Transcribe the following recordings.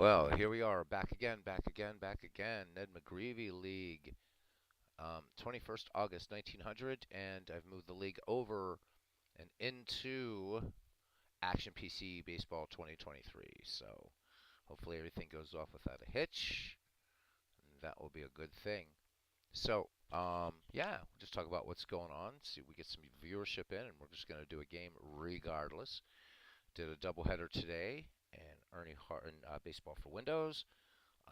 Well, here we are, back again, back again, back again. Ned McGreevy League, 21st August 1900, and I've moved the league over and into Action PC Baseball 2023. So hopefully everything goes off without a hitch, and that will be a good thing. So, yeah, we'll just talk about what's going on, see if we get some viewership in, and we're just going to do a game regardless. Did a doubleheader today, and Ernie Hart and Baseball for Windows.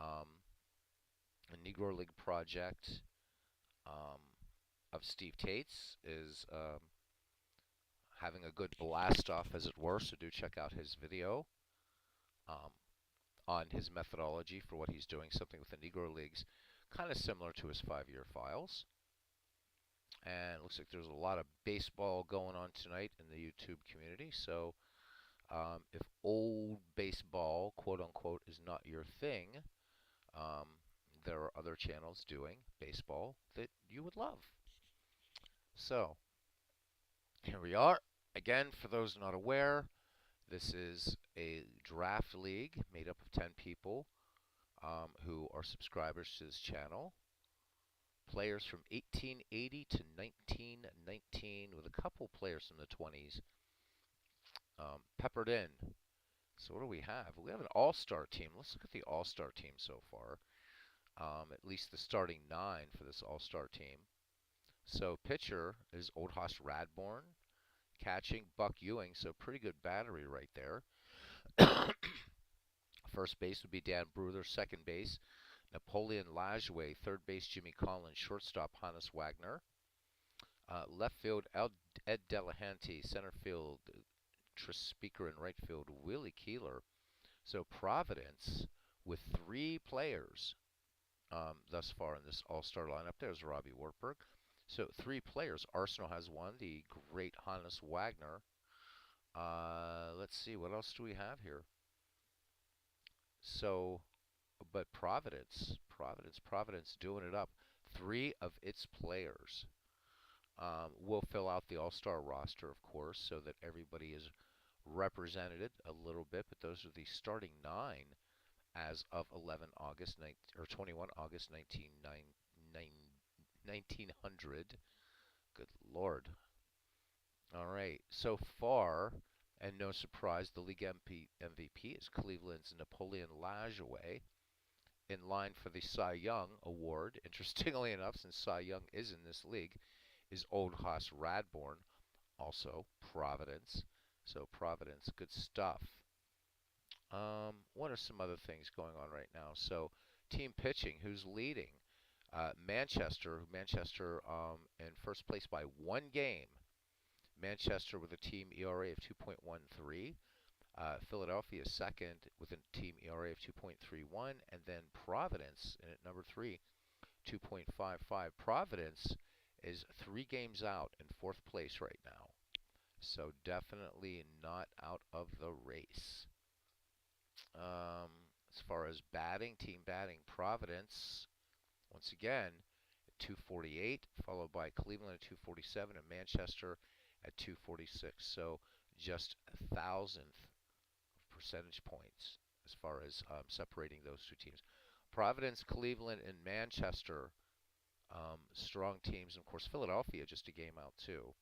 Um, a Negro League project um, of Steve Tate's is having a good blast off, as it were. So do check out his video um, on his methodology for what he's doing. Something with the Negro Leagues, kind of similar to his 5-year files. And it looks like there's a lot of baseball going on tonight in the YouTube community. So if old baseball, quote unquote, is not your thing, um, there are other channels doing baseball that you would love. So here we are. Again, for those not aware, this is a draft league made up of 10 people who are subscribers to this channel. Players from 1880 to 1919, with a couple players from the 20s peppered in. So what do we have? We have an all-star team. Let's look at the all-star team so far. At least the starting 9 for this all-star team. So pitcher is Old Hoss Radborn. Catching, Buck Ewing, so pretty good battery right there. First base would be Dan Bruther. Second base, Napoleon Lajoie. Third base, Jimmy Collins. Shortstop, Hannes Wagner. Left field, Ed Delahanty. Center field, Tris Speaker. And right field, Willie Keeler. So Providence, with 3 players thus far in this all-star lineup. There's Robbie Wartburg. So 3 players. Arsenal has 1, the great Hannes Wagner. Let's see, what else do we have here? So, but Providence doing it up. 3 of its players will fill out the All-Star roster, of course, so that everybody is represented a little bit. But those are the starting 9 as of 11 August 19, or 21 August 1900. Good Lord. All right. So far, and no surprise, the league MVP is Cleveland's Napoleon Lajoie, in line for the Cy Young award. Interestingly enough, since Cy Young is in this league, is Old Hoss Radborn, also Providence. So Providence, good stuff. What are some other things going on right now? So team pitching, who's leading? Manchester in first place by 1 game. Manchester with a team ERA of 2.13. Philadelphia second with a team ERA of 2.31. And then Providence in at number 3, 2.55. Providence is 3 games out in 4th place right now. So definitely not out of the race. As far as batting, team batting, Providence, once again, at 248, followed by Cleveland at 247 and Manchester at 246. So just 1,000th percentage points as far as separating those 2 teams. Providence, Cleveland, and Manchester, strong teams. And of course, Philadelphia just a game out too.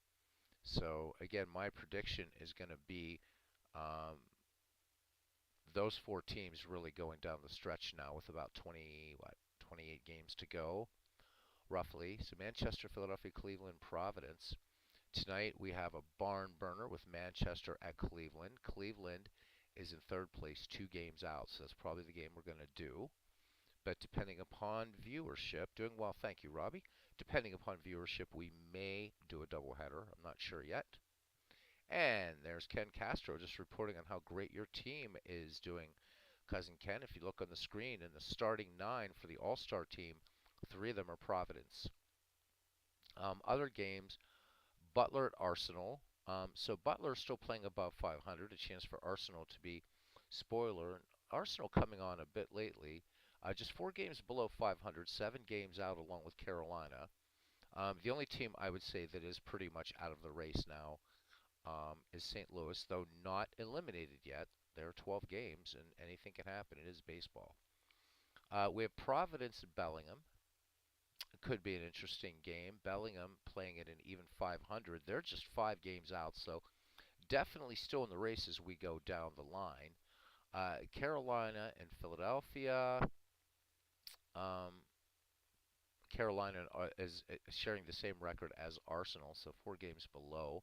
So again, my prediction is going to be those 4 teams really going down the stretch now with about 28 games to go, roughly. So Manchester, Philadelphia, Cleveland, Providence. Tonight we have a barn burner with Manchester at Cleveland. Cleveland is in 3rd place, 2 games out, so that's probably the game we're going to do. But depending upon viewership, doing well, thank you, Robbie. Depending upon viewership, we may do a doubleheader. I'm not sure yet. And there's Ken Castro just reporting on how great your team is doing. Cousin Ken, if you look on the screen, in the starting 9 for the All-Star team, 3 of them are Providence. Other games, Butler at Arsenal. So Butler is still playing above 500, a chance for Arsenal to be spoiler. Arsenal coming on a bit lately. Just 4 games below 500, 7 games out along with Carolina. The only team I would say that is pretty much out of the race now is St. Louis, though not eliminated yet. There are 12 games, and anything can happen. It is baseball. We have Providence and Bellingham. It could be an interesting game. Bellingham playing at an even 500. They're just 5 games out, so definitely still in the race as we go down the line. Carolina and Philadelphia. Um, Carolina is sharing the same record as Arsenal, so 4 games below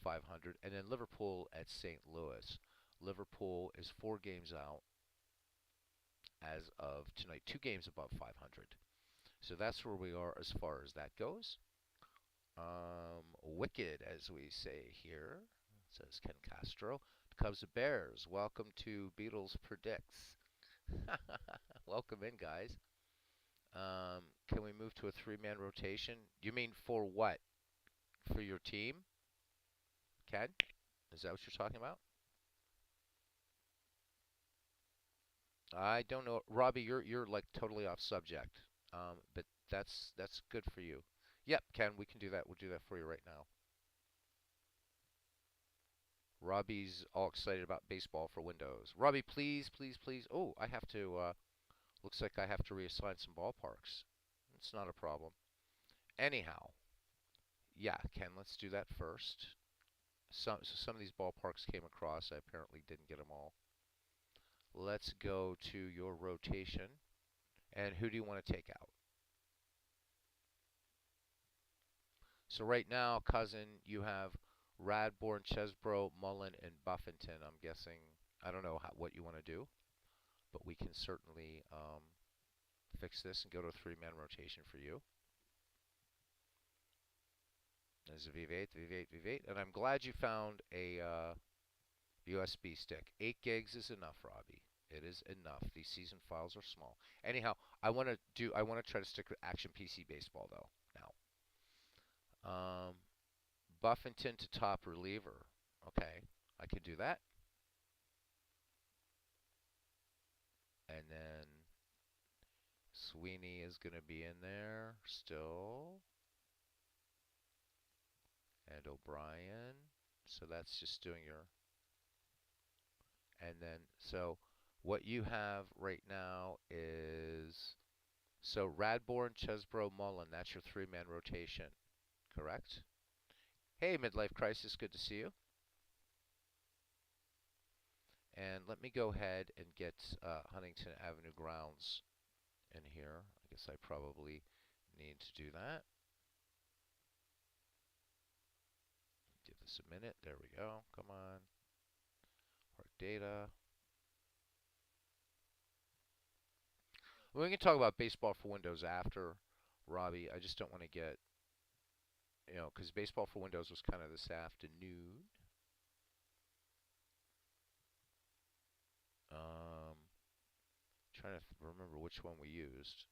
500. And then Liverpool at St. Louis. Liverpool is 4 games out as of tonight, 2 games above 500. So that's where we are as far as that goes. Wicked, as we say here, says Ken Castro. Cubs and Bears. Welcome to Beatles Predicts. Welcome in, guys. Can we move to a 3-man rotation? You mean for what? For your team, Ken? Is that what you're talking about? I don't know, Robbie. You're like totally off subject. But that's good for you. Yep, Ken, we can do that. We'll do that for you right now. Robbie's all excited about baseball for Windows. Robbie, please, please, please. Oh, I have to. Looks like I have to reassign some ballparks. It's not a problem. Anyhow, yeah, Ken, let's do that first. Some of these ballparks came across. I apparently didn't get them all. Let's go to your rotation. And who do you want to take out? So right now, cousin, you have Radbourne, Chesbro, Mullen, and Buffington. I'm guessing. I don't know what you want to do, but we can certainly fix this and go to a 3-man rotation for you. There's a Viv8, Viv8, Viv8. And I'm glad you found a USB stick. 8 gigs is enough, Robbie. It is enough. These season files are small. Anyhow, I want to try to stick with Action PC Baseball though now. Buffington to top reliever. Okay, I could do that. And then Sweeney is going to be in there still. And O'Brien. So that's just doing your. And then, so what you have right now is. So Radbourne, Chesbro, Mullen. That's your 3-man rotation. Correct? Hey, Midlife Crisis. Good to see you. And let me go ahead and get Huntington Avenue Grounds in here. I guess I probably need to do that. Give this a minute. There we go. Come on. Park data. We can talk about baseball for Windows after, Robbie. I just don't want to get, because baseball for Windows was kind of this afternoon. Trying to remember which one we used.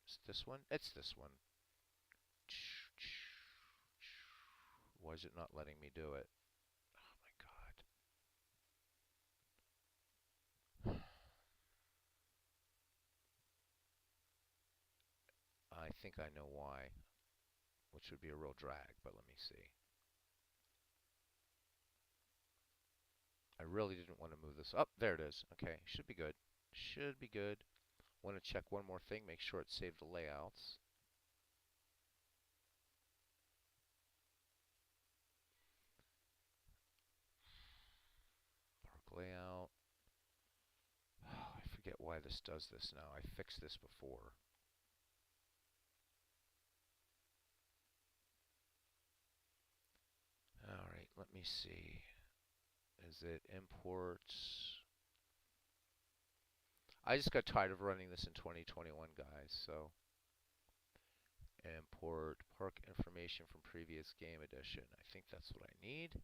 Is this one? It's this one. Why is it not letting me do it? Oh my God. I think I know why, which would be a real drag, but let me see. I really didn't want to move this up. There it is. Okay, should be good. Should be good. Want to check one more thing, make sure it saved the layouts. Park layout. Oh, I forget why this does this now. I fixed this before. Alright, let me see. Is it imports? I just got tired of running this in 2021, guys, so import park information from previous game edition. I think that's what I need.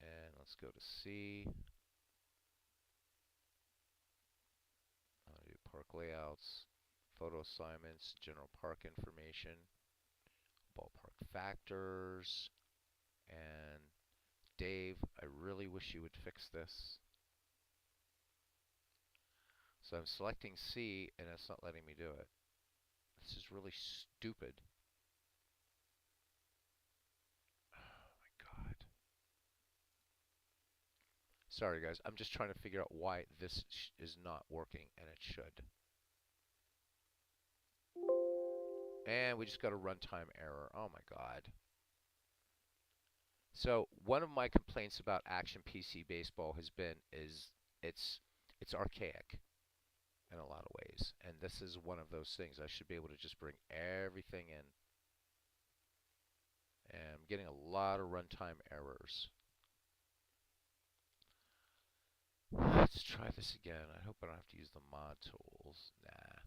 And let's go to C. I'll do park layouts, photo assignments, general park information, ballpark factors, and Dave, I really wish you would fix this. So I'm selecting C and it's not letting me do it. This is really stupid. Oh my God. Sorry, guys. I'm just trying to figure out why this is not working, and it should. And we just got a runtime error. Oh my god. So one of my complaints about Action PC Baseball has been is it's it's archaic in a lot of ways, and this is one of those things. I should be able to just bring everything in, and I'm getting a lot of runtime errors. Let's try this again. I hope I don't have to use the mod tools. Nah.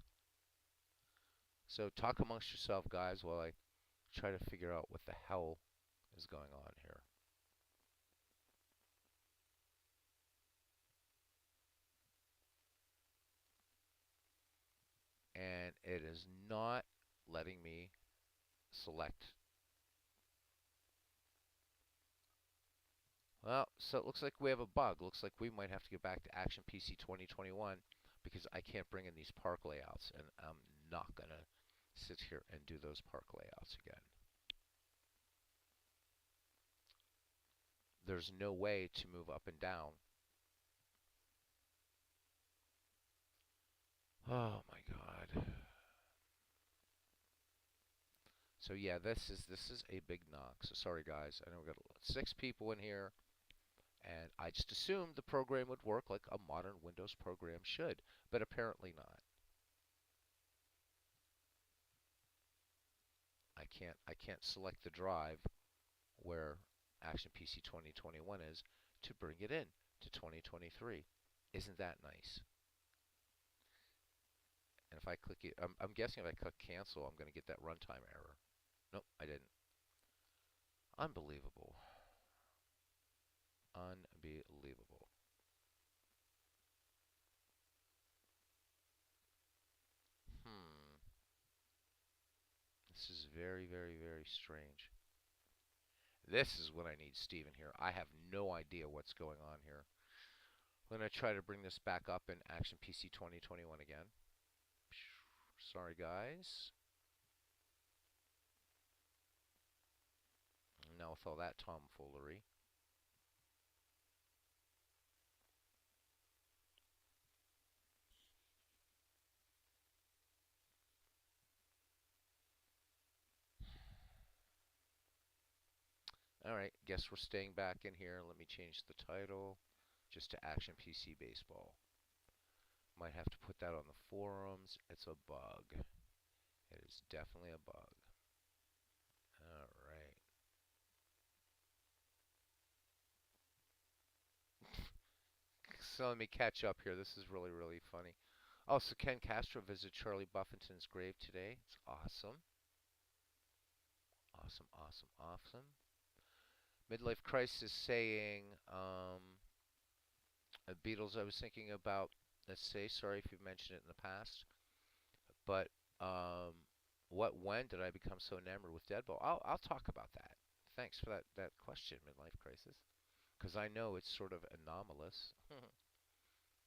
So talk amongst yourself, guys, while I try to figure out what the hell is going on here. And it is not letting me select. Well, so it looks like we have a bug. Looks like we might have to get back to Action PC 2021 because I can't bring in these park layouts, and I'm not going to sit here and do those park layouts again. There's no way to move up and down. Oh my god. So yeah, this is a big knock. So sorry guys. I know we got 6 people in here, and I just assumed the program would work like a modern Windows program should, but apparently not. I can't select the drive where Action PC 2021 is to bring it in to 2023. Isn't that nice? And if I click it, I'm guessing if I click cancel, I'm going to get that runtime error. Nope, I didn't. Unbelievable. Unbelievable. Hmm. This is very, very, very strange. This is when I need Steven here. I have no idea what's going on here. I'm going to try to bring this back up in Action PC 2021 again. Sorry, guys. Now with all that tomfoolery. Alright, guess we're staying back in here. Let me change the title just to Action PC Baseball. Might have to put that on the forums. It's a bug. It is definitely a bug. Alright. So let me catch up here. This is really, really funny. Oh, so Ken Castro visited Charlie Buffington's grave today. It's awesome. Awesome, awesome, awesome. Midlife Crisis saying, Beatles, I was thinking about, let's say, sorry if you've mentioned it in the past, but when did I become so enamored with Deadpool? I'll talk about that. Thanks for that question, Midlife Crisis, because I know it's sort of anomalous.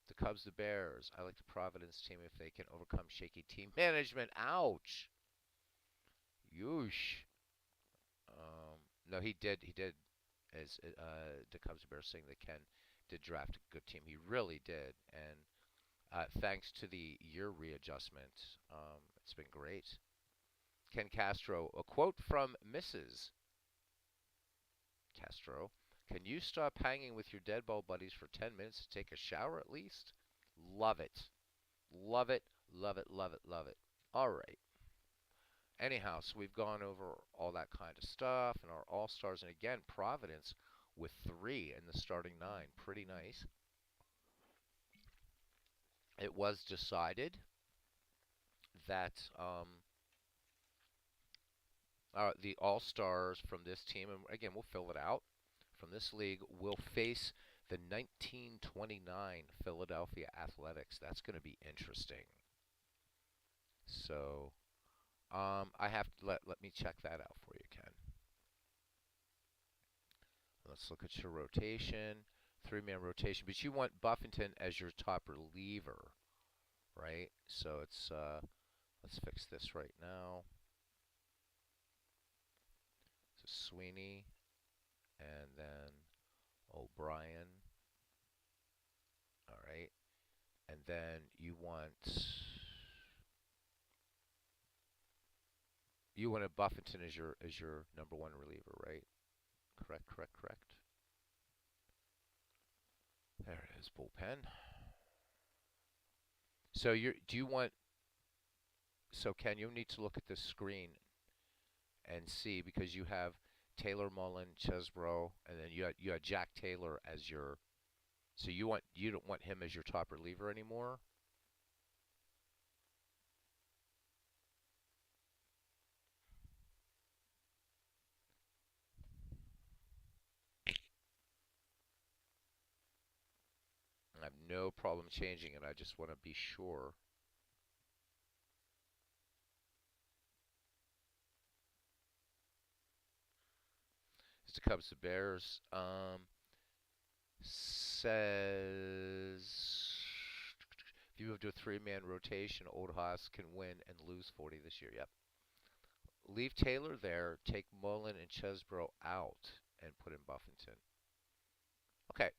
The Cubs, the Bears. I like the Providence team if they can overcome shaky team management. Ouch. Yoosh. No, he did. He did. As the Cubs and Bears saying that Ken did draft a good team. He really did, and thanks to the year readjustment, it's been great. Ken Castro, a quote from Mrs. Castro. Can you stop hanging with your dead ball buddies for 10 minutes to take a shower at least? Love it. Love it, love it, love it, love it. All right. Anyhow, so we've gone over all that kind of stuff and our all-stars. And again, Providence with 3 in the starting 9. Pretty nice. It was decided that the all-stars from this team, and again, we'll fill it out, from this league will face the 1929 Philadelphia Athletics. That's going to be interesting. So I have to let me check that out for you, Ken. Let's look at your rotation, 3-man rotation, but you want Buffington as your top reliever, right? So it's let's fix this right now. So Sweeney, and then O'Brien, then you wanted Buffington as your number one reliever, right? Correct, correct, correct. There it is, bullpen. So do you want? So Ken, you need to look at this screen and see because you have Taylor, Mullen, Chesbro, and then you had Jack Taylor as your. So you don't want him as your top reliever anymore. I have no problem changing it. I just want to be sure. It's the Cubs, the Bears. Says if you move to a three-man rotation, Old Haas can win and lose 40 this year. Yep. Leave Taylor there. Take Mullen and Chesbro out and put in Buffington. Okay,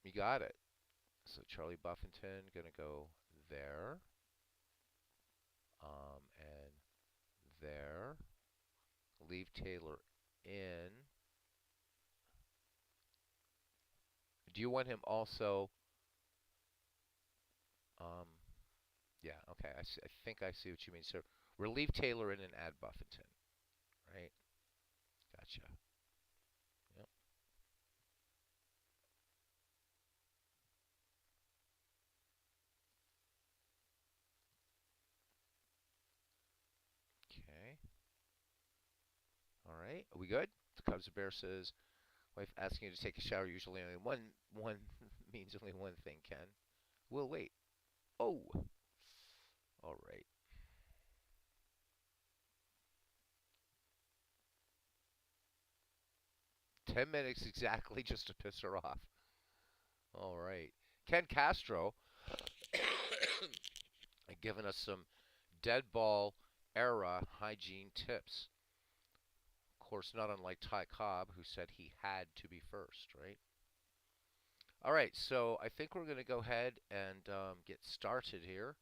you got it. So Charlie Buffington gonna go there, and there. Leave Taylor in. Do you want him also? Um, yeah. Okay. I think I see what you mean. So relieve Taylor in and add Buffington. Right. Gotcha. Yep. Okay. All right. Are we good? The Cubs Bear says, wife asking you to take a shower. Usually only one means only one thing. Ken. We'll wait. Oh. All right. 10 minutes exactly just to piss her off. All right. Ken Castro giving us some dead ball era hygiene tips. Of course, not unlike Ty Cobb, who said he had to be first, right? All right, so I think we're going to go ahead and get started here.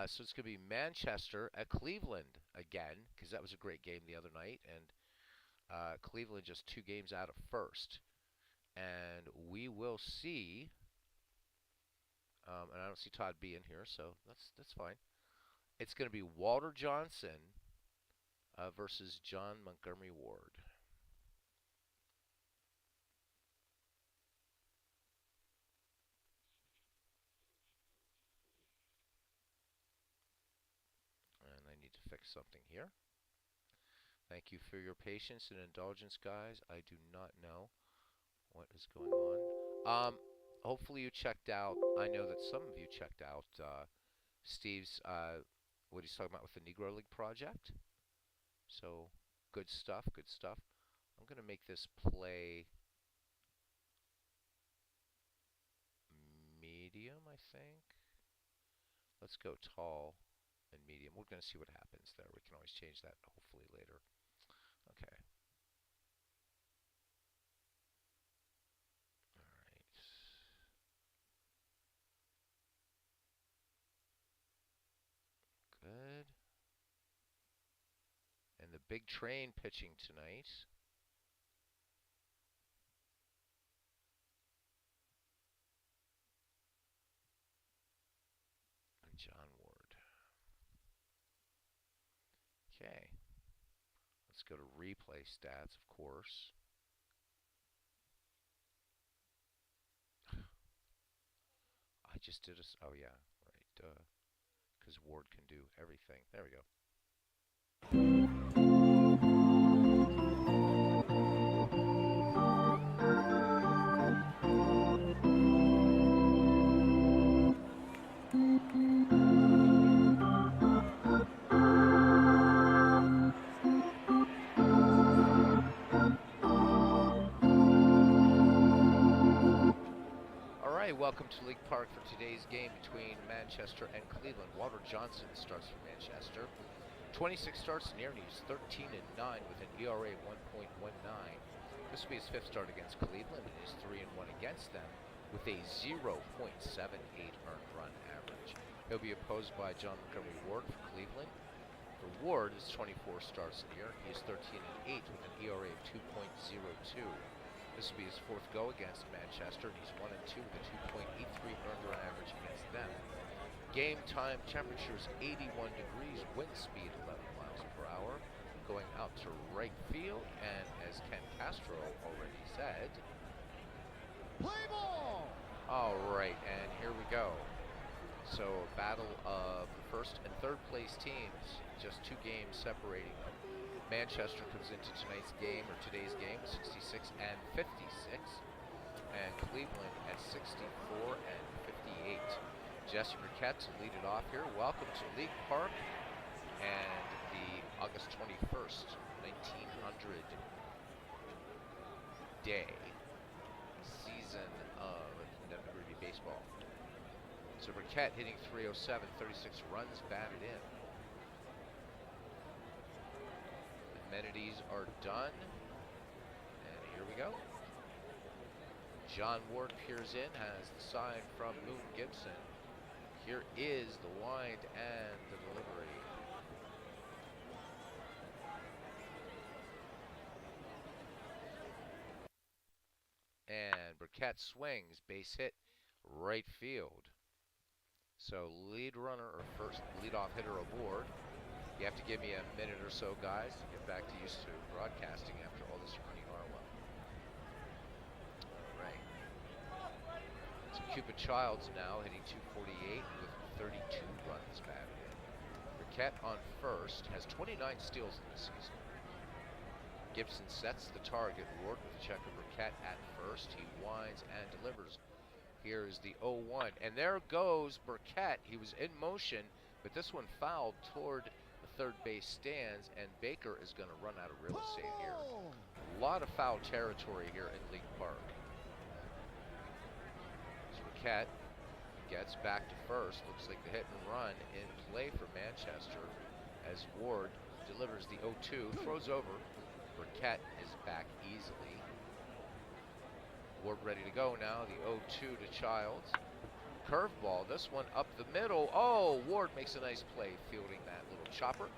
So it's going to be Manchester at Cleveland again, because that was a great game the other night, and Cleveland just 2 games out of first. And we will see, and I don't see Todd B in here, so that's fine. It's going to be Walter Johnson versus John Montgomery Ward. And I need to fix something here. Thank you for your patience and indulgence, guys. I do not know what is going on. Hopefully you checked out. I know that some of you checked out Steve's what he's talking about with the Negro League project. So good stuff. Good stuff. I'm gonna make this play medium. I think. Let's go tall and medium. We're gonna see what happens there. We can always change that hopefully later. Okay. All right. Good. And the big train pitching tonight. And John Ward. Okay. Let's go to replay stats, of course. I just did a. Oh, yeah. Right. Because Ward can do everything. There we go. All right, welcome to League Park for today's game between Manchester and Cleveland. Walter Johnson starts for Manchester. 26 starts in the air, and he's 13-9 with an ERA of 1.19. This will be his fifth start against Cleveland, and he's 3-1 against them. with a 0.78 earned run average. He'll be opposed by John Montgomery Ward for Cleveland. For Ward, his 24 starts in the year. He is 13-8 with an ERA of 2.02. This will be his fourth go against Manchester, and he's 1-2 with a 2.83 earned run average against them. Game time temperatures 81 degrees, wind speed 11 miles per hour. Going out to right field, and as Ken Castro already said, play ball! All right, and here we go. So a battle of the first and third place teams, just 2 games separating them. Manchester comes into tonight's game, or today's game, 66 and 56, and Cleveland at 64 and 58. Jesse Burkett to lead it off here. Welcome to League Park and the August 21st, 1900 day season of McGreevy baseball. So Burkett hitting .307, 36 runs batted in. Amenities are done, and here we go. John Ward peers in, has the sign from Moon Gibson. Here is the wind and the delivery. And Burkett swings, base hit, right field. So lead runner or first leadoff hitter aboard. You have to give me a minute or so, guys, to get back to used to broadcasting after all this running Harwell. All right. So Cupid Childs now hitting .248 with 32 runs batted in. Burkett on first has 29 steals in this season. Gibson sets the target. Ward with checker. Burkett at first. He winds and delivers. Here is the 0-1, and there goes Burkett. He was in motion, but this one fouled toward the third base stands, and Baker is going to run out of real estate here. A lot of foul territory here in League Park. So Burkett gets back to first. Looks like the hit and run in play for Manchester as Ward delivers the 0-2, throws over. Burkett is back easily. Ward ready to go now. The 0-2 to Childs. Curveball. This one up the middle. Oh, Ward makes a nice play fielding that little chopper.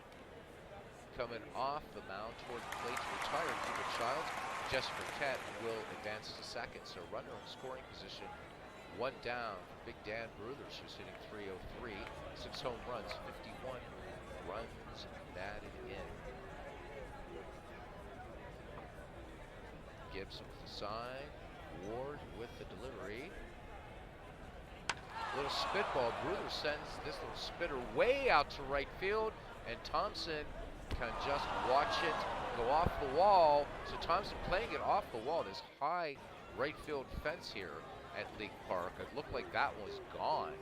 Coming off the mound toward the plate to retire. Cupid Childs. Jesse Burkett will advance to second. So runner in scoring position. 1 down for Big Dan Bruthers, who's hitting .303. 6 home runs, 51 runs batted in. Gibson with the sign. Ward with the delivery. Little spitball. Bruder sends this little spitter way out to right field, and Thompson can just watch it go off the wall. So Thompson playing it off the wall. This high right field fence here at League Park. It looked like that was gone.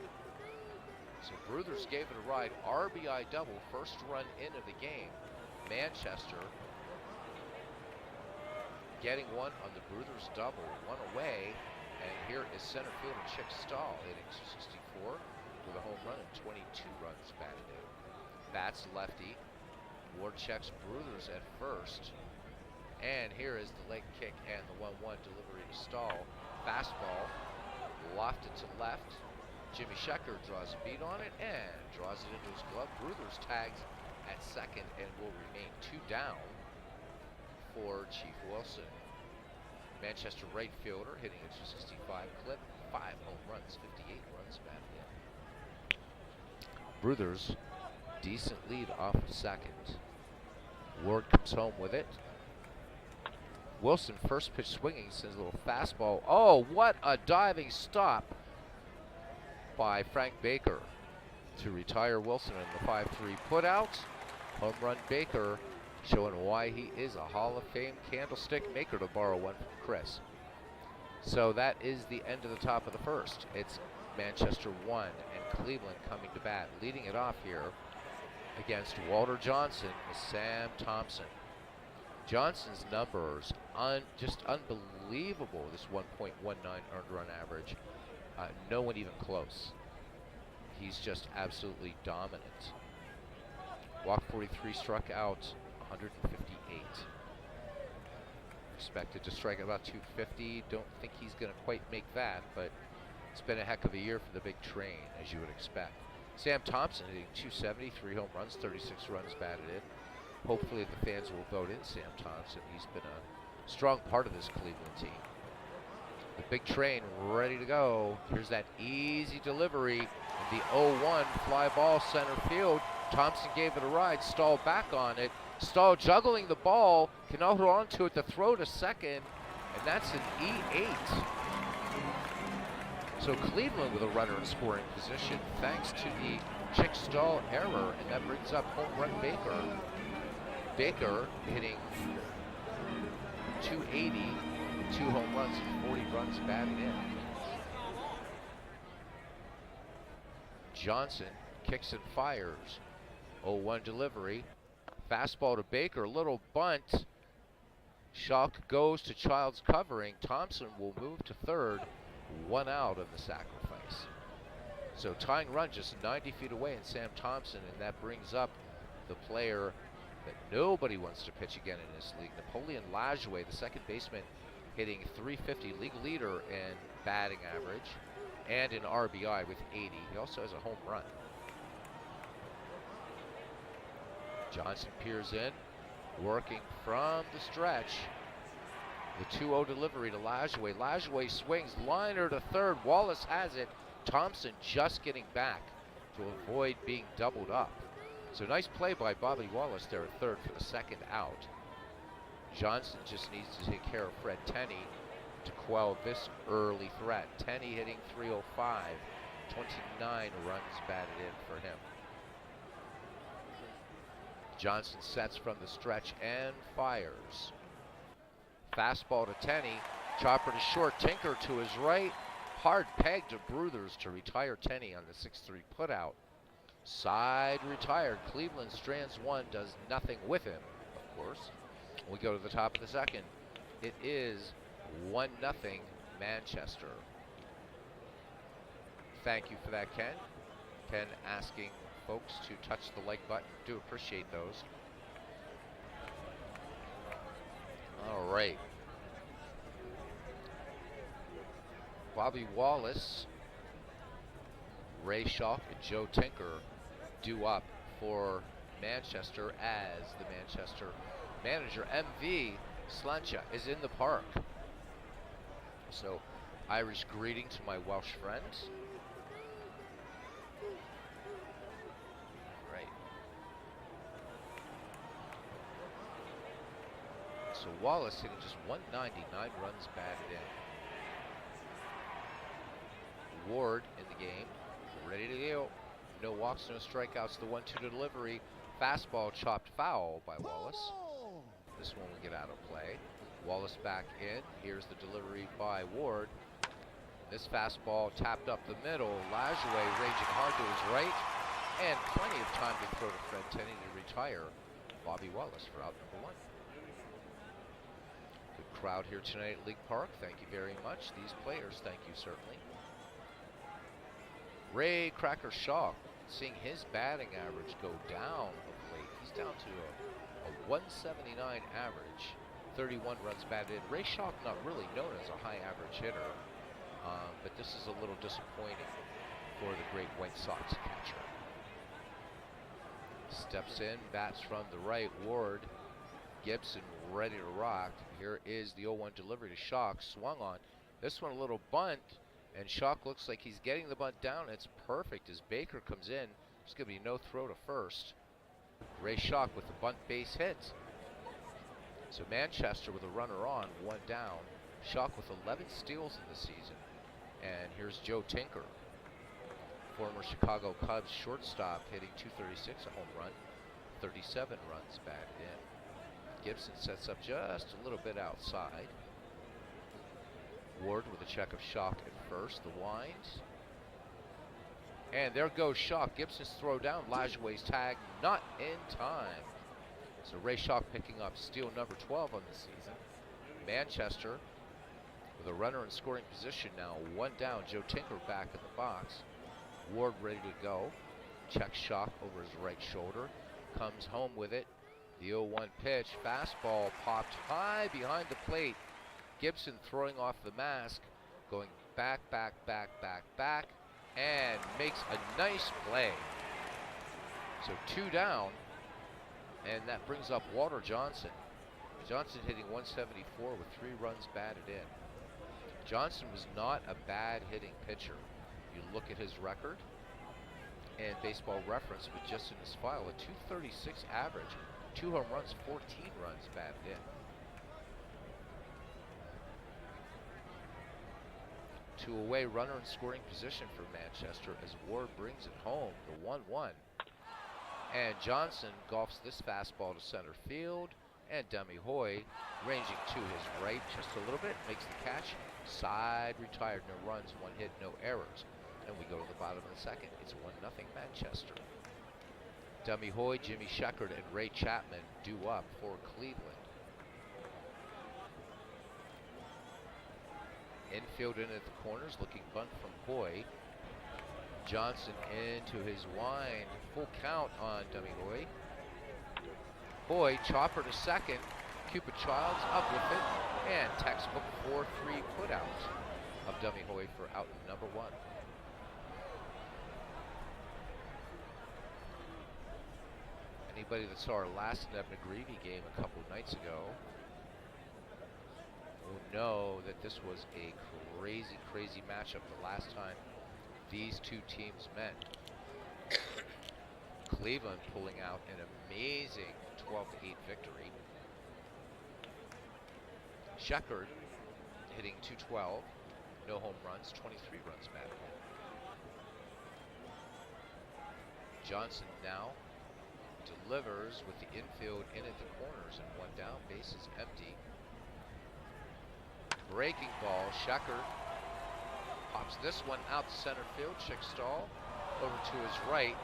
So Bruthers gave it a ride. RBI double, first run in of the game. Manchester getting one on the Bruthers double, 1 away, and here is center fielder Chick Stahl hitting .264 with a home run and 22 runs batted in. Bats lefty. Ward checks Bruthers at first, and here is the leg kick and the 1-1 delivery to Stahl. Fastball lofted to left. Jimmy Schecker draws a beat on it and draws it into his glove. Bruthers tags at second and will remain 2 down for Chief Wilson. Manchester right fielder hitting a .265 clip, 5 home runs, 58 runs batted in. Bruthers, decent lead off of second. Ward comes home with it. Wilson first pitch swinging, sends a little fastball. Oh, what a diving stop by Frank Baker to retire Wilson in the 5-3 putout. Home run Baker, showing why he is a Hall of Fame candlestick maker, to borrow one from Chris. So that is the end of the top of the first. It's Manchester 1 and Cleveland coming to bat. Leading it off here against Walter Johnson is Sam Thompson. Johnson's numbers, just unbelievable, this 1.19 earned run average. No one even close. He's just absolutely dominant. Walk 43, struck out 158. Expected to strike at about 250. Don't think he's going to quite make that, but it's been a heck of a year for the big train, as you would expect. Sam Thompson hitting 270, 3 home runs, 36 runs batted in. Hopefully the fans will vote in Sam Thompson. He's been a strong part of this Cleveland team. The big train ready to go. Here's that easy delivery. And the 0-1 fly ball center field. Thompson gave it a ride, Stahl back on it. Stahl juggling the ball, can hold on to it to throw to second, and that's an E8. So Cleveland with a runner in scoring position thanks to the Chick Stahl error, and that brings up home run Baker. Baker hitting 280, 2 home runs, and 40 runs batted in. Johnson kicks and fires. 0-1 delivery. Fastball to Baker, little bunt. Schalk goes to Childs covering. Thompson will move to third. 1 out of the sacrifice. So tying run just 90 feet away and Sam Thompson, and that brings up the player that nobody wants to pitch again in this league. Napoleon Lajoie, the second baseman, hitting 350, league leader in batting average and in RBI with 80. He also has a home run. Johnson peers in, working from the stretch. The 2-0 delivery to Lajoie. Lajoie swings, liner to third. Wallace has it. Thompson just getting back to avoid being doubled up. So nice play by Bobby Wallace there at third for the second out. Johnson just needs to take care of Fred Tenney to quell this early threat. Tenney hitting 305, 29 runs batted in for him. Johnson sets from the stretch and fires. Fastball to Tenney, chopper to short, Tinker to his right. Hard peg to Bruthers to retire Tenney on the 6-3 putout. Side retired. Cleveland strands one, does nothing with him, of course. We go to the top of the second. It is 1-0 Manchester. Thank you for that, Ken. Ken asking folks to touch the like button. Do appreciate those. All right. Bobby Wallace, Ray Schalk, and Joe Tinker due up for Manchester as the Manchester manager. MV Slancha is in the park. So, Irish greeting to my Welsh friends. Right. So Wallace hitting just 199 runs batted in. Ward in the game, ready to go. No walks, no strikeouts. The 1-2 delivery. Fastball chopped foul by Wallace. This one will get out of play. Wallace back in. Here's the delivery by Ward. This fastball tapped up the middle. Lajoie raging hard to his right. And plenty of time to throw to Fred Tenney to retire Bobby Wallace for out number 1. Good crowd here tonight at League Park. Thank you very much. These players, thank you certainly. Ray Cracker Shaw, seeing his batting average go down of late. He's down to a 179 average, 31 runs batted in. Ray Shaw not really known as a high average hitter, but this is a little disappointing for the great White Sox catcher. Steps in, bats from the right. Ward, Gibson ready to rock. Here is the 0-1 delivery to Shaw, swung on. This one a little bunt. And Schalk looks like he's getting the bunt down. It's perfect as Baker comes in. There's going to be no throw to first. Ray Schalk with the bunt base hit. So Manchester with a runner on, 1 down. Schalk with 11 steals in the season. And here's Joe Tinker, former Chicago Cubs shortstop, hitting 236, a home run, 37 runs batted in. Gibson sets up just a little bit outside. Ward with a check of Schalk at first, the winds. And there goes Schalk. Gibson's throw down. Lajoie's tag not in time. So Ray Schalk picking up steal number 12 on the season. Manchester with a runner in scoring position now. 1 down. Joe Tinker back in the box. Ward ready to go. Checks Schalk over his right shoulder. Comes home with it. The 0-1 pitch, fastball popped high behind the plate. Gibson throwing off the mask, going back, and makes a nice play. So 2 down, and that brings up Walter Johnson. Johnson hitting 174 with 3 runs batted in. Johnson was not a bad hitting pitcher. You look at his record, and Baseball Reference with just in his file a 236 average, 2 home runs, 14 runs batted in. 2 away, runner in scoring position for Manchester as Ward brings it home, the 1-1. And Johnson golfs this fastball to center field, and Demi Hoy, ranging to his right just a little bit, makes the catch. Side retired, no runs, 1 hit, no errors. And we go to the bottom of the second. It's 1-0 Manchester. Demi Hoy, Jimmy Sheckard, and Ray Chapman due up for Cleveland. Infield in at the corners, looking bunt from Hoy. Johnson into his wind. Full count on Demi Hoy. Hoy, chopper to second. Cupid Childs up with it. And textbook 4-3 putout of Demi Hoy for out number 1. Anybody that saw our last Ned McGreevy game a couple nights ago will know that this was a crazy matchup the last time these 2 teams met. Cleveland pulling out an amazing 12-8 victory. Sheckard hitting 212, no home runs, 23 runs batted in. Johnson now delivers with the infield in at the corners and 1 down, bases empty. Breaking ball, Sheckard pops this one out to center field. Chickstall over to his right,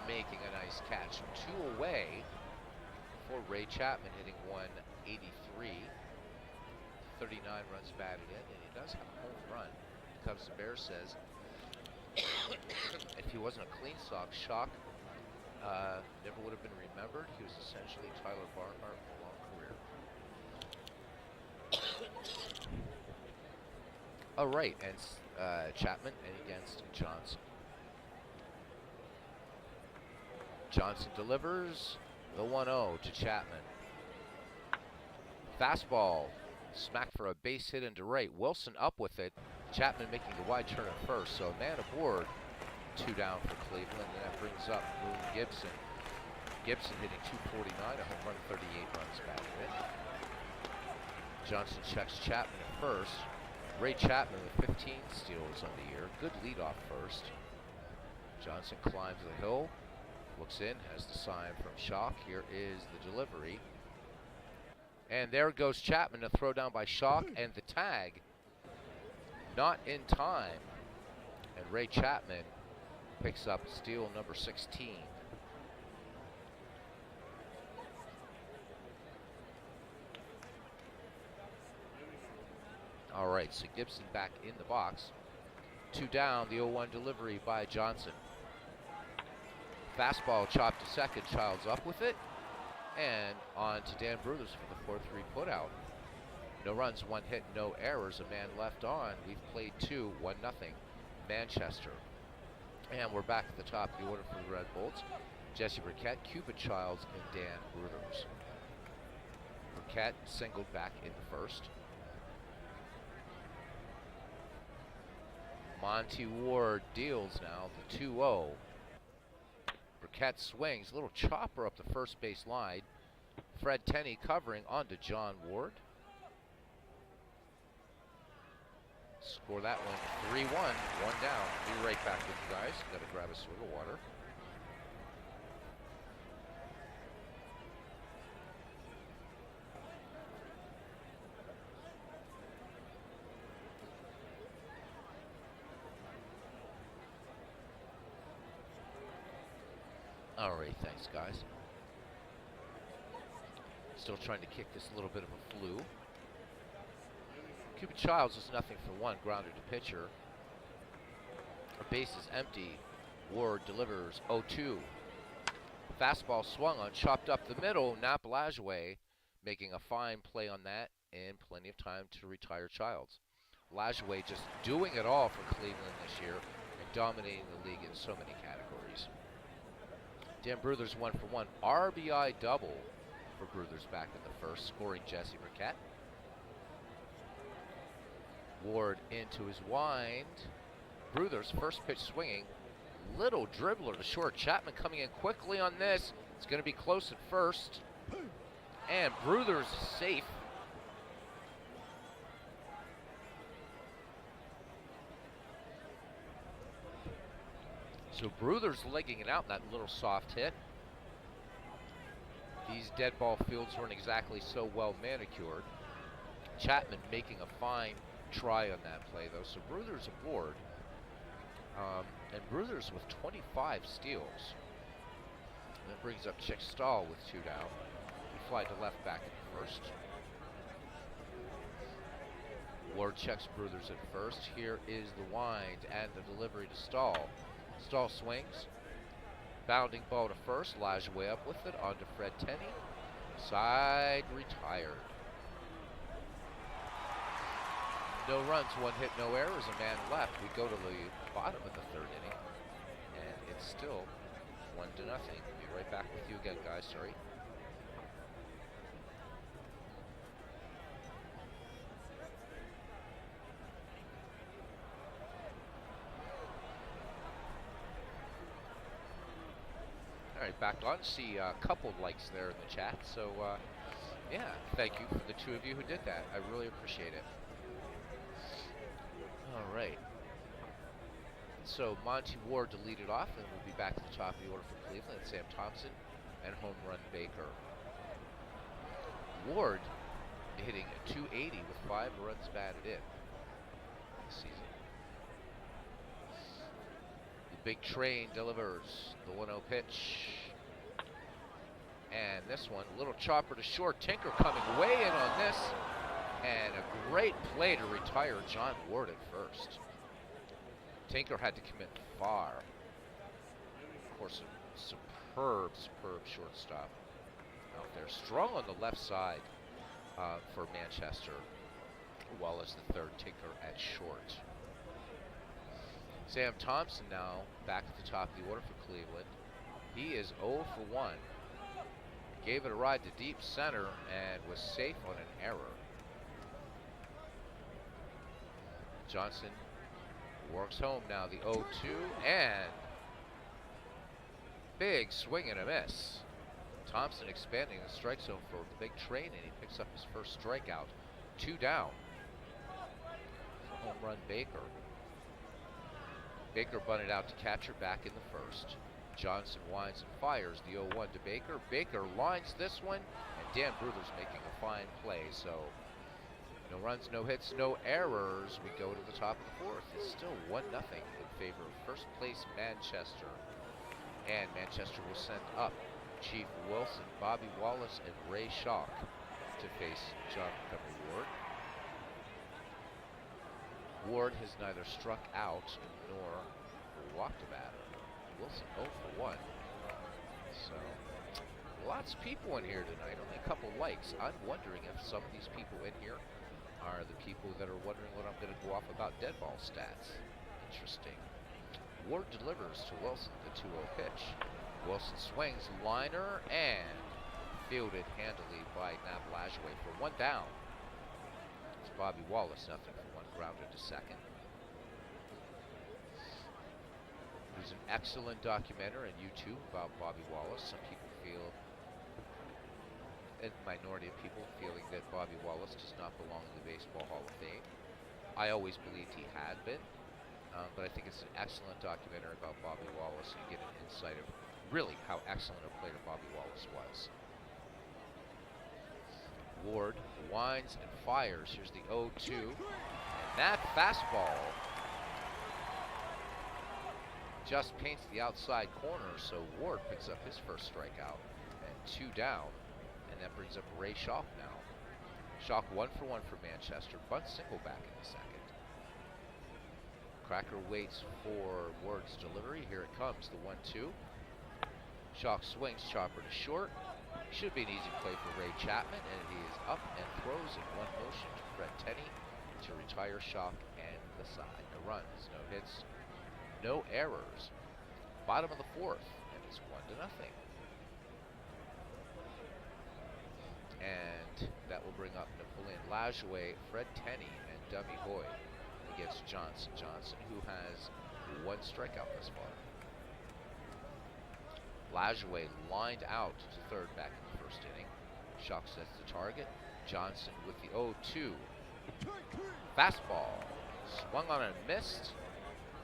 making a nice catch. 2 away for Ray Chapman, hitting 183. 39 runs batted in, and he does have a home run. Cubs and Bears says if he wasn't a clean sock, Shock never would have been remembered. He was essentially Tyler Barnhart for a long career. All right, and Chapman and against Johnson. Johnson delivers the 1-0 to Chapman. Fastball smacked for a base hit into right. Wilson up with it. Chapman making the wide turn at first. So man aboard. 2 down for Cleveland, and that brings up Boone Gibson. Gibson hitting 249, a home run, 38 runs batted in. Johnson checks Chapman at first. Ray Chapman with 15 steals on the year. Good leadoff first. Johnson climbs the hill, looks in, has the sign from Shock. Here is the delivery. And there goes Chapman, to throw down by Shock, and the tag not in time. And Ray Chapman picks up steal number 16. All right, so Gibson back in the box. 2 down, the 0-1 delivery by Johnson. Fastball chopped to second, Childs up with it. And on to Dan Bruthers for the 4-3 putout. No runs, 1 hit, no errors, a man left on. We've played 2, 1-0, Manchester. And we're back at the top of the order for the Red Bolts. Jesse Burkett, Cupid Childs, and Dan Bruthers. Burkett singled back in the first. Monty Ward deals now the 2-0. Burkett swings, little chopper up the first base line. Fred Tenney covering onto John Ward. Score that one 3-1, 1 down. Be right back with you guys. Gotta grab a swig of water. All right, thanks, guys. Still trying to kick this little bit of a flu. Cupid Childs is 0 for 1, grounded to pitcher. Our base is empty. Ward delivers 0-2. Fastball swung on, chopped up the middle. Nap Lajoie making a fine play on that and plenty of time to retire Childs. Lajoie just doing it all for Cleveland this year and dominating the league in so many categories. Dan Bruthers 1 for 1. RBI double for Bruthers back in the first, scoring Jesse Burkett. Ward into his wind. Bruthers first pitch swinging. Little dribbler to short. Chapman coming in quickly on this. It's going to be close at first. And Bruthers safe. So Bruthers legging it out in that little soft hit. These dead ball fields weren't exactly so well manicured. Chapman making a fine try on that play though. So Bruthers aboard. And Bruthers with 25 steals. And that brings up Chick Stahl with 2 down. He fly to left back in the first. Ward checks Bruthers at first. Here is the wind and the delivery to Stahl. Stahl swings. Bounding ball to first. Lajoie up with it. On to Fred Tenney. Side retired. No runs, 1 hit, no errors, a man left. We go to the bottom of the 3rd inning, and it's still 1-0. Be right back with you again, guys. Sorry. All right, back on. See a couple likes there in the chat. So, yeah, thank you for the 2 of you who did that. I really appreciate it. All right. So Monty Ward to lead it off, and we'll be back to the top of the order for Cleveland. Sam Thompson and home run Baker. Ward hitting a 280 with 5 runs batted in this season. The big train delivers the 1-0 pitch. And this one, a little chopper to short. Tinker coming way in on this. And a great play to retire John Ward at first. Tinker had to commit far. Of course, a superb shortstop out there. Strong on the left side for Manchester. Wallace the third, Tinker at short. Sam Thompson now back at the top of the order for Cleveland. He is 0 for 1. Gave it a ride to deep center and was safe on an error. Johnson works home now, the 0-2, and big swing and a miss. Thompson expanding the strike zone for the big train, and he picks up his first strikeout. 2 down. Home run Baker. Baker bunted out to catcher back in the first. Johnson winds and fires the 0-1 to Baker. Baker lines this one, and Dan Bruthers making a fine play. So no runs, no hits, no errors. We go to the top of the 4th. It's still 1-0 in favor of first place Manchester. And Manchester will send up Chief Wilson, Bobby Wallace, and Ray Schock to face John Montgomery Ward. Ward has neither struck out nor walked a batter. Wilson 0 for 1. So lots of people in here tonight, only a couple likes. I'm wondering if some of these people in here are the people that are wondering what I'm going to go off about dead ball stats. Interesting. Ward delivers to Wilson, the 2-0 pitch. Wilson swings, liner, and fielded handily by Nap Lajoie for 1 down. It's Bobby Wallace, nothing for 1, grounded to second. There's an excellent documentary on YouTube about Bobby Wallace. Some people feel, a minority of people feeling that Bobby Wallace does not belong in the Baseball Hall of Fame. I always believed he had been, but I think it's an excellent documentary about Bobby Wallace, and you get an insight of really how excellent a player Bobby Wallace was. Ward winds and fires. Here's the 0-2, and that fastball just paints the outside corner, so Ward picks up his first strikeout, and 2 down, and that brings up Ray Schock now. Schock 1 for 1 for Manchester, bunt single back in the second. Cracker waits for Ward's delivery. Here it comes, the 1-2. Shock swings, chopper to short. Should be an easy play for Ray Chapman, and he is up and throws in one motion to Fred Tenney to retire Shock and the side. No runs, no hits, no errors. Bottom of the fourth, and it's 1-0. And that will bring up Napoleon Lajoie, Fred Tenney, and Dummy Hoy against Johnson. Johnson, who has 1 strikeout thus far. Lajoie lined out to third back in the first inning. Shock sets the target. Johnson with the 0-2. Fastball. Swung on and missed.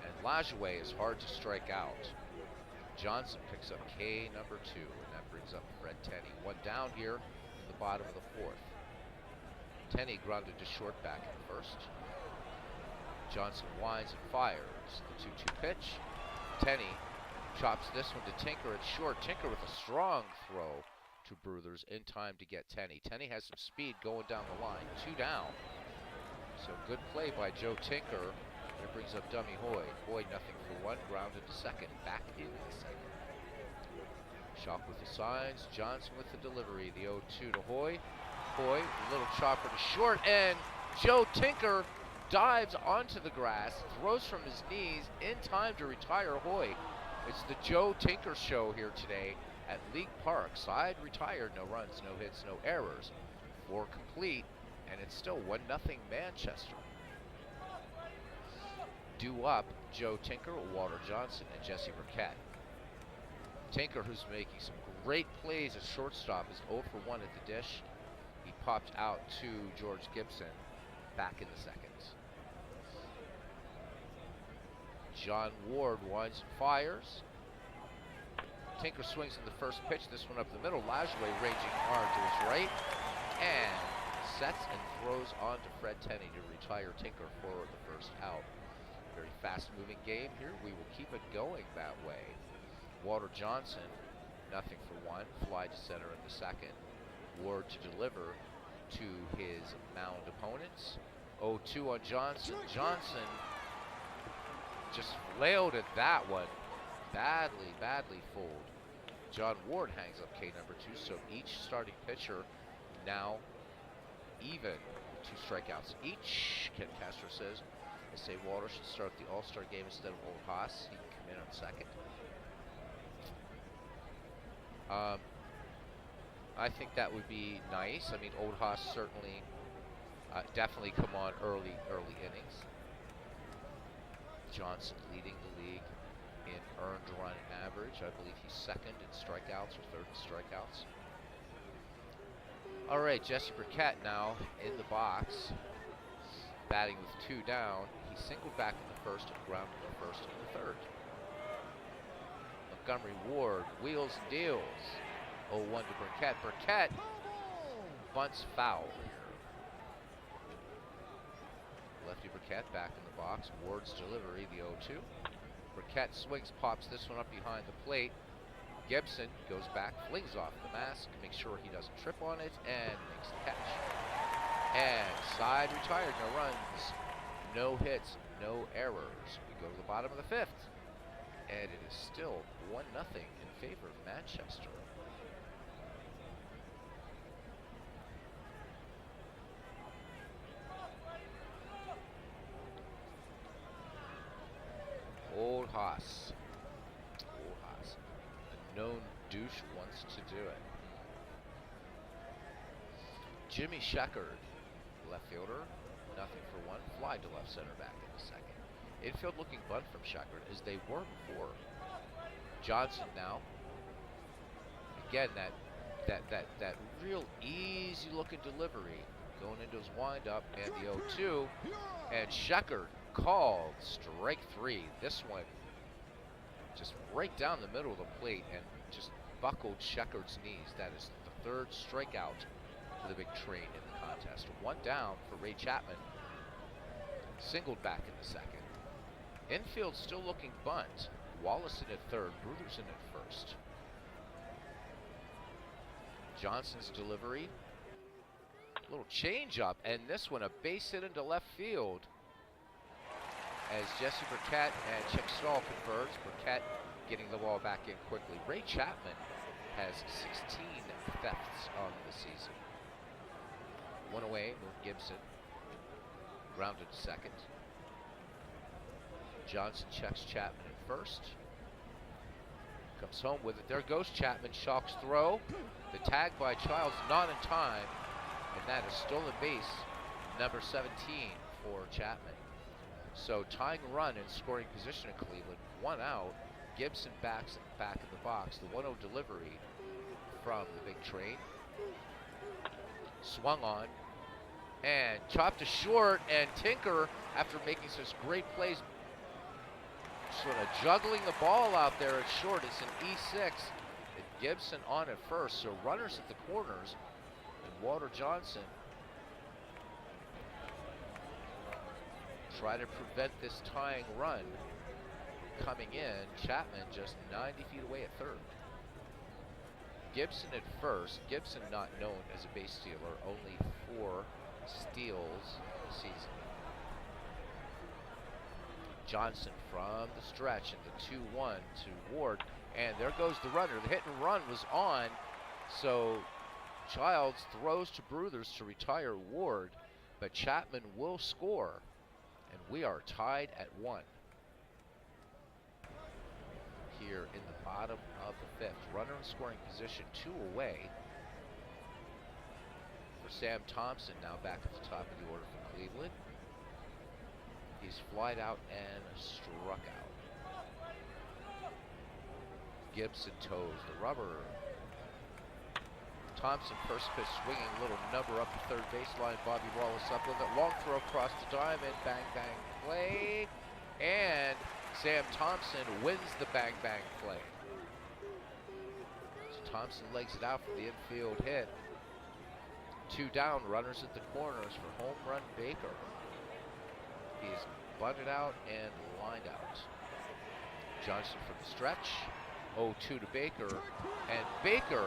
And Lajoie is hard to strike out. Johnson picks up K number 2, and that brings up Fred Tenney. 1 down here in the bottom of the fourth. Tenney grounded to short back in the first. Johnson winds and fires. The 2-2 pitch. Tenney chops this one to Tinker at short. Tinker with a strong throw to Bruthers in time to get Tenney. Tenney has some speed going down the line. 2 down. So good play by Joe Tinker. It brings up Dummy Hoy. Hoy nothing for 1. Grounded to second. Back into the second. Shock with the signs. Johnson with the delivery. The 0-2 to Hoy. Hoy, little chopper to short. And Joe Tinker dives onto the grass. Throws from his knees in time to retire Hoy. It's the Joe Tinker show here today at League Park. Side retired, no runs, no hits, no errors. 4 complete, and it's still 1-0 Manchester. Due up, Joe Tinker, Walter Johnson, and Jesse Burkett. Tinker, who's making some great plays at shortstop, is 0 for 1 at the dish. He popped out to George Gibson back in the second. John Ward winds and fires. Tinker swings in the first pitch. This one up the middle. Lajoie raging hard to his right. And sets and throws on to Fred Tenney to retire Tinker for the first out. Very fast-moving game here. We will keep it going that way. Walter Johnson, nothing for 1. Fly to center in the second. Ward to deliver to his mound opponents. 0-2 on Johnson. Johnson just flailed at that one. Badly fooled. John Ward hangs up K number 2, so each starting pitcher now even 2 strikeouts each. Ken Castro says, I say Walter should start the All-Star game instead of Old Haas. He can come in on second. I think that would be nice. I mean, Old Haas certainly definitely come on early innings. Johnson leading the league in earned run average. I believe he's second in strikeouts or third in strikeouts. All right, Jesse Burkett now in the box, batting with 2 down. He singled back in the first and grounded in the first and the third. Montgomery Ward wheels and deals. 0-1 to Burkett. Burkett bunts foul. Lefty Burkett back in the box. Ward's delivery, the 0-2. Burkett swings, pops this one up behind the plate. Gibson goes back, flings off the mask, makes sure he doesn't trip on it, and makes the catch. And side retired, no runs, no hits, no errors. We go to the bottom of the 5th, and it is still 1-0 in favor of Manchester. Old Haas. A known douche wants to do it. Jimmy Sheckard, left fielder, nothing for 1. Fly to left center back in the second. Infield looking bunt from Sheckard as they were before. Johnson now. Again, that real easy looking delivery going into his windup and the 0-2. And Sheckard called strike 3. This one just right down the middle of the plate and just buckled Sheckard's knees. That is the 3rd strikeout for the big train in the contest. 1 down for Ray Chapman. Singled back in the second. Infield still looking bunt. Wallace in at 3rd, Bruthers in at 1st. Johnson's delivery. Little change up, and this one a base hit into left field. as Jesse Burkett and Chick Stahl converts. Burkett getting the ball back in quickly. Ray Chapman has 16 thefts on the season. One away, Moon Gibson. Grounded second. Johnson checks Chapman at first. Comes home with it. There goes Chapman. Shock's throw. The tag by Childs not in time. And that is stolen base number 17 for Chapman. So tying run in scoring position in Cleveland. One out. Gibson backs it back in the box. The 1-0 delivery from the big train. Swung on. And chopped to short. And Tinker, after making such great plays, sort of juggling the ball out there at short. It's an E6. And Gibson on at first. So runners at the corners. And Walter Johnson try to prevent this tying run coming in. Chapman just 90 feet away at third. Gibson at first. Gibson not known as a base stealer. Only 4 steals this season. Johnson from the stretch in the 2-1 to Ward. And there goes the runner. The hit and run was on. So Childs throws to Bruthers to retire Ward. But Chapman will score. And we are tied at 1. Here in the bottom of the 5th. Runner in scoring position, 2 away. For Sam Thompson, now back at the top of the order for Cleveland. He's flied out and struck out. Gibson toes the rubber. Thompson first pitch swinging, little number up the third baseline. Bobby Wallace up with it. Long throw across the diamond. Bang, bang, play. And Sam Thompson wins the bang, bang play. So Thompson legs it out for the infield hit. 2 down, runners at the corners for home run Baker. He's bunted out and lined out. Johnson from the stretch. 0-2 to Baker. And Baker,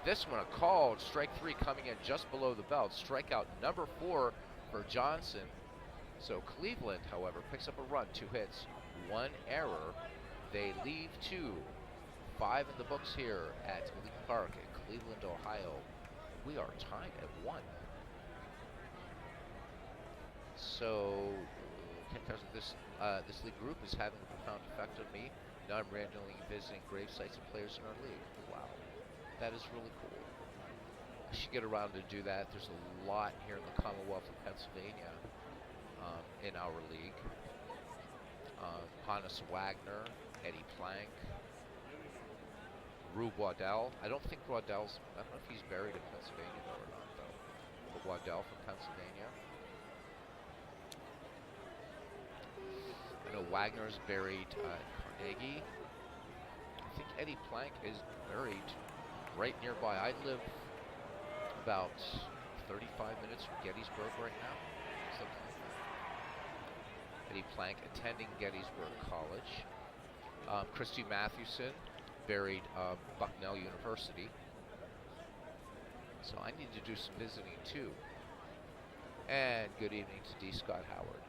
this one a called strike 3 coming in just below the belt. Strikeout number 4 for Johnson. So Cleveland, however, picks up a run, 2 hits, 1 error. They leave 2. 5 in the books here at Lee Park in Cleveland, Ohio. We are tied at 1. So this league group is having a profound effect on me. Now I'm randomly visiting grave sites and players in our league. Wow, that is really cool. I should get around to do that. There's a lot here in the Commonwealth of Pennsylvania in our league. Hannes Wagner, Eddie Plank, Rue Waddell. I don't know if he's buried in Pennsylvania though or not though. But Waddell from Pennsylvania. I know Wagner's buried at Carnegie. I think Eddie Plank is buried right nearby. I live about 35 minutes from Gettysburg right now. Something like that. Eddie Plank attending Gettysburg College. Christy Mathewson buried Bucknell University. So I need to do some visiting too. And good evening to D. Scott Howard.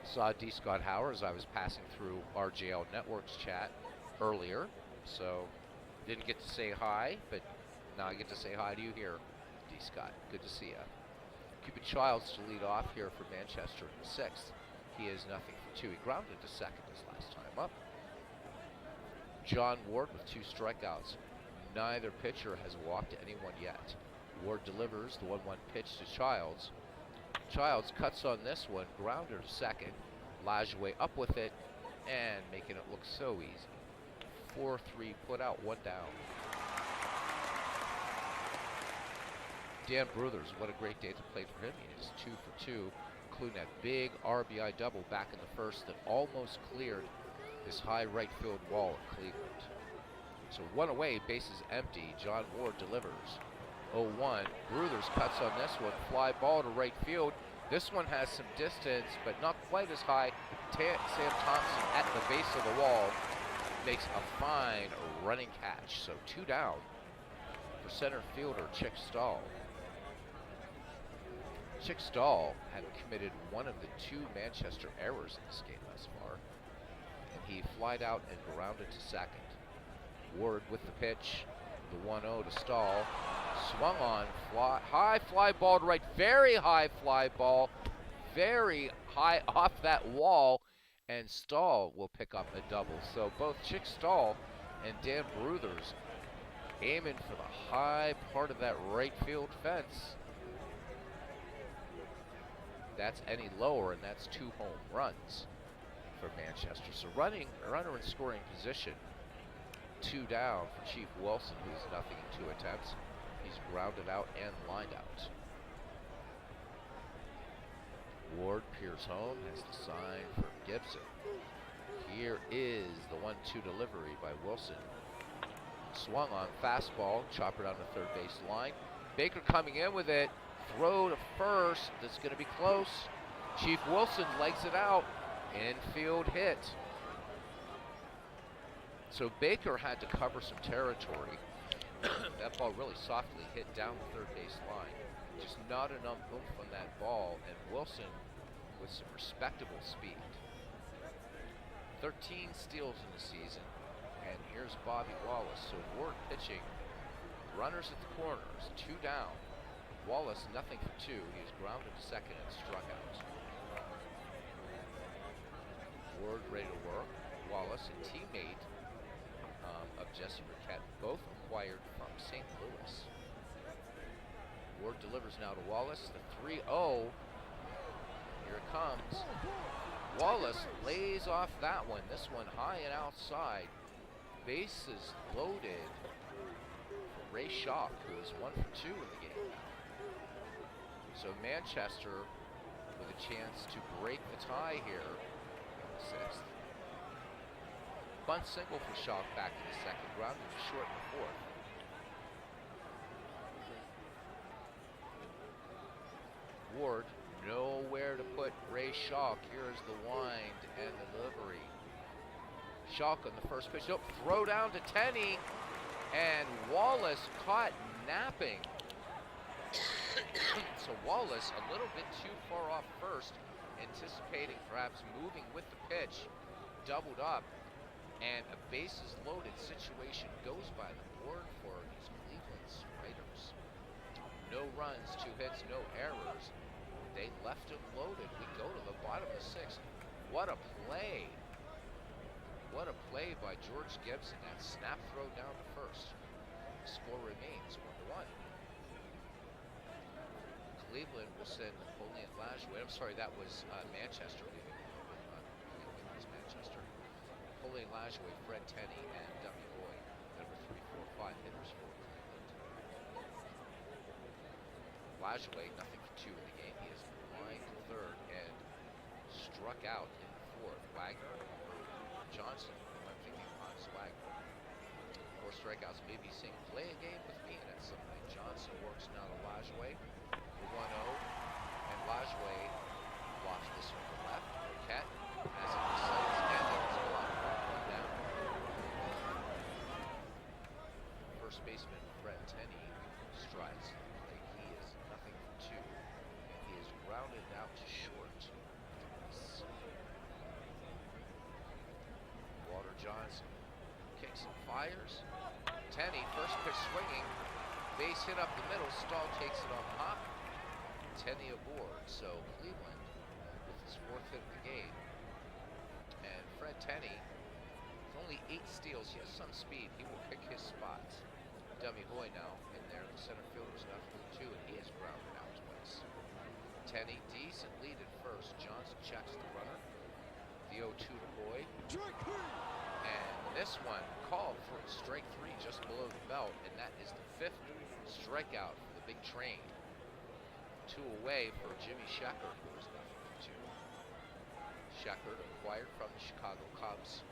Saw D. Scott Howard as I was passing through RJL Networks chat earlier. So didn't get to say hi, but now I get to say hi to you here, D. Scott. Good to see you. Cupid Childs to lead off here for Manchester in the 6th. He is 0 for 2. He grounded to second his last time up. John Ward with 2 strikeouts. Neither pitcher has walked anyone yet. Ward delivers the 1-1 pitch to Childs. Childs cuts on this one, grounder to second. Lajoie up with it and making it look so easy. 4-3 put out, 1 down. Dan Bruthers, what a great day to play for him. He is 2 for 2, including that big RBI double back in the 1st that almost cleared this high right field wall at Cleveland. So 1 away, bases empty. John Ward delivers. 0-1. Bruthers cuts on this one. Fly ball to right field. This one has some distance, but not quite as high. Sam Thompson at the base of the wall makes a fine running catch. So 2 down for center fielder Chick Stahl. Chick Stahl had committed one of the two Manchester errors in this game thus far, and he flied out and grounded to second. Ward with the pitch, the 1-0 to Stahl, swung on, high fly ball to right, very high fly ball, very high off that wall, and Stahl will pick up a double. So both Chick Stahl and Dan Bruthers aiming for the high part of that right field fence. That's any lower, and that's 2 home runs for Manchester. So runner in scoring position, 2 down for Chief Wilson, who is nothing in 2 attempts. He's grounded out and lined out. Ward peers home, has the sign for Gibson. Here is the 1-2 delivery by Wilson. Swung on, fastball, chopper down the third base line. Baker coming in with it, throw to first, that's going to be close. Chief Wilson legs it out, infield hit. So Baker had to cover some territory. That ball really softly hit down the third base line. Just not enough oomph on that ball, and Wilson with some respectable speed. 13 steals in the season, and here's Bobby Wallace. So Ward pitching, runners at the corners, 2 down. Wallace nothing for 2. He is grounded to second and struck out. Ward ready to work. Wallace, a teammate of Jesse Burkett, both acquired from St. Louis. Ward delivers now to Wallace. The 3-0. Here it comes. Wallace lays off that one. This one high and outside. Bases loaded for Ray Shaw, who is 1 for 2 in the game now. So Manchester with a chance to break the tie here in the 6th. Bunt single for Shaw back in the 2nd, grounded to short in the 4th. Ward nowhere to put Ray Shaw. Here's the wind and the delivery. Shaw on the first pitch. Nope, throw down to Tenney, and Wallace caught napping. So Wallace a little bit too far off first, anticipating perhaps moving with the pitch, doubled up, and a bases loaded situation goes by the board for these Cleveland Spiders. No runs, 2 hits, no errors. They left him loaded. We go to the bottom of the 6th. What a play. What a play by George Gibson. That snap throw down to first. The score remains 1-1. Cleveland will send Napoleon Lajoie. I'm sorry, that was Manchester leaving. Cleveland was Manchester. Napoleon Lajoie, Fred Tenney, and Dummy Boy, number 3, 4, 5 hitters for Cleveland. Lajoie, nothing for 2 in the game. He is lined to 3rd and struck out in the 4th. Wagner, Johnson, I'm thinking Hans Wagner. 4 strikeouts, maybe saying play a game with me, and at some point Johnson works now to Lajoie. The 1-0, and Lajoie blocks this one to left. Burkett has it to sights, and it's blocked. 1 down. First baseman Fred Tenney strides to the plate. He is nothing for 2, and he is grounded out to short. Walter Johnson kicks and fires. Tenney, first pitch swinging, base hit up the middle. Stahl takes it on pop. Tenney aboard. So Cleveland with his 4th hit of the game. And Fred Tenney, with only 8 steals, he has some speed. He will pick his spots. Dummy Hoy now in there. The center fielder's nothing for 2, and he is grounded out twice. Tenney, decent lead at first. Johnson checks the runner. The 0-2 to Hoy. And this one called for a strike 3 just below the belt, and that is the 5th strikeout for the big train. 2 away for Jimmy Sheckard, who was nothing for 2. Sheckard acquired from the Chicago Cubs,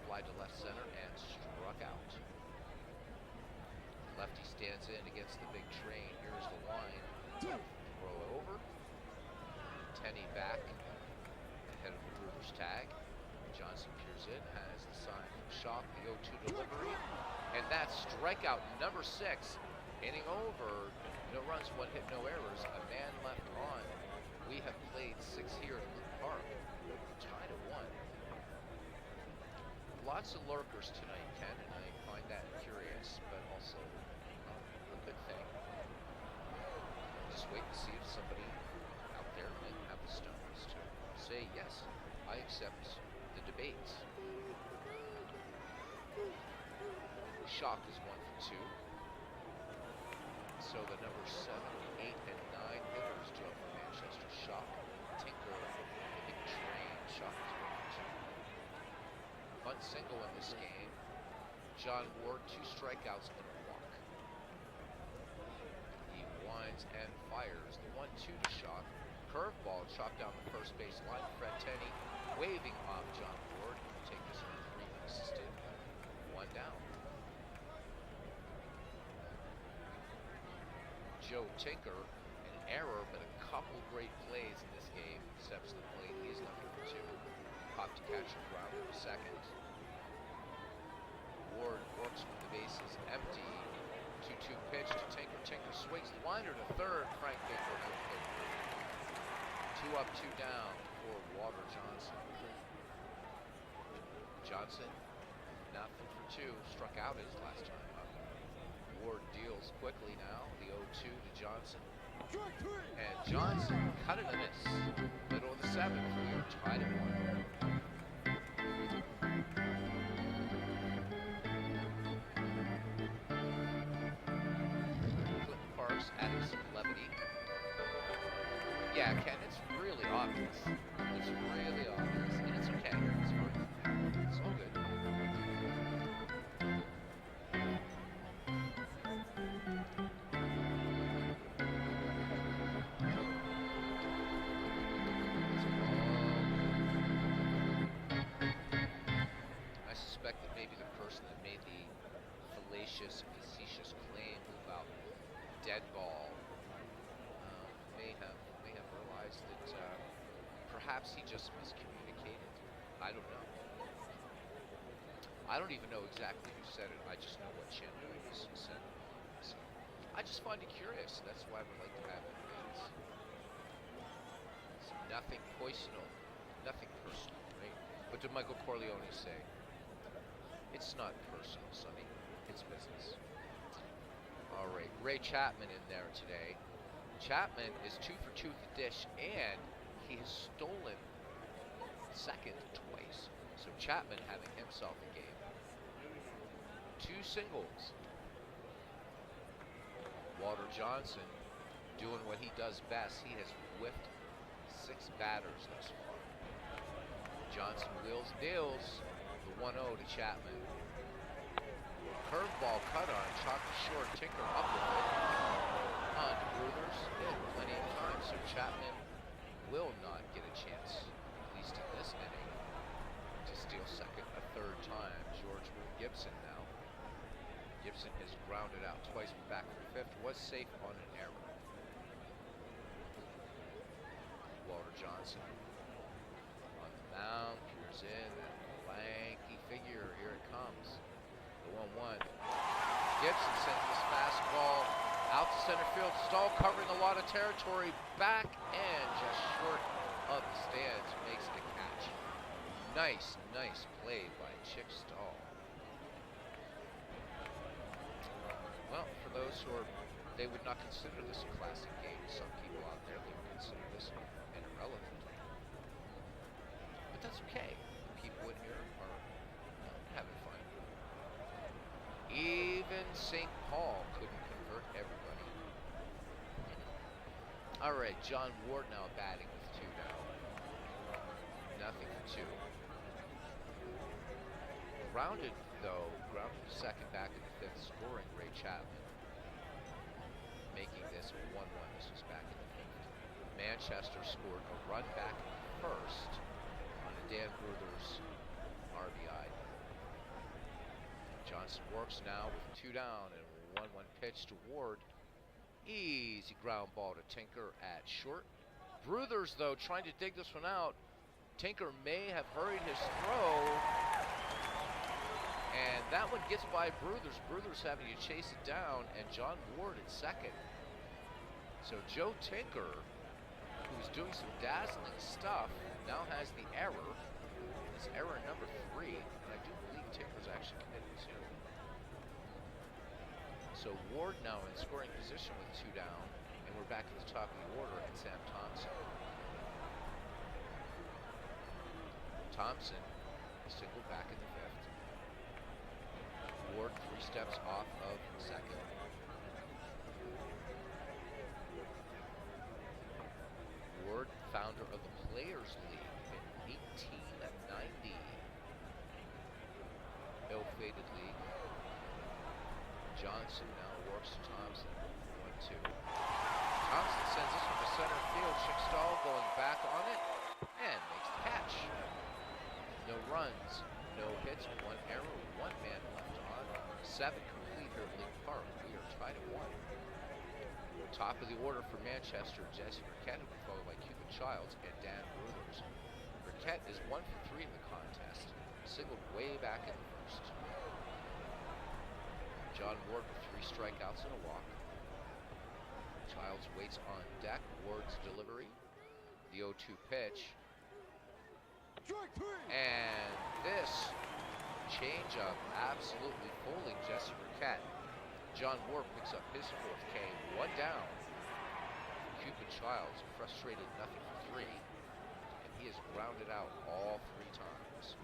fly to left center and struck out. Lefty stands in against the big train. Here's the line. Throw it over. Tenney back ahead of the Brewers tag. Johnson peers in, has the sign from Shaw, the 0-2 delivery, and that's strikeout number 6, inning over. No runs, one hit, no errors. A man left on. We have played 6 here at Luke Park. Tied at 1. Lots of lurkers tonight, Ken, and I find that curious, but also a good thing. Just wait and see if somebody out there might have the stones to say, yes, I accept the debates. Shock is 1 for 2. So the number 7, 8, and 9 hitters do up for Manchester. Shock, Tinker, the big train. Shock is 1 for 2. Bunt single in this game. John Ward, 2 strikeouts and a walk. He winds and fires. The 1-2 to Shock. Curveball chopped down the first base line. Fred Tenney waving off John Ward. He'll take this on 3 unassisted. 1 down. Joe Tinker, an error, but a couple great plays in this game. Steps to the plate. He's nothing for 2. Pop to catch the ground to second. Ward works with the bases empty. 2-2 pitch to Tinker. Tinker swings the liner to third. Frank Baker no play. 2 up, 2 down for Walter Johnson. Johnson, nothing for 2. Struck out his last time up. Ward deals quickly now. The 0-2 to Johnson. And Johnson cut it a miss. Middle of the 7th. We are tied at 1. Clinton Parks adding some levity. Yeah, Ken, it's really obvious. It's really obvious. And it's okay. It's fine. It's all good. I suspect that maybe the person that made the fallacious, facetious claim about dead ball may have realized that perhaps he just miscommunicated. I don't know. I don't even know exactly who said it. I just know what channel it was said. So I just find it curious. That's why I would like to have it. It's nothing personal, right? What did Michael Corleone say? It's not personal, Sonny. It's business. All right, Ray Chapman in there today. Chapman is 2 for 2 at the dish, and he has stolen second twice. So Chapman having himself a game. 2 singles. Walter Johnson doing what he does best. He has whiffed 6 batters thus far. Johnson wheels, deals. The 1-0 to Chapman. Curveball cut on, chopped short. Tinker up with it. On to Bruthers. They had plenty of time, so Chapman will not get a chance, at least in this inning, to steal second a third time. George Gibson now. Gibson has grounded out twice, but back for fifth. Was safe on an error. Walter Johnson on the mound, peers in, that lanky figure, here it comes. The 1-1. Gibson sends this fastball out to center field. Stahl covering a lot of territory, back and just short of the stands, makes the catch. Nice play by Chick Stahl. Well, for those who are, they would not consider this a classic game. Some people out there, they would consider this an irrelevant. But that's okay. The people in here are having fun. Even St. Paul couldn't convert everybody. All right, John Ward now batting with 2 down. Nothing for 2. Grounded to second, back in the 5th, scoring Ray Chapman. Making this 1-1. This was back in the 5th. Manchester scored a run back in the 1st on a Dan Bruthers RBI. Johnson works now with 2 down and a 1-1 pitch to Ward. Easy ground ball to Tinker at short. Bruthers, though, trying to dig this one out. Tinker may have hurried his throw. And that one gets by Bruthers. Bruthers having to chase it down, and John Ward at second. So Joe Tinker, who was doing some dazzling stuff, now has the error. It's error number 3, and I do believe Tinker's actually committed too. So Ward now in scoring position with 2 down, and we're back at the top of the order at Sam Thompson. Thompson single back in the 5th. Ward 3 steps off of 2nd. Ward, founder of the Players League in 1890. Ill-fated league. Johnson now works to Thompson. 1-2. Thompson sends this one to center field. Chickstall going back on it and makes the catch. No runs, no hits, 1 error, 1 man left on. 7 complete here at League Park. We are tied at 1. Top of the order for Manchester, Jesse Burkett, followed by Cupid Childs and Dan Bruthers. Burkett is 1 for 3 in the contest, singled way back in the 1st. John Ward with 3 strikeouts and a walk. Childs waits on deck. Ward's delivery. The 0-2 pitch. And this changeup absolutely fooling Jesse Burkett. John Ward picks up his 4th K. 1 down. Cupid Childs frustrated, nothing for 3. And he has grounded out all 3 times.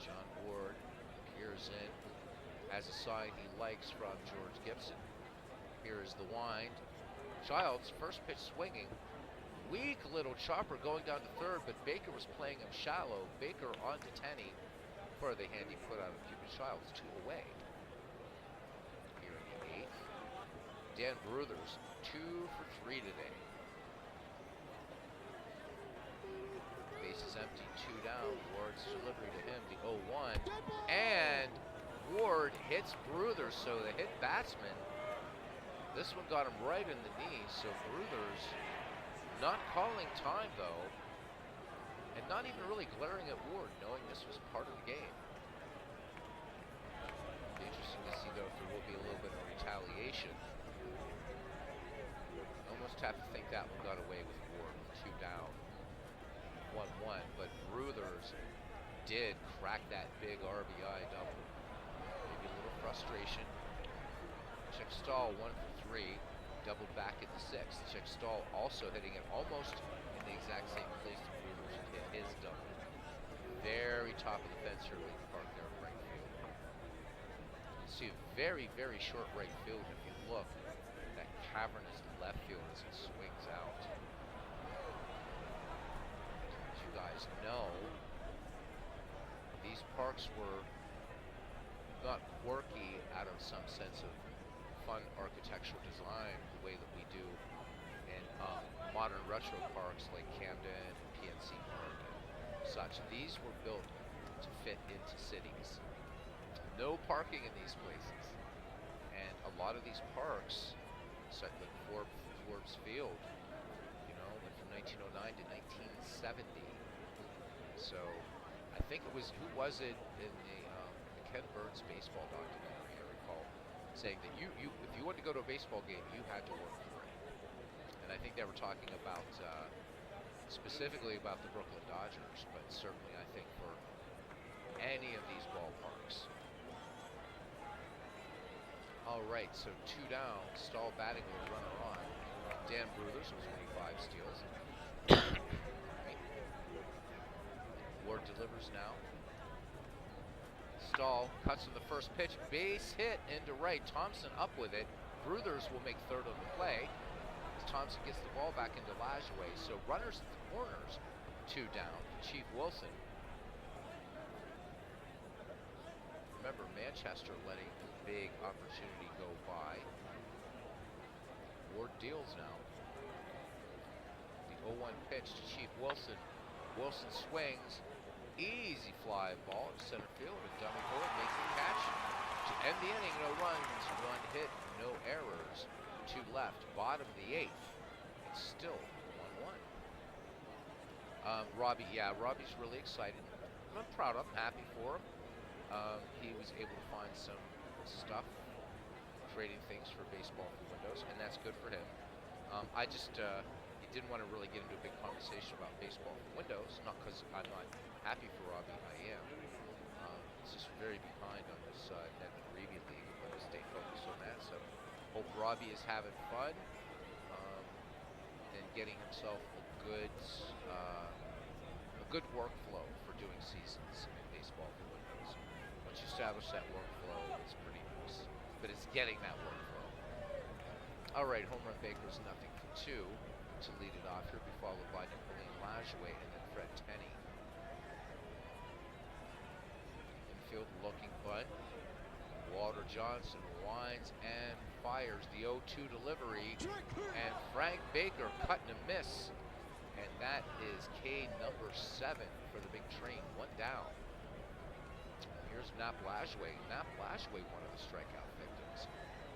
John Ward appears in, has a sign he likes from George Gibson. Here is the wind. Childs, first pitch swinging. Weak little chopper going down to 3rd, but Baker was playing him shallow. Baker on to Tenney for the handy put out of Cupid Childs, 2 away. Here in the 8th. Dan Bruthers, 2 for 3 today. Base is empty, 2 down. Ward's delivery to him, the 0-1. And Ward hits Bruthers, so the hit batsman. This one got him right in the knee, so Bruthers not calling time though, and not even really glaring at Ward, knowing this was part of the game. Be interesting to see though if there will be a little bit of retaliation. Almost have to think that one got away with Ward with 2 down. 1-1, but Bruthers did crack that big RBI double. Maybe a little frustration. Chickstall 1 for 3, doubled back in the 6th. Chickstall also hitting it almost in the exact same place that Bruthers hit his double. Very top of the fence here at League Park there in right field. You see a very, very short right field. If you look, that cavernous left field as it swings out. As you guys know, these parks were not quirky out of some sense of fun architectural design the way that we do in modern retro parks like Camden and PNC Park and such. These were built to fit into cities. No parking in these places. And a lot of these parks, such like Forbes Field, you know, went from 1909 to 1970. So I think it was, who was it in the Ken Burns baseball documentary, I recall, saying that if you wanted to go to a baseball game, you had to work for it. And I think they were talking about, specifically about the Brooklyn Dodgers, but certainly I think for any of these ballparks. All right, so 2 down, Stahl batting with a runner on. Dan Bruthers was 25 steals. Ward delivers now. Stahl cuts in the first pitch, base hit into right. Thompson up with it. Bruthers will make 3rd on the play. As Thompson gets the ball back into Lajoie. So runners at the corners, 2 down. Chief Wilson. Remember, Manchester letting a big opportunity go by. Ward deals now. The 0-1 pitch to Chief Wilson. Wilson swings. Easy fly ball to center field, and dummy bullet makes the catch to end the inning. No runs, 1 hit, no errors, 2 left. Bottom of the 8th. It's still 1-1. Robbie's really excited. I'm proud of him, happy for him. He was able to find some stuff creating things for baseball for Windows, and that's good for him. I just he didn't want to really get into a big conversation about baseball for Windows, not because I'm not happy for Robbie. I am. He's just very behind on this Ned McGreevy league. I'm going to stay focused on that. So hope Robbie is having fun and getting himself a good workflow for doing seasons in baseball for Windows. Once you establish that workflow, it's pretty nice. But it's getting that workflow. All right, home run Baker's 0-2 to lead it off here, be followed by Napoleon Lajoie and then Fred Tenney. Infield looking bunt. Walter Johnson winds and fires the 0-2 delivery, and Frank Baker cutting a miss, and that is K number 7 for the big train, 1 down. Here's Nap Lajoie. Nap Lajoie, one of the strikeout victims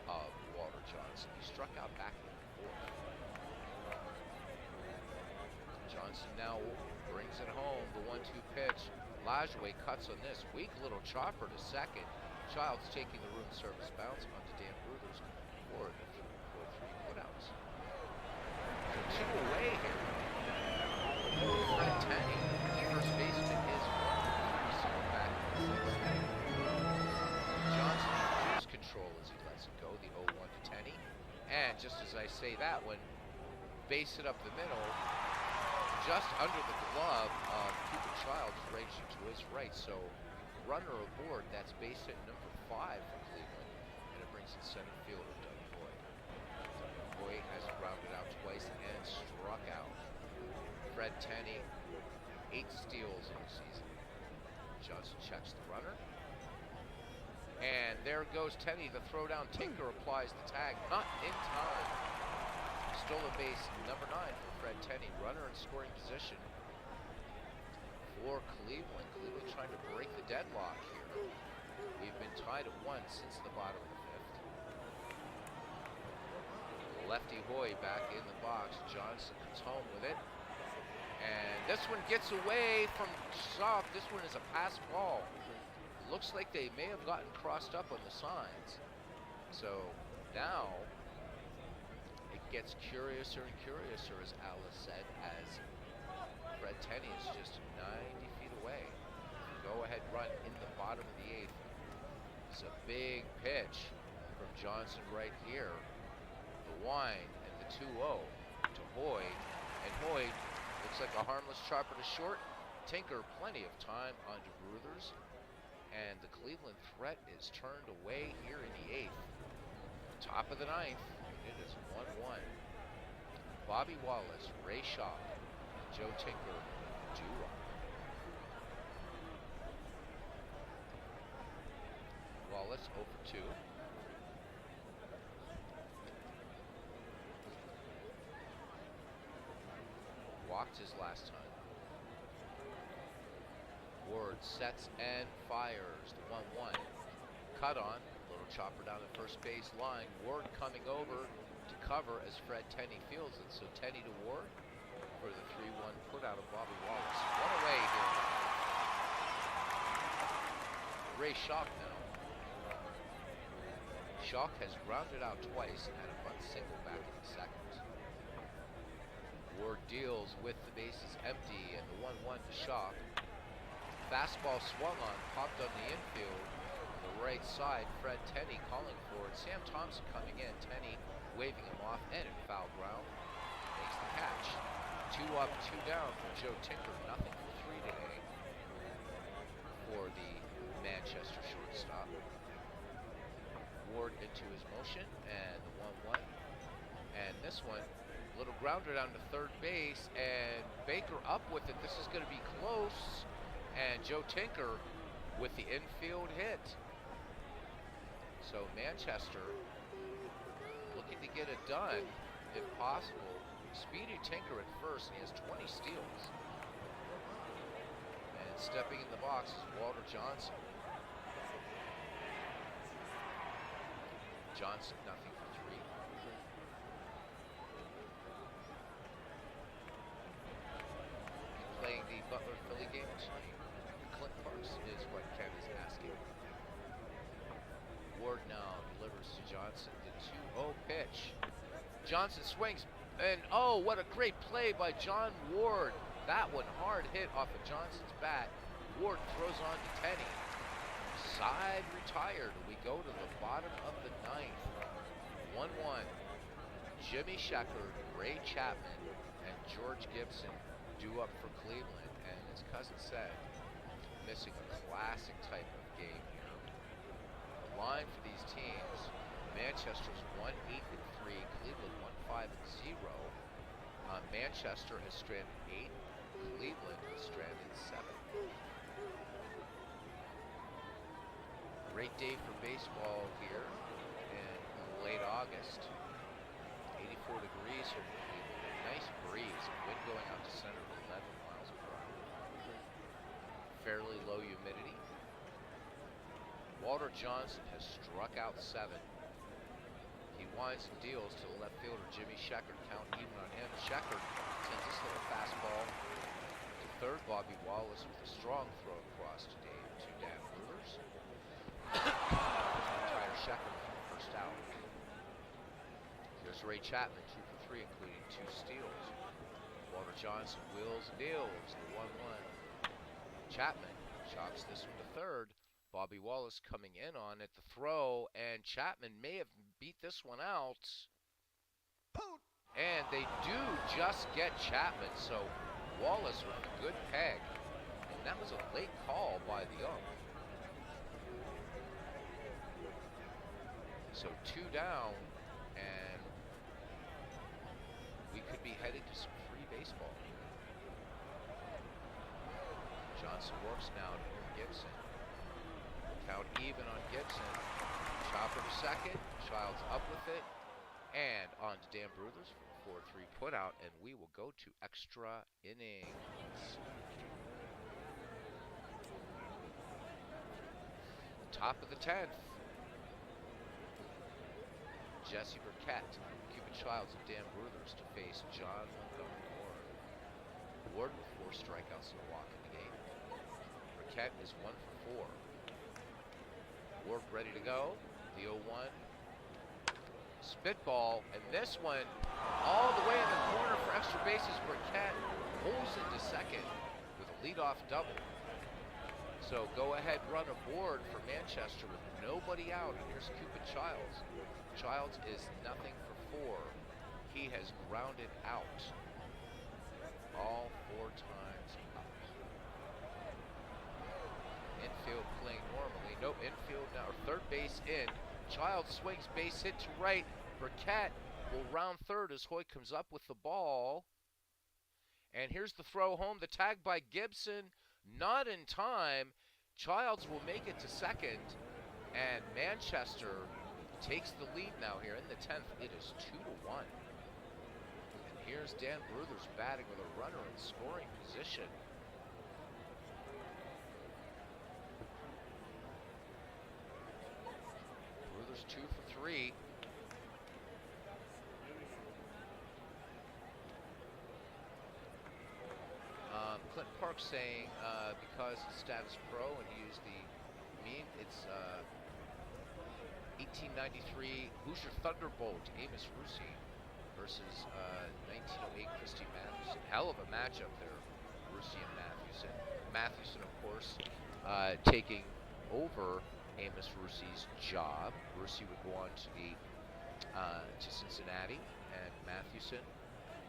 of Walter Johnson. He struck out back in the 4th. Johnson now brings it home, the 1-2 pitch. Lajoie cuts on this, weak little chopper to second. Childs taking the room service bounce onto Dan Bruthers for the 3 putouts. So 2 away here. Fred Tenney, first baseman, is 1 back in the 6th. Johnson in cruise control as he lets it go, the 0-1 to Tenney. And just as I say that, when base hit up the middle, just under the glove of Cupid Childs raging to his right. So runner aboard, that's base hit number 5 for Cleveland, and it brings in center fielder Doug Boyd. Boyd has grounded out twice and struck out. Fred Tenney, 8 steals in the season. Johnson checks the runner, and there goes Tenney. The throwdown, Tinker applies the tag, not in time. Stole a base number 9 for Fred Tenney. Runner in scoring position for Cleveland. Cleveland trying to break the deadlock here. We've been tied at 1 since the bottom of the 5th. Lefty Hoy back in the box. Johnson comes home with it. And this one gets away from Soft. This one is a pass ball. Looks like they may have gotten crossed up on the signs. So now it gets curiouser and curiouser, as Alice said, as Fred Tenney is just 90 feet away. Go-ahead run in the bottom of the 8th. It's a big pitch from Johnson right here. The wind and the 2-0 to Hoyd. And Hoyd looks like a harmless chopper to short. Tinker plenty of time onto Bruthers. And the Cleveland threat is turned away here in the 8th. Top of the 9th. It is 1-1. Bobby Wallace, Ray Shaw, Joe Tinker, duo. Wallace 0 for 2. Walked his last time. Ward sets and fires. The 1-1. Cut on. Little chopper down the first base line. Ward coming over to cover as Fred Tenney fields it. So Tenney to Ward for the 3-1 put out of Bobby Wallace. 1 away here. Ray Schock now. Schock has grounded out twice and a bunt single back in the 2nd. Ward deals with the bases empty and the 1-1 to Schock. Fastball swung on, popped on the infield. The right side, Fred Tenney calling for it. Sam Thompson coming in, Tenney waving him off and in foul ground. Makes the catch. 2 up, 2 down for Joe Tinker. 0 for 3 today for the Manchester shortstop. Ward into his motion and the 1-1. And this one, little grounder down to third base and Baker up with it. This is going to be close. And Joe Tinker with the infield hit. So Manchester looking to get it done, if possible. Speedy Tinker at first, and he has 20 steals. And stepping in the box is Walter Johnson. Johnson, 0 for 3. Playing the Butler Philly game tonight. Clint Parks is what Ken is asking. Ward now delivers to Johnson, the 2-0 pitch. Johnson swings, and oh, what a great play by John Ward. That one hard hit off of Johnson's bat. Ward throws on to Tenney. Side retired. We go to the bottom of the ninth. 1-1. Jimmy Sheckard, Ray Chapman, and George Gibson due up for Cleveland. And as Cousin said, missing a classic type of game here. The line for these teams, Manchester's 1-8-3, Cleveland 1-5-0. Manchester has stranded 8, Cleveland has stranded 7. Great day for baseball here in late August. 84 degrees here in Cleveland. A nice breeze, wind going out to center of 11 miles per hour. Fairly low humidity. Walter Johnson has struck out 7. He winds and deals to the left fielder Jimmy Sheckard. Count even on him. Sheckard sends this little fastball to third. Bobby Wallace with a strong throw across to Dan Brewers. Retire Sheckard for the first out. Here's Ray Chapman, 2 for 3, including 2 steals. Walter Johnson wheels and deals, the 1-1. Chapman chops this one to third. Bobby Wallace coming in on it, the throw, and Chapman may have beat this one out. And they do just get Chapman, so Wallace with a good peg. And that was a late call by the ump. So 2 down, and we could be headed to some free baseball. Johnson works now to Gibson. Count even on Gibson. Chopper to second. Childs up with it. And on to Dan Bruthers for a 4-3 putout, and we will go to extra innings. Top of the 10th. Jesse Burkett, Cupid Childs, and Dan Bruthers to face John Montgomery Ward. Ward with 4 strikeouts and a walk in the game. Burkett is 1 for 4. Ward ready to go. The 0-1. Spitball, and this one all the way in the corner for extra bases. Burkett pulls into second with a leadoff double. So go ahead run aboard for Manchester with nobody out, and here's Cupid Childs. Childs is nothing for 4. He has grounded out all 4 times up. Infield playing normally. No infield now. Or third base in. Childs swings, base hit to right. Burkett will round third as Hoy comes up with the ball. And here's the throw home. The tag by Gibson. Not in time. Childs will make it to second. And Manchester takes the lead now here in the 10th. It is 2-1. And here's Dan Bruthers batting with a runner in scoring position. Bruthers 2 for 3. Clint Park saying because it's status pro and he used the meme, it's 1893 Hoosier Thunderbolt Amos Russi versus 1908 Christy Mathewson. Hell of a matchup there, Russi and Mathewson. Mathewson, of course, taking over Amos Russi's job. Russi would go on to to Cincinnati, and Mathewson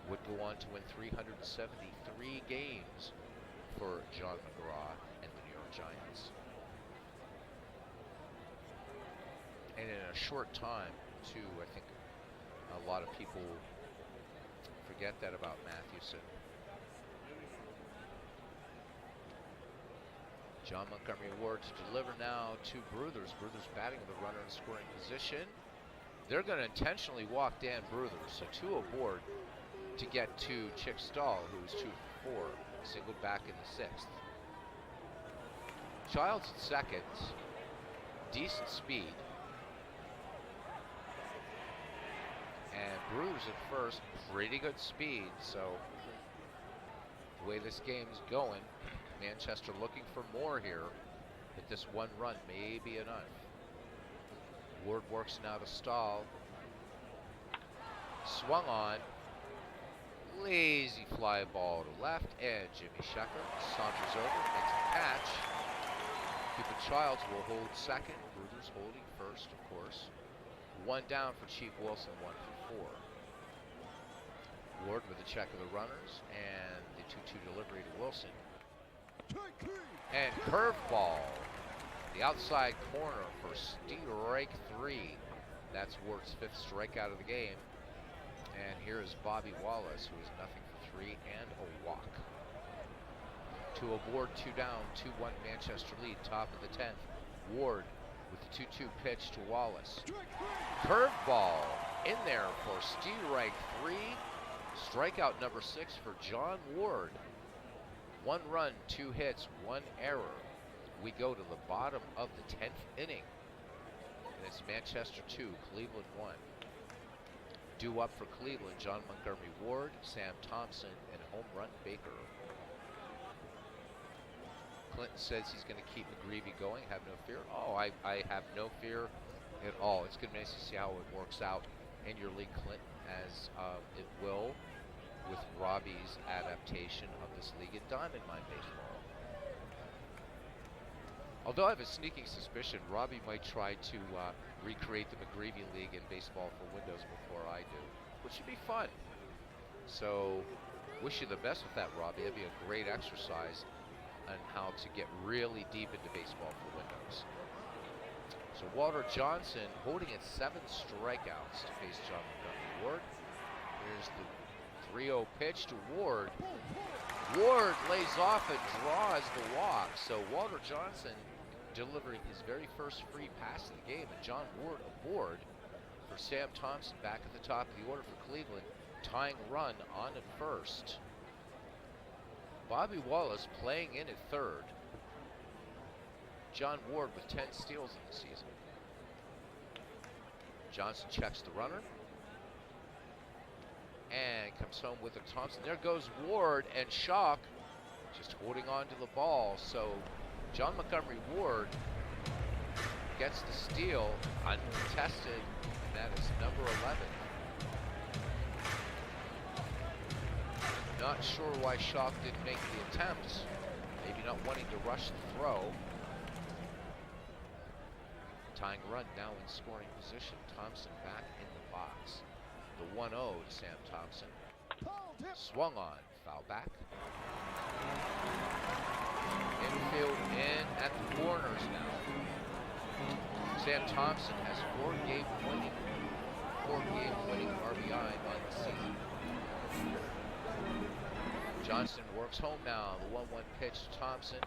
would go on to win 373 games for John McGraw and the New York Giants. And in a short time, too, I think a lot of people forget that about Mathewson. John Montgomery Ward to deliver now to Bruthers. Bruthers batting with a runner in scoring position. They're going to intentionally walk Dan Bruthers, so 2 aboard to get to Chick Stahl, who was 2 for 4, singled back in the 6th. Childs at second, decent speed. And Bruthers at first, pretty good speed, so the way this game's going, Manchester looking for more here, but this 1 run may be enough. Ward works now to stall. Swung on. Lazy fly ball to left, and Jimmy Shecker saunters over, makes the catch. Cupid Childs will hold second. Bruder's holding first, of course. One down for Chief Wilson, 1 for 4. Ward with a check of the runners, and the 2-2 delivery to Wilson. And curveball. The outside corner for strike 3. That's Ward's 5th strikeout of the game. And here is Bobby Wallace, who is nothing for 3 and a walk. 2 aboard, 2 down, 2-1 Manchester lead, top of the 10th. Ward with the 2-2 pitch to Wallace. Curveball in there for strike 3. Strikeout number 6 for John Ward. 1 run, 2 hits, 1 error. We go to the bottom of the 10th inning. And it's Manchester 2, Cleveland 1. Due up for Cleveland, John Montgomery Ward, Sam Thompson, and home run Baker. Clinton says he's going to keep McGreevy going. Have no fear. Oh, I have no fear at all. It's going to be nice to see how it works out in your league, Clinton, as it will with Robbie's adaptation of this league in Diamond Mine Baseball. Although I have a sneaking suspicion Robbie might try to recreate the McGreevy League in Baseball for Windows before I do, which should be fun. So, wish you the best with that, Robbie. It'd be a great exercise on how to get really deep into Baseball for Windows. So Walter Johnson holding at 7 strikeouts to face John Montgomery Ward. Here's the 3-0 pitch to Ward. Ward lays off and draws the walk. So Walter Johnson delivering his very first free pass of the game, and John Ward aboard for Sam Thompson back at the top of the order for Cleveland, tying run on at first. Bobby Wallace playing in at third. John Ward with 10 steals in the season. Johnson checks the runner and comes home with a Thompson. There goes Ward, and Schock just holding on to the ball. So John Montgomery Ward gets the steal uncontested, and that is number 11. Not sure why Schock didn't make the attempt. Maybe not wanting to rush the throw. Tying run now in scoring position. Thompson back in the box. The 1-0 to Sam Thompson. Swung on. Foul back. Infield in at the corners now. Sam Thompson has 4 game winning RBI on the season. Johnson works home now. The 1-1 pitch to Thompson.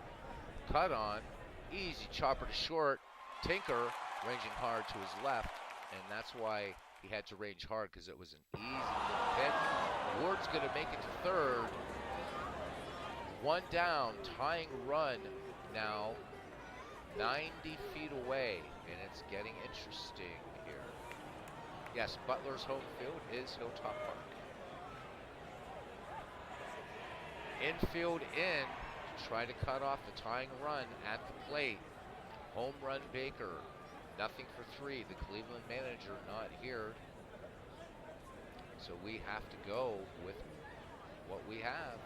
Cut on. Easy chopper to short. Tinker ranging hard to his left, and that's why he had to range hard, because it was an easy little hit. Ward's going to make it to third. 1 down, tying run now 90 feet away, and it's getting interesting here. Yes, Butler's home field is Hilltop Park. Infield in to try to cut off the tying run at the plate. Home run Baker, nothing for 3. The Cleveland manager not here. So we have to go with what we have.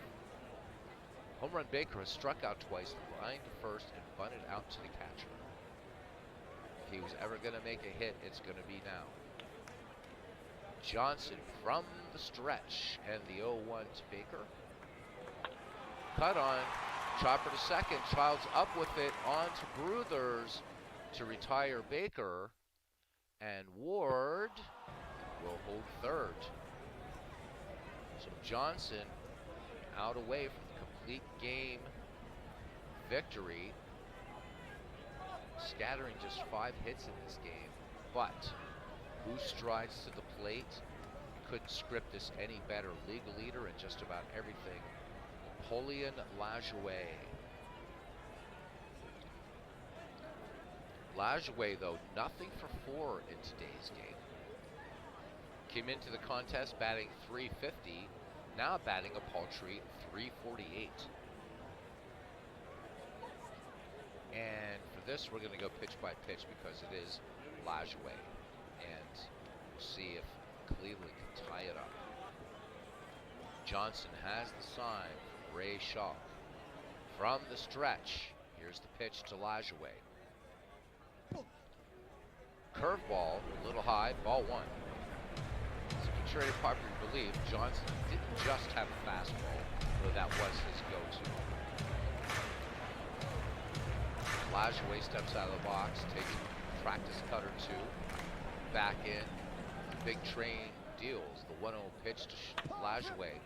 Home run Baker has struck out twice, lined to first, and bunted out to the catcher. If he was ever going to make a hit, it's going to be now. Johnson from the stretch, and the 0-1 to Baker. Cut on. Chopper to second. Childs up with it on to Bruthers to retire Baker. And Ward will hold third. So Johnson out away from the complete game victory. Scattering just 5 hits in this game. But who strides to the plate? Couldn't script this any better. League leader in just about everything. Napoleon Lajoie. Lajoie, though, nothing for 4 in today's game. Came into the contest batting .350, now batting a paltry .348. And for this, we're going to go pitch by pitch because it is Lajoie. And we'll see if Cleveland can tie it up. Johnson has the sign from Ray Shaw. From the stretch, here's the pitch to Lajoie. Curveball, a little high, ball one. So contrary to popular belief, Johnson didn't just have a fastball, though that was his go-to. Lajoie steps out of the box, takes a practice cut or two, back in. The big train deals the 1-0 pitch to Lajoie.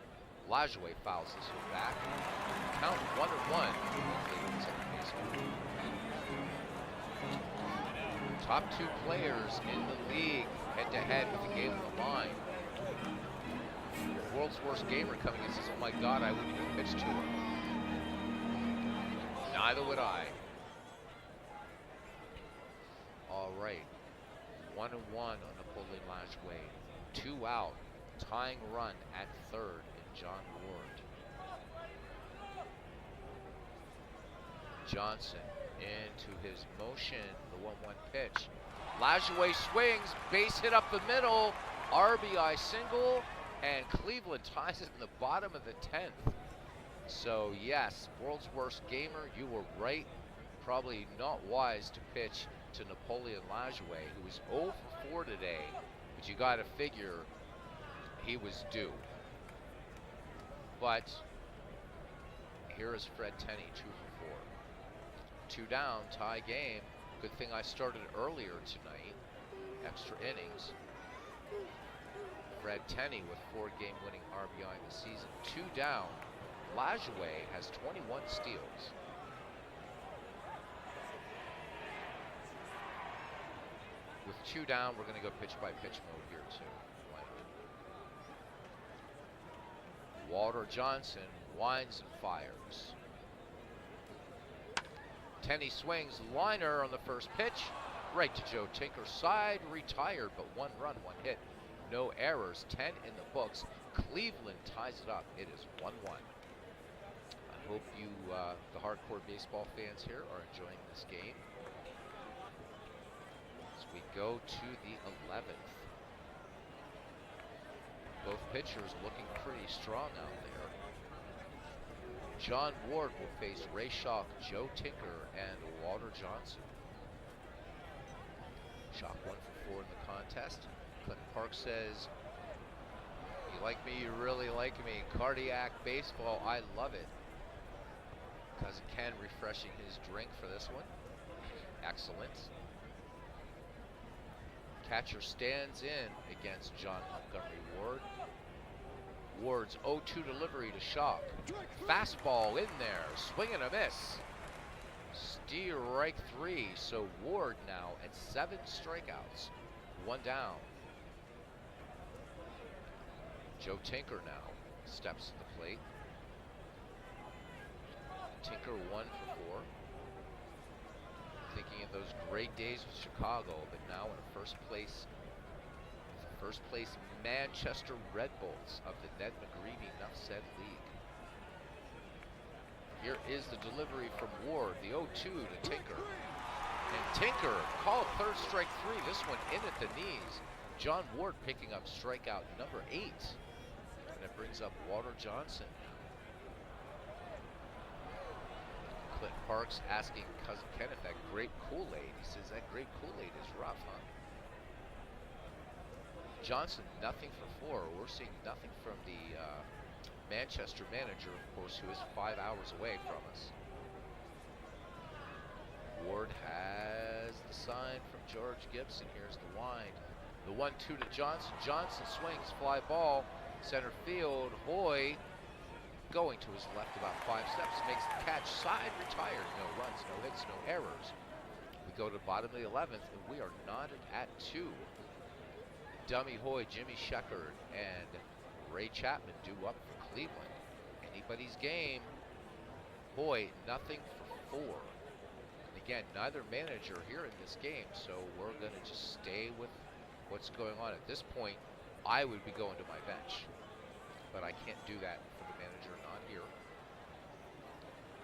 Lajoie fouls this one back. Count 1-1. Cleveland's at baseball. Top two players in the league head-to-head with the game on the line. World's worst gamer coming in says, oh my God, I wouldn't even pitch to him. Neither would I. All right. 1-1 on Napoleon Lajoie. 2 out. Tying run at third in John Ward. Johnson into his motion, the 1-1 pitch. Lajoie swings, base hit up the middle, RBI single, and Cleveland ties it in the bottom of the 10th. So yes, world's worst gamer, you were right. Probably not wise to pitch to Napoleon Lajoie, who was 0 for 4 today, but you got to figure he was due. But here is Fred Tenney, 2 for 4. 2 down, tie game. Good thing I started earlier tonight. Extra innings. Fred Tenney with 4 game-winning RBI in the season. 2 down. Lajoie has 21 steals. With 2 down, we're going to go pitch-by-pitch mode here too. Walter Johnson winds and fires. Tenney swings, liner on the first pitch, right to Joe Tinker's side, retired, but 1 run, 1 hit, no errors, 10 in the books. Cleveland ties it up. It is 1-1. I hope you, the hardcore baseball fans here, are enjoying this game. As we go to the 11th. Both pitchers looking pretty strong out there. John Ward will face Ray Schock, Joe Tinker, and Walter Johnson. Schock 1 for 4 in the contest. Clinton Park says, you like me, you really like me. Cardiac baseball, I love it. Cousin Ken refreshing his drink for this one. Excellent. Catcher stands in against John Montgomery Ward. Ward's 0-2 delivery to Schock. Fastball in there, swing and a miss. Strike 3, so Ward now at 7 strikeouts, 1 down. Joe Tinker now steps to the plate. Tinker 1 for 4. Thinking of those great days with Chicago, but now in first place Manchester Red Bulls of the Ned McGreevy Nuff Said League. Here is the delivery from Ward, the 0-2 to Tinker. And Tinker called third strike 3, this one in at the knees. John Ward picking up strikeout number 8. And it brings up Walter Johnson. Clint Parks asking Cousin Kenneth that grape Kool-Aid. He says that grape Kool-Aid is rough, huh? Johnson, nothing for 4. We're seeing nothing from the Manchester manager, of course, who is 5 hours away from us. Ward has the sign from George Gibson. Here's the wind. The 1-2 to Johnson. Johnson swings, fly ball, center field. Hoy going to his left about 5 steps, makes the catch, side, retired. No runs, no hits, no errors. We go to the bottom of the 11th, and we are knotted at 2. Dummy Hoy, Jimmy Sheckard, and Ray Chapman due up for Cleveland. Anybody's game. Hoy, nothing for 4. And again, neither manager here in this game, so we're going to just stay with what's going on. At this point, I would be going to my bench, but I can't do that for the manager not here.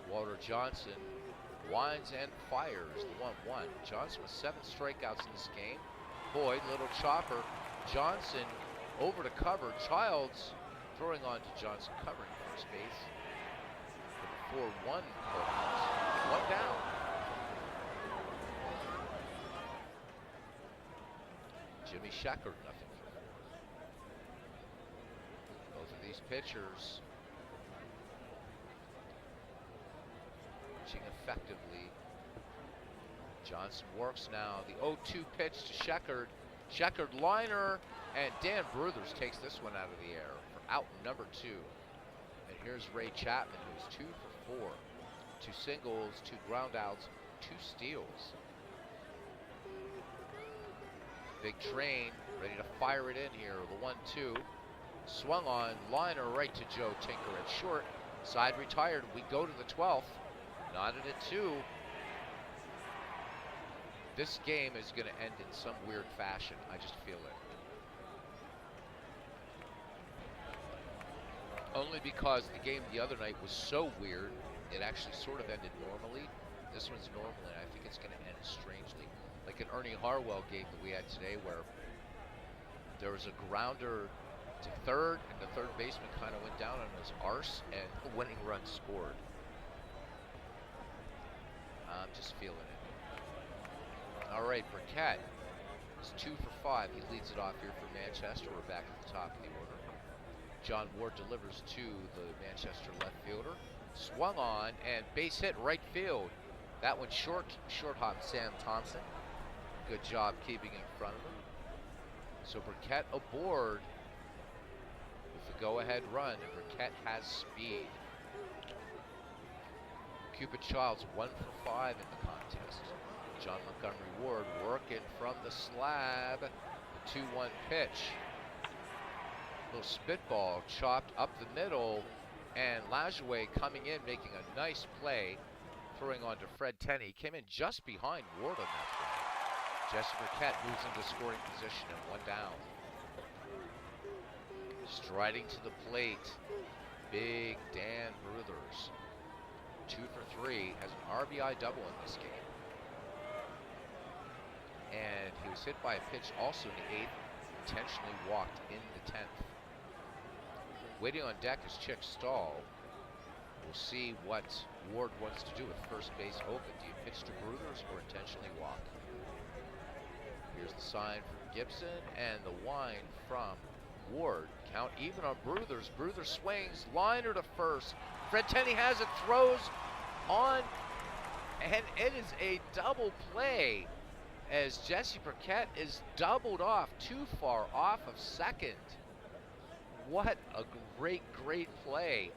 Walter Johnson winds and fires the 1-1. Johnson with 7 strikeouts in this game. Boyd, little chopper. Johnson over to cover. Childs throwing on to Johnson, covering first base for the 4-1 putout. 1 down. Jimmy Sheckard, nothing for 4. Both of these pitchers pitching effectively. Johnson works now. The 0-2 pitch to Sheckard. Sheckard liner, and Dan Bruthers takes this one out of the air for out number 2. And here's Ray Chapman, who's 2 for 4. 2 singles, 2 groundouts, 2 steals. Big Train ready to fire it in here. The 1-2 swung on, liner right to Joe Tinker at short. Side retired. We go to the 12th. Knotted at 2. This game is going to end in some weird fashion. I just feel it. Only because the game the other night was so weird, it actually sort of ended normally. This one's normal, and I think it's going to end strangely. Like an Ernie Harwell game that we had today where there was a grounder to third, and the third baseman kind of went down on his arse, and the winning run scored. I'm just feeling it. All right, Burkett is 2 for 5. He leads it off here for Manchester. We're back at the top of the order. John Ward delivers to the Manchester left fielder. Swung on and base hit right field. That one short hop Sam Thompson. Good job keeping in front of him. So Burkett aboard with the go-ahead run, and Burkett has speed. Cupid Childs 1 for 5 in the contest. John Montgomery Ward working from the slab. The 2-1 pitch. Little spitball chopped up the middle, and Lajoie coming in, making a nice play, throwing on to Fred Tenney. Came in just behind Ward on that play. Jesse Burkett moves into scoring position and 1 down. Striding to the plate, big Dan Bruthers. 2 for 3, has an RBI double in this game. And he was hit by a pitch also in the 8th, intentionally walked in the 10th. Waiting on deck is Chick Stahl. We'll see what Ward wants to do with first base open. Do you pitch to Bruthers or intentionally walk? Here's the sign from Gibson and the wind from Ward. Count even on Bruthers. Bruthers swings, liner to first. Fred Tenney has it, throws on, and it is a double play as Jesse Burkett is doubled off, too far off of second. What a great play.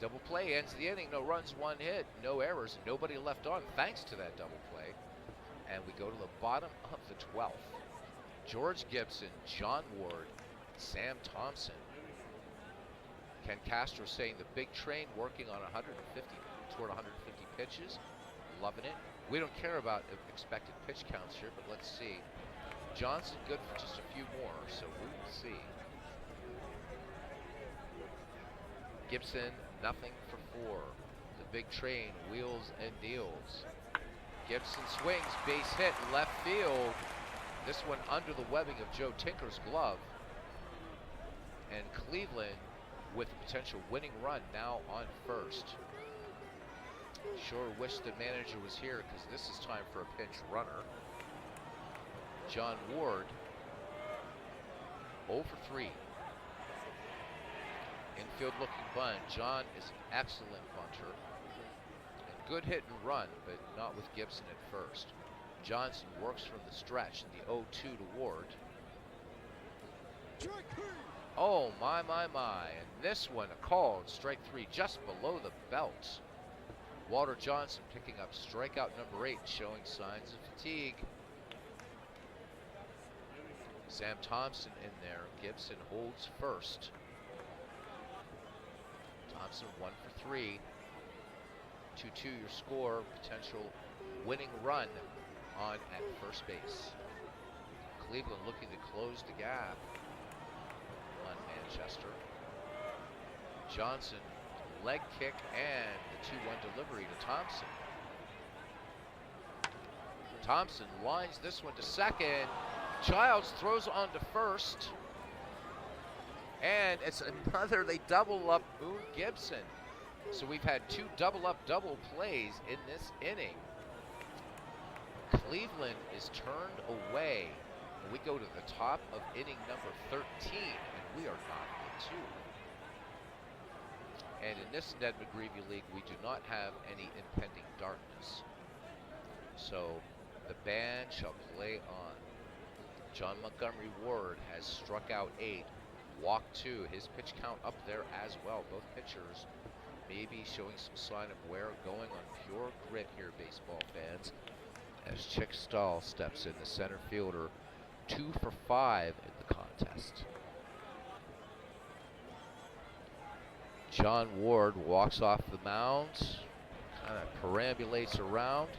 Double play ends the inning. No runs, 1 hit, no errors, nobody left on thanks to that double play. And we go to the bottom of the 12th. George Gibson, John Ward, Sam Thompson. Ken Castro saying the big train working on 150 pitches. Loving it. We don't care about expected pitch counts here, but let's see. Johnson good for just a few more, so we will see. Gibson, nothing for 4. The big train wheels and deals. Gibson swings, base hit, left field. This one under the webbing of Joe Tinker's glove. And Cleveland with a potential winning run now on first. Sure wish the manager was here because this is time for a pinch runner. John Ward 0 for 3. Infield looking bunt. John is an excellent bunter. And good hit and run, but not with Gibson at first. Johnson works from the stretch in the 0-2 to Ward. Oh my. And this one a called strike 3 just below the belt. Walter Johnson picking up strikeout number 8, showing signs of fatigue. Sam Thompson in there. Gibson holds first. Thompson 1 for 3. 2-2 your score. Potential winning run on at first base. Cleveland looking to close the gap on Manchester. Johnson, leg kick and the 2-1 delivery to Thompson. Thompson lines this one to second. Childs throws on to first. And it's another, they double up Boone Gibson. So we've had two double plays in this inning. Cleveland is turned away. And we go to the top of inning number 13, and we are knocking it two. And in this Ned McGreevy League, we do not have any impending darkness. So the band shall play on. John Montgomery Ward has struck out 8, walked 2. His pitch count up there as well. Both pitchers maybe showing some sign of wear, going on pure grit here, baseball fans. As Chick Stahl steps in, the center fielder, 2 for 5 in the contest. John Ward walks off the mound, kind of perambulates around,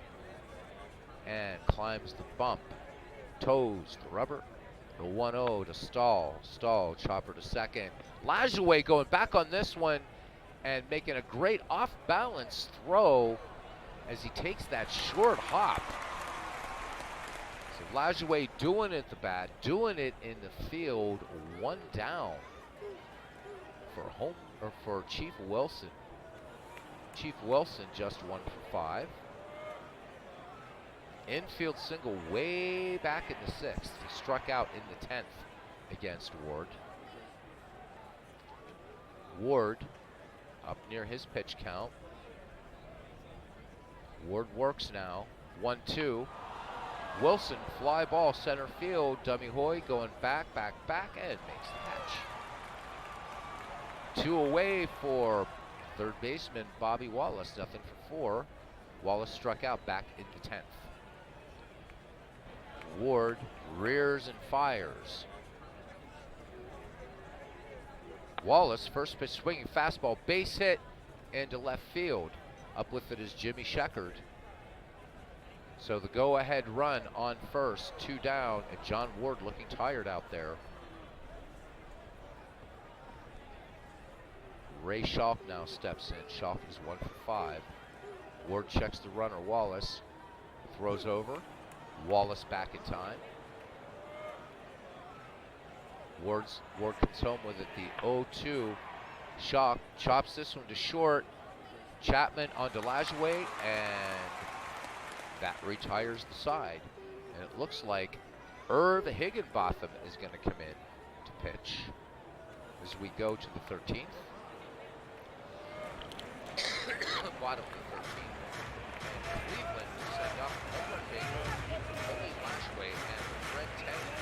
and climbs the bump. Toes the rubber. The 1-0 to Stahl. Stahl, chopper to second. Lajoie going back on this one and making a great off-balance throw as he takes that short hop. So Lajoie doing it at the bat, doing it in the field, 1 down for Chief Wilson. Chief Wilson just 1 for 5. Infield single way back in the 6th. He struck out in the 10th against Ward. Ward up near his pitch count. Ward works now. 1-2. Wilson, fly ball, center field. Dummy Hoy going back, and makes the catch. 2 away for third baseman Bobby Wallace. Nothing for 4. Wallace struck out back in the 10th. Ward rears and fires. Wallace, first pitch swinging fastball, base hit into left field. Up with it is Jimmy Sheckard. So the go-ahead run on first, 2 down, and John Ward looking tired out there. Ray Schalk now steps in. Schalk is 1 for 5. Ward checks the runner, Wallace. Throws over. Wallace back in time. Ward comes home with it, the 0-2. Schalk chops this one to short. Chapman on Lajoie, and that retires the side. And it looks like Irv Higginbotham is going to come in to pitch as we go to the 13th. Bottom of the 13th. And Cleveland will send off Edward Baker, Only Lajoie, and Fred Tenney.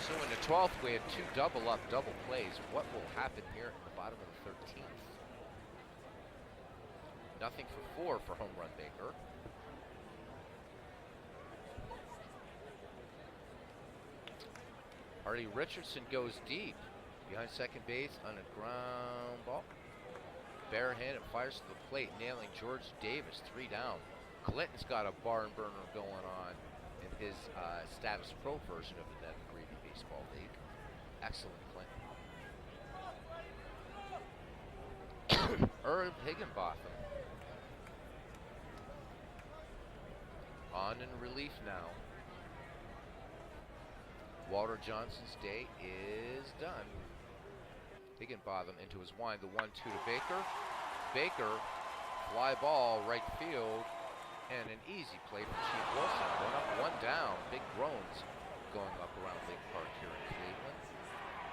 So in the 12th, we had 2 double plays. What will happen here at the bottom of the 13th? Nothing for 4 for home run Baker. Hardy Richardson goes deep behind second base on a ground ball. Barehanded fires to the plate, nailing George Davis, 3 down. Clinton's got a barn burner going on in his status pro version of the Ned McGreevy Baseball League. Excellent Clinton. Irv Higginbotham on in relief now. Walter Johnson's day is done. Higginbotham into his wind, the 1-2 to Baker. Baker, fly ball, right field, and an easy play from Chief Wilson. 1 up, 1 down. Big groans going up around Lake Park here in Cleveland.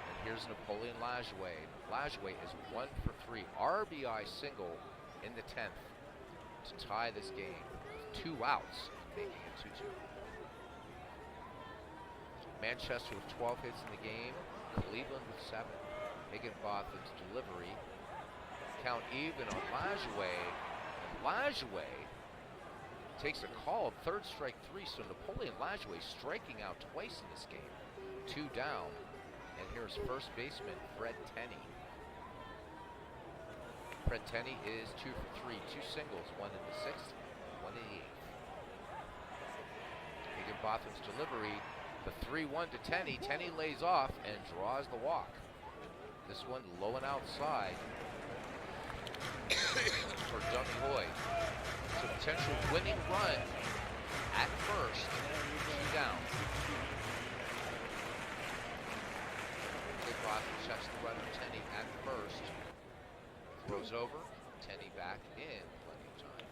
And here's Napoleon Lajoie. Lajoie is 1 for 3. RBI single in the 10th to tie this game with 2 outs, making it 2-2. Manchester with 12 hits in the game. Cleveland with 7. Higginbotham's delivery. Count even on Lajoie. And Lajoie takes a call of 3rd strike 3. So Napoleon Lajoie striking out twice in this game. 2 down. And here's first baseman Fred Tenney. Fred Tenney is 2 for 3. 2 singles, 1 in the 6th, 1 in the 8th. Higginbotham's delivery. The 3-1 to Tenney. Tenney lays off and draws the walk. This one low and outside for Dummy Hoy. potential winning run at first. 2 down. Higginbotham checks the runner, Tenney at first. Throws over, Tenney back in, plenty of time.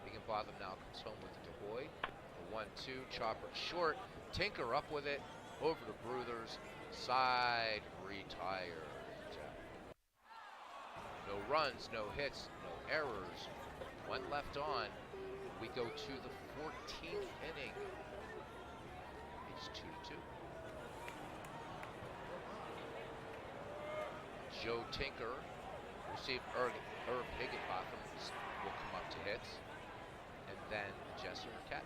Higginbotham now comes home with DeHoy. The 1-2, chopper short. Tinker up with it, over to Bruthers, side retired. No runs, no hits, no errors. 1 left on. We go to the 14th inning. It's 2-2. Joe Tinker received Herb Higginbotham will come up to hits, and then Jesse Burkett.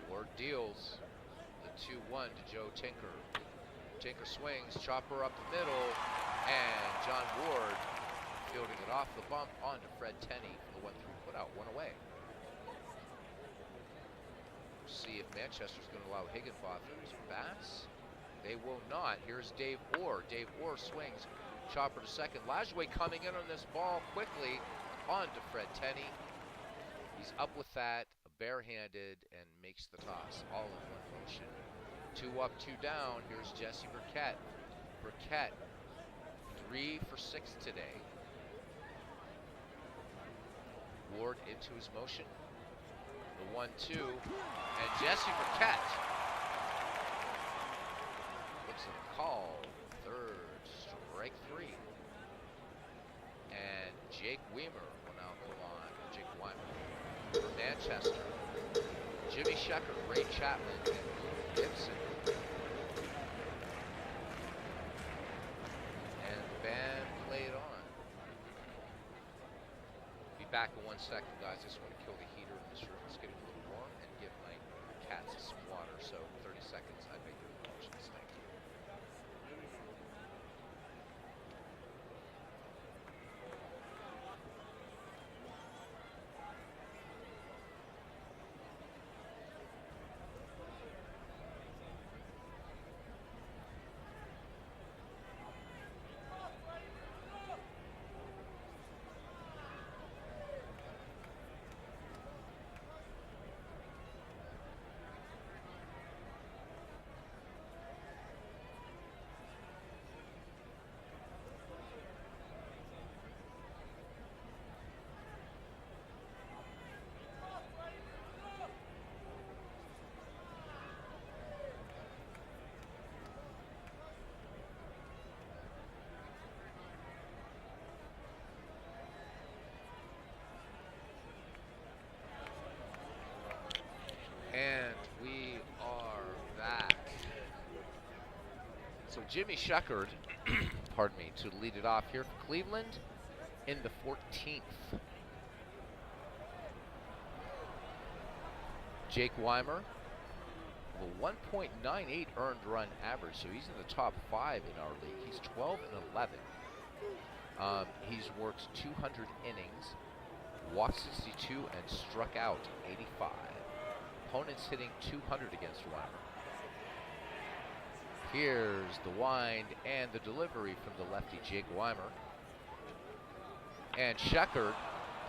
Ward deals the 2-1 to Joe Tinker. Tinker swings, chopper up the middle, and John Ward fielding it off the bump onto Fred Tenney for the 1-3 putout, 1 away. See if Manchester's going to allow Higginbotham's bats. They will not. Here's Dave Orr. Dave Orr swings, chopper to second. Lajoie coming in on this ball quickly onto Fred Tenney. He's up with that, barehanded, and makes the toss, all in one motion. 2 up, 2 down. Here's Jesse Burkett. Burkett, 3 for 6 today. Ward into his motion. The 1-2, and Jesse Burkett looks at a call. 3rd, strike 3. And Jake Weimer will now go on. Jake Weimer for Manchester. Jimmy Shecker, Ray Chapman, and Gibson. And the band played on. Be back in 1 second, guys. I just want to kill the heater in this room. It's getting a little warm, and give my cats some water. So 30 seconds, I make your motions. Thank you. And we are back. So Jimmy Sheckard, pardon me, to lead it off here for Cleveland in the 14th. Jake Weimer, the 1.98 earned run average, so he's in the top 5 in our league. He's 12 and 11. He's worked 200 innings, walked 62, and struck out 85. Opponents hitting 200 against Weimer. Here's the wind and the delivery from the lefty Jake Weimer. And Sheckard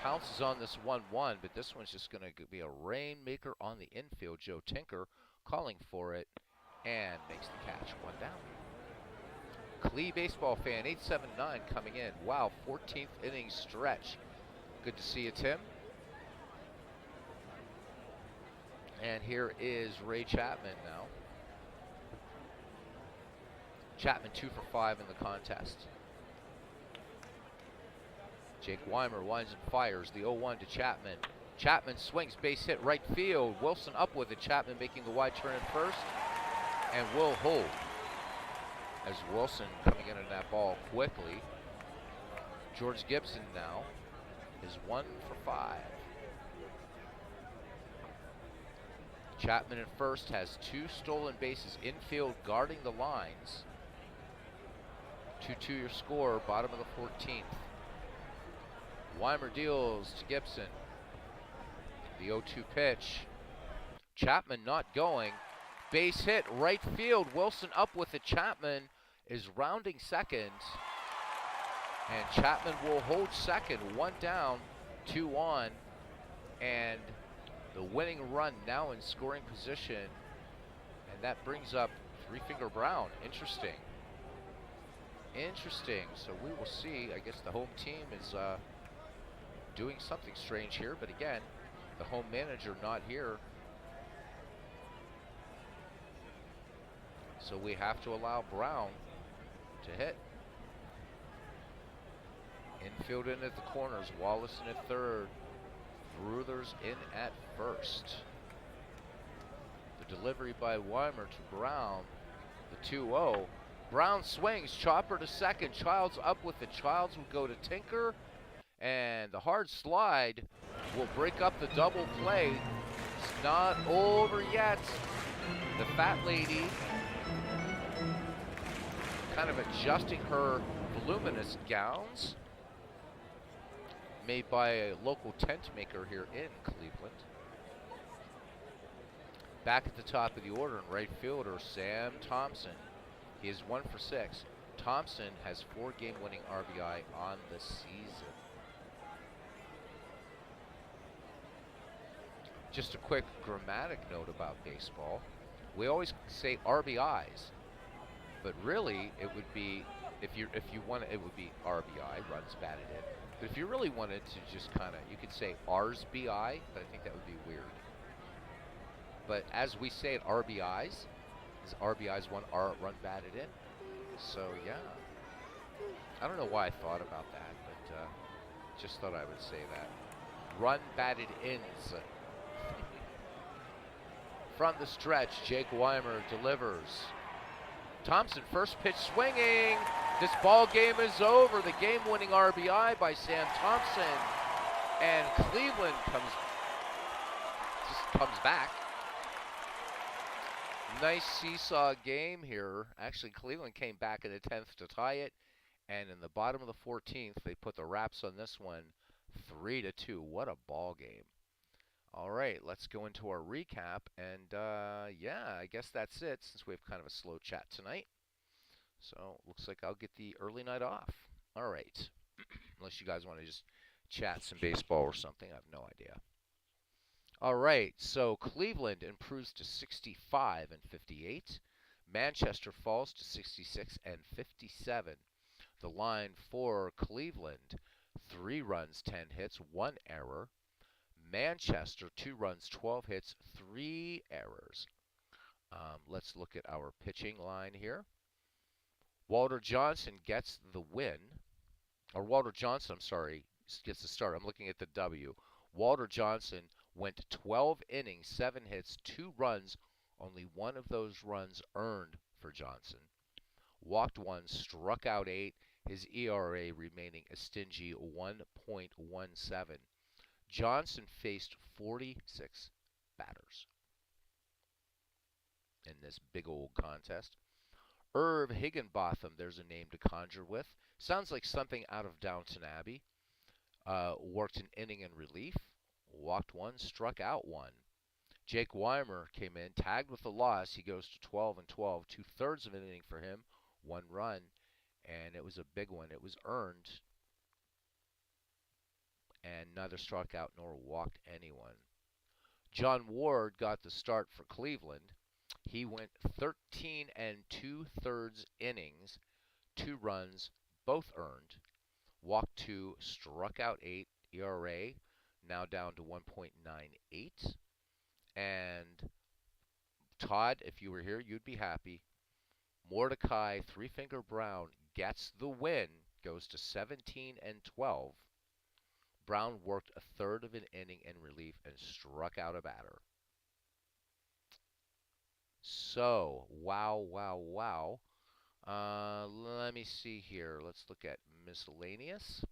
pounces on this 1-1, but this one's just going to be a rainmaker on the infield. Joe Tinker calling for it and makes the catch. 1 down. Clee baseball fan 879 coming in. Wow, 14th inning stretch. Good to see you, Tim. And here is Ray Chapman now. Chapman 2 for 5 in the contest. Jake Weimer winds and fires the 0-1 to Chapman. Chapman swings, base hit right field. Wilson up with it. Chapman making the wide turn at first and will hold. As Wilson coming in on that ball quickly. George Gibson now is 1 for 5. Chapman at first has 2 stolen bases. Infield guarding the lines. 2-2 your score, bottom of the 14th. Weimer deals to Gibson. The 0-2 pitch. Chapman not going. Base hit, right field. Wilson up with it. Chapman is rounding second. And Chapman will hold second, one down, two on, and the winning run now in scoring position, and that brings up Three Finger Brown. Interesting. Interesting. So we will see. I guess the home team is doing something strange here, but again, the home manager not here. So we have to allow Brown to hit. Infield in at the corners, Wallace in at third, Bruthers in at first. The delivery by Weimer to Brown, the 2-0. Brown swings, Chopper to second, Childs up with it. Childs will go to Tinker, and the hard slide will break up the double play. It's not over yet. The fat lady kind of adjusting her voluminous gowns, made by a local tent maker here in Cleveland. Back at the top of the order in right fielder, Sam Thompson. He is 1 for 6. Thompson has 4 game-winning RBI on the season. Just a quick grammatic note about baseball. We always say RBIs, but really it would be, if you want it would be RBI, runs batted in. But if you really wanted to just kind of, you could say RSBI, but I think that would be weird. But as we say it, RBIs, is RBIs one run batted in. So yeah, I don't know why I thought about that, but just thought I would say that. Run batted ins. From the stretch, Jake Weimer delivers. Thompson, first pitch swinging. This ball game is over. The game-winning RBI by Sam Thompson, and Cleveland comes back. Nice seesaw game here. Actually, Cleveland came back in the 10th to tie it, and in the bottom of the 14th, they put the wraps on this one, 3-2. What a ball game! All right, let's go into our recap, and yeah, I guess that's it since we have kind of a slow chat tonight. So looks like I'll get the early night off. All right, unless you guys want to just chat some baseball or something, I have no idea. All right, so Cleveland improves to 65 and 58. Manchester falls to 66 and 57. The line for Cleveland, 3 runs, 10 hits, 1 error. Manchester, 2 runs, 12 hits, 3 errors. Let's look at our pitching line here. Walter Johnson gets the win. Or Walter Johnson, I'm sorry, gets the start. I'm looking at the W. Walter Johnson went 12 innings, 7 hits, 2 runs. Only one of those runs earned for Johnson. Walked 1, struck out 8. His ERA remaining a stingy 1.17. Johnson faced 46 batters in this big old contest. Irv Higginbotham, there's a name to conjure with. Sounds like something out of Downton Abbey. Worked an inning in relief. Walked 1, struck out 1. Jake Weimer came in, tagged with the loss. He goes to 12 and 12, 2/3 of an inning for him, 1 run, and it was a big one. It was earned, and neither struck out nor walked anyone. John Ward got the start for Cleveland. He went 13 and 2/3 innings, 2 runs, both earned. Walked 2, struck out 8, ERA now down to 1.98. And Todd, if you were here, you'd be happy. Mordecai Three Finger Brown gets the win, goes to 17 and 12. Brown worked 1/3 of an inning in relief and struck out a batter. So, wow. Let me see here. Let's look at miscellaneous.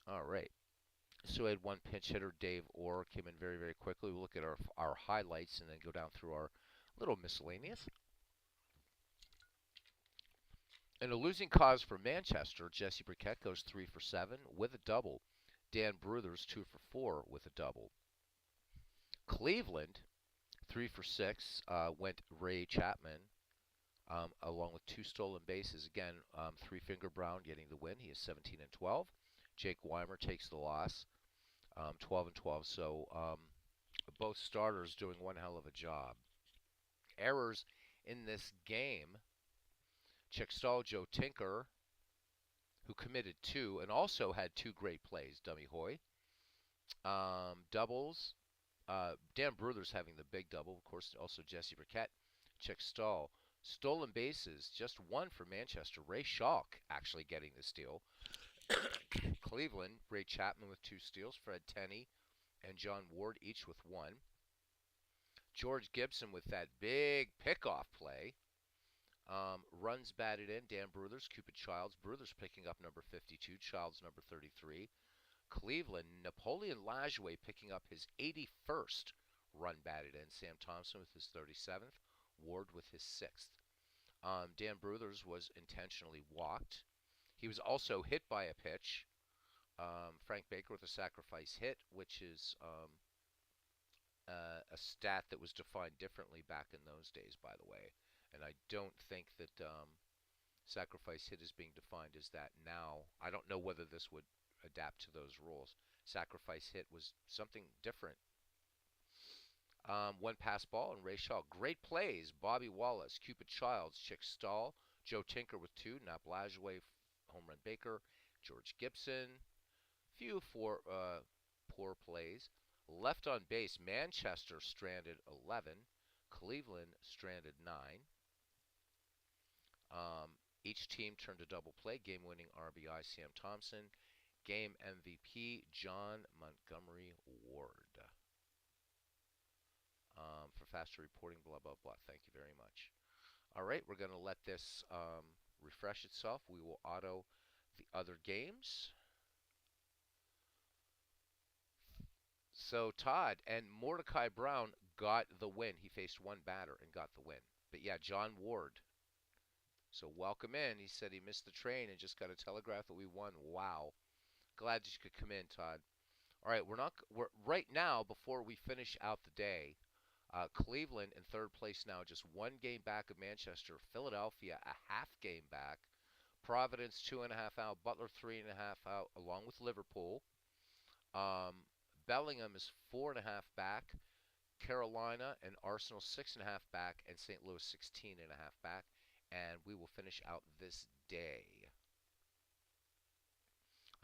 All right. So we had one pinch hitter, Dave Orr, came in very quickly. We'll look at our highlights and then go down through our little miscellaneous. In a losing cause for Manchester, Jesse Burkett goes 3 for 7 with a double. Dan Bruthers 2 for 4 with a double. Cleveland 3 for 6 went Ray Chapman. along with 2 stolen bases. Again, Three Finger Brown getting the win. He is 17 and 12. Jake Weimer takes the loss, 12 and 12. So both starters doing one hell of a job. Errors in this game. Chick Stahl, Joe Tinker, who committed two and also had two great plays. Dummy Hoy. Doubles. Dan Bruthers having the big double. Of course, also Jesse Burkett. Chick Stahl. Stolen bases, just one for Manchester. Ray Schalk actually getting the steal. Cleveland, Ray Chapman with 2 steals. Fred Tenney and John Ward each with one. George Gibson with that big pickoff play. Runs batted in. Dan Bruthers, Cupid Childs. Bruthers picking up number 52. Childs number 33. Cleveland, Napoleon Lajoie picking up his 81st run batted in. Sam Thompson with his 37th. Ward with his 6th. Dan Bruthers was intentionally walked. He was also hit by a pitch. Frank Baker with a sacrifice hit, which is a stat that was defined differently back in those days, by the way. And I don't think that sacrifice hit is being defined as that now. I don't know whether this would adapt to those rules. Sacrifice hit was something different. One pass ball and Ray Shaw. Great plays. Bobby Wallace, Cupid Childs, Chick Stahl, Joe Tinker with 2, Nap Lajoie, home run Baker, George Gibson. Few for poor plays. Left on base, Manchester stranded 11. Cleveland stranded 9. Each team turned a double play. Game-winning RBI, Sam Thompson. Game MVP, John Montgomery Ward. For faster reporting, blah, blah, blah. Thank you very much. All right, we're going to let this refresh itself. We will auto the other games. So Todd and Mordecai Brown got the win. He faced one batter and got the win. But yeah, John Ward. So welcome in. He said he missed the train and just got a telegraph that we won. Wow. Glad that you could come in, Todd. All right, we're right now before we finish out the day. Cleveland in third place now, just one game back of Manchester. Philadelphia a half game back. Providence 2.5 out. Butler 3.5 out, along with Liverpool. Bellingham is 4.5 back. Carolina and Arsenal 6.5 back, and St. Louis 16.5 back. And we will finish out this day.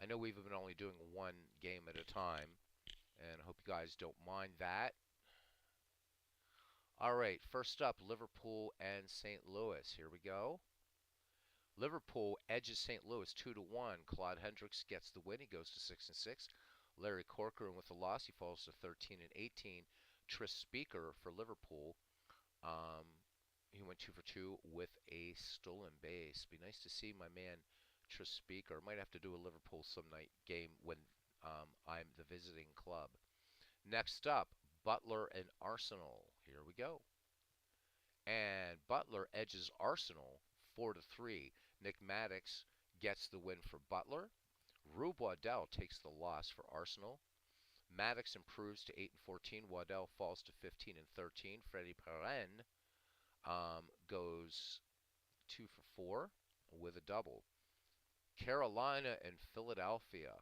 I know we've been only doing one game at a time, and I hope you guys don't mind that. All right, first up, Liverpool and St. Louis. Here we go. Liverpool edges St. Louis 2-1. Claude Hendricks gets the win. He goes to 6-6. Larry Corcoran with the loss. He falls to 13-18. Tris Speaker for Liverpool. He went 2 for 2 with a stolen base. Be nice to see my man Tris Speaker. Might have to do a Liverpool some night game when I'm the visiting club. Next up, Butler and Arsenal. Here we go. And Butler edges Arsenal 4-3. Nick Maddox gets the win for Butler. Rube Waddell takes the loss for Arsenal. Maddox improves to 8-14. Waddell falls to 15-13. Freddie Perrin goes 2 for 4 with a double. Carolina and Philadelphia.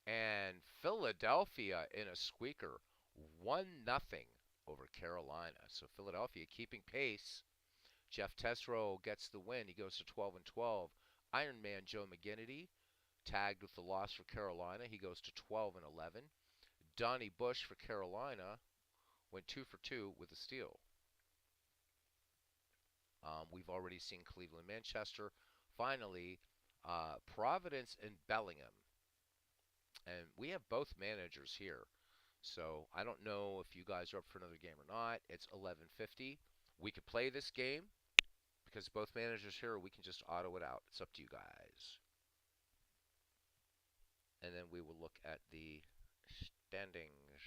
And Philadelphia in a squeaker, 1-0 over Carolina. So Philadelphia keeping pace. Jeff Tesreau gets the win. He goes to 12-12. Iron Man Joe McGinnity tagged with the loss for Carolina. He goes to 12-11. Donnie Bush for Carolina went 2 for 2 with a steal. We've already seen Cleveland, Manchester. Finally, Providence and Bellingham. And we have both managers here. So I don't know if you guys are up for another game or not. It's 11:50. We could play this game because both managers here, or we can just auto it out. It's up to you guys. And then we will look at the standings.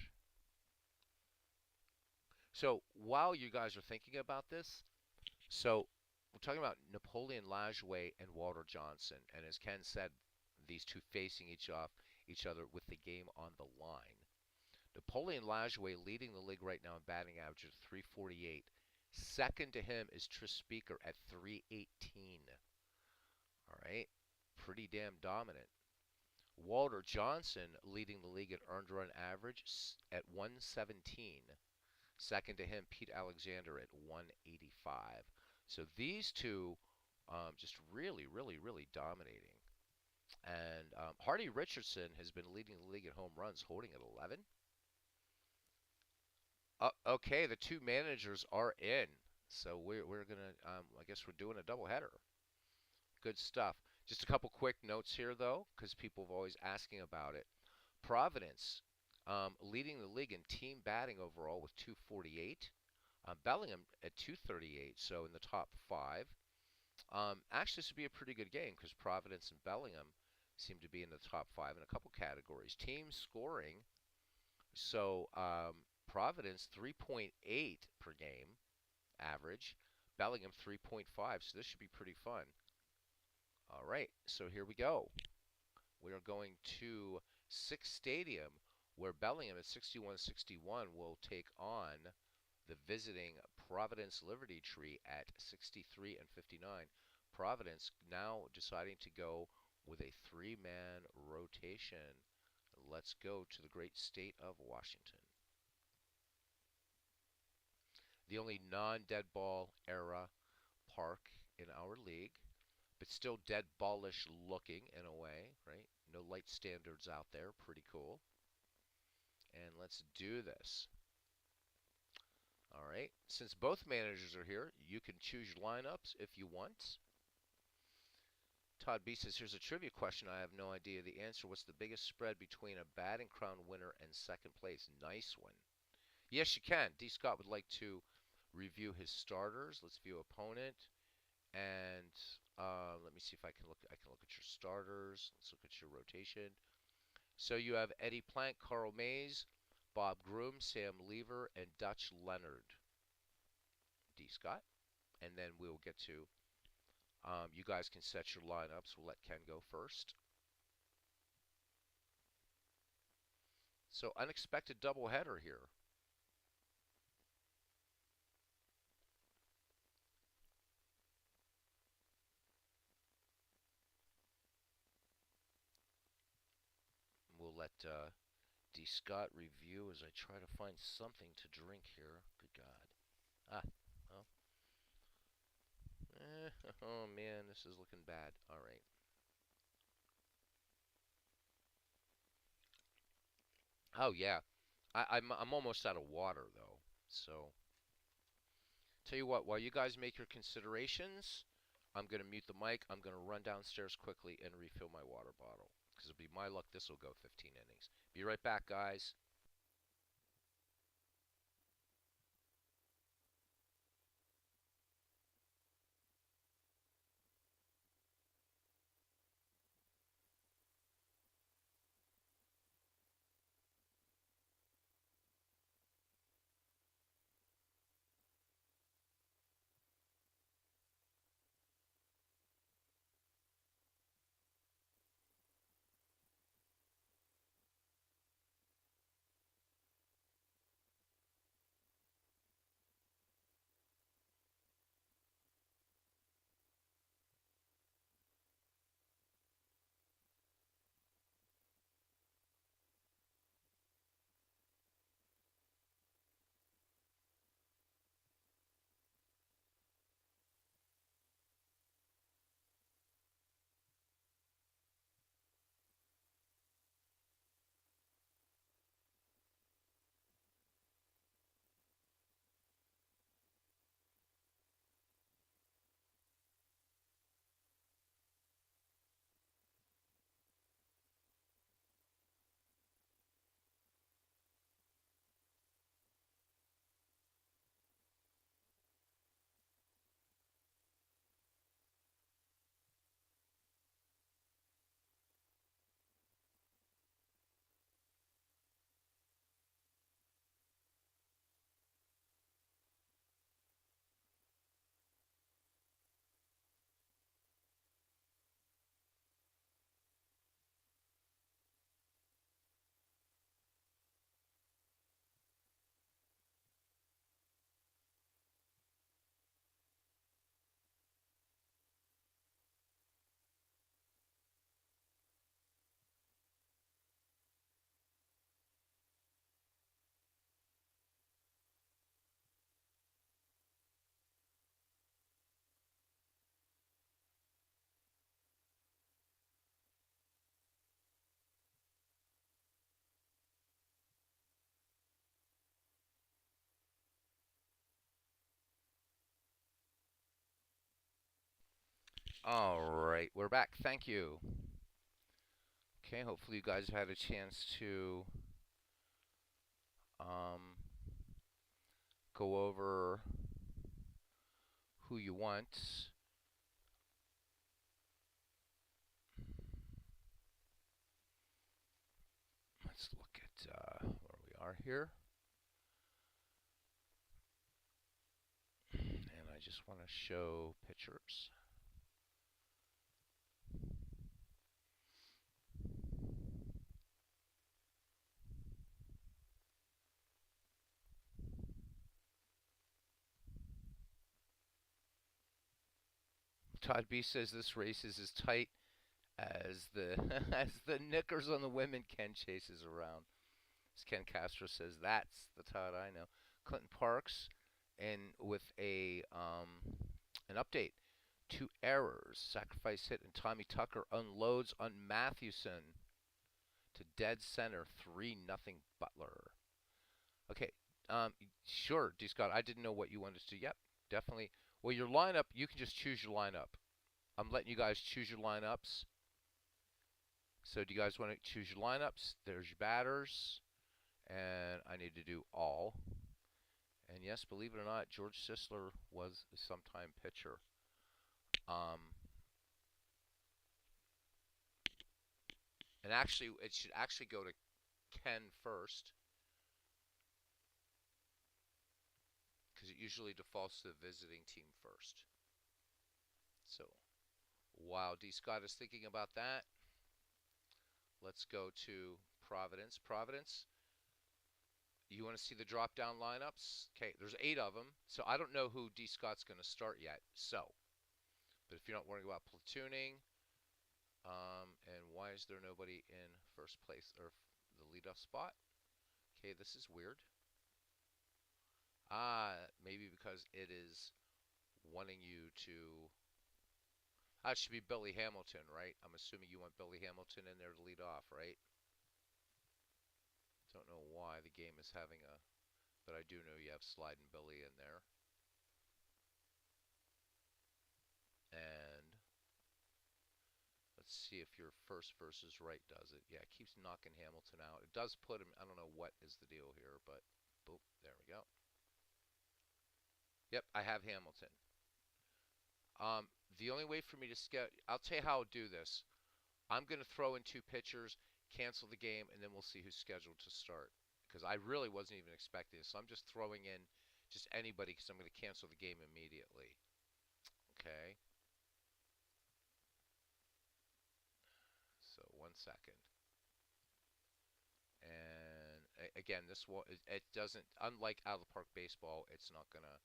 So while you guys are thinking about this, so we're talking about Napoleon Lajoie and Walter Johnson. And as Ken said, these two facing each other with the game on the line. Napoleon Lajoie leading the league right now in batting average at 348. Second to him is Tris Speaker at 318. All right, pretty damn dominant. Walter Johnson leading the league at earned run average at 117. Second to him, Pete Alexander at 185. So these two just really, really, really dominating. And Hardy Richardson has been leading the league at home runs, holding at 11. Okay, the two managers are in. So we're gonna I guess we're doing a doubleheader. Good stuff. Just a couple quick notes here though, because people have always asking about it. Providence leading the league in team batting overall with 248. Bellingham at 238, so in the top five. Actually, this would be a pretty good game because Providence and Bellingham seem to be in the top five in a couple categories. Team scoring, so Providence 3.8 per game average, Bellingham 3.5, so this should be pretty fun. All right, so here we go. We are going to Six Stadium, where Bellingham at 61-61 will take on the visiting Providence Liberty Tree at 63 and 59. Providence now deciding to go with a three-man rotation. Let's go to the great state of Washington. The only non-dead ball era park in our league, but still dead ballish looking in a way, right? No light standards out there, pretty cool. And let's do this. All right, since both managers are here, you can choose your lineups if you want. Todd B says, here's a trivia question. I have no idea the answer. What's the biggest spread between a batting crown winner and second place? Nice one. Yes, you can. D. Scott would like to review his starters. Let's view opponent. And let me see if I can look. I can look at your starters. Let's look at your rotation. So you have Eddie Plank, Carl Mays, Bob Groom, Sam Lever, and Dutch Leonard. D. Scott. And then we'll get to, you guys can set your lineups. We'll let Ken go first. So unexpected doubleheader here. We'll let D. Scott review as I try to find something to drink here. Good God. Ah, well. Oh man, this is looking bad. All right. Oh yeah. I'm almost out of water though. So tell you what, while you guys make your considerations, I'm gonna mute the mic. I'm gonna run downstairs quickly and refill my water bottle. Because it'll be my luck this will go 15 innings. Be right back, guys. All right, we're back. Thank you. Okay, hopefully you guys had a chance to um, go over who you want. Let's look at where we are here. And I just want to show pictures. Todd B says this race is as tight as the as the knickers on the women Ken chases around. As Ken Castro says, that's the Todd I know. Clinton Parks, and with a an update. Two errors. Sacrifice hit and Tommy Tucker unloads on Mathewson to dead center. 3-0 Butler. Okay. Sure, D Scott. I didn't know what you wanted to do. Yep, definitely. Well, your lineup, you can just choose your lineup. I'm letting you guys choose your lineups. So, do you guys want to choose your lineups? There's your batters. And I need to do all. And yes, believe it or not, George Sisler was a sometime pitcher. Um, and actually, it should actually go to Ken first because it usually defaults to the visiting team first. So while D. Scott is thinking about that, let's go to Providence. Providence, you want to see the drop down lineups? Okay, there's 8 of them. So I don't know who D. Scott's going to start yet. So, but if you're not worrying about platooning, and why is there nobody in first place or the leadoff spot? Okay, this is weird. Maybe because it is wanting you to. It should be Billy Hamilton, right? I'm assuming you want Billy Hamilton in there to lead off, right? Don't know why the game is having a. But I do know you have Slide and Billy in there. And let's see if your first versus right does it. Yeah, it keeps knocking Hamilton out. It does put him. I don't know what is the deal here, but boop, there we go. Yep, I have Hamilton. Um, the only way for me to schedule, I'll tell you how I'll do this. I'm going to throw in 2 pitchers, cancel the game, and then we'll see who's scheduled to start. Because I really wasn't even expecting this. So I'm just throwing in just anybody because I'm going to cancel the game immediately. Okay. So 1 second. And again, this will it doesn't unlike out of the park baseball, it's not gonna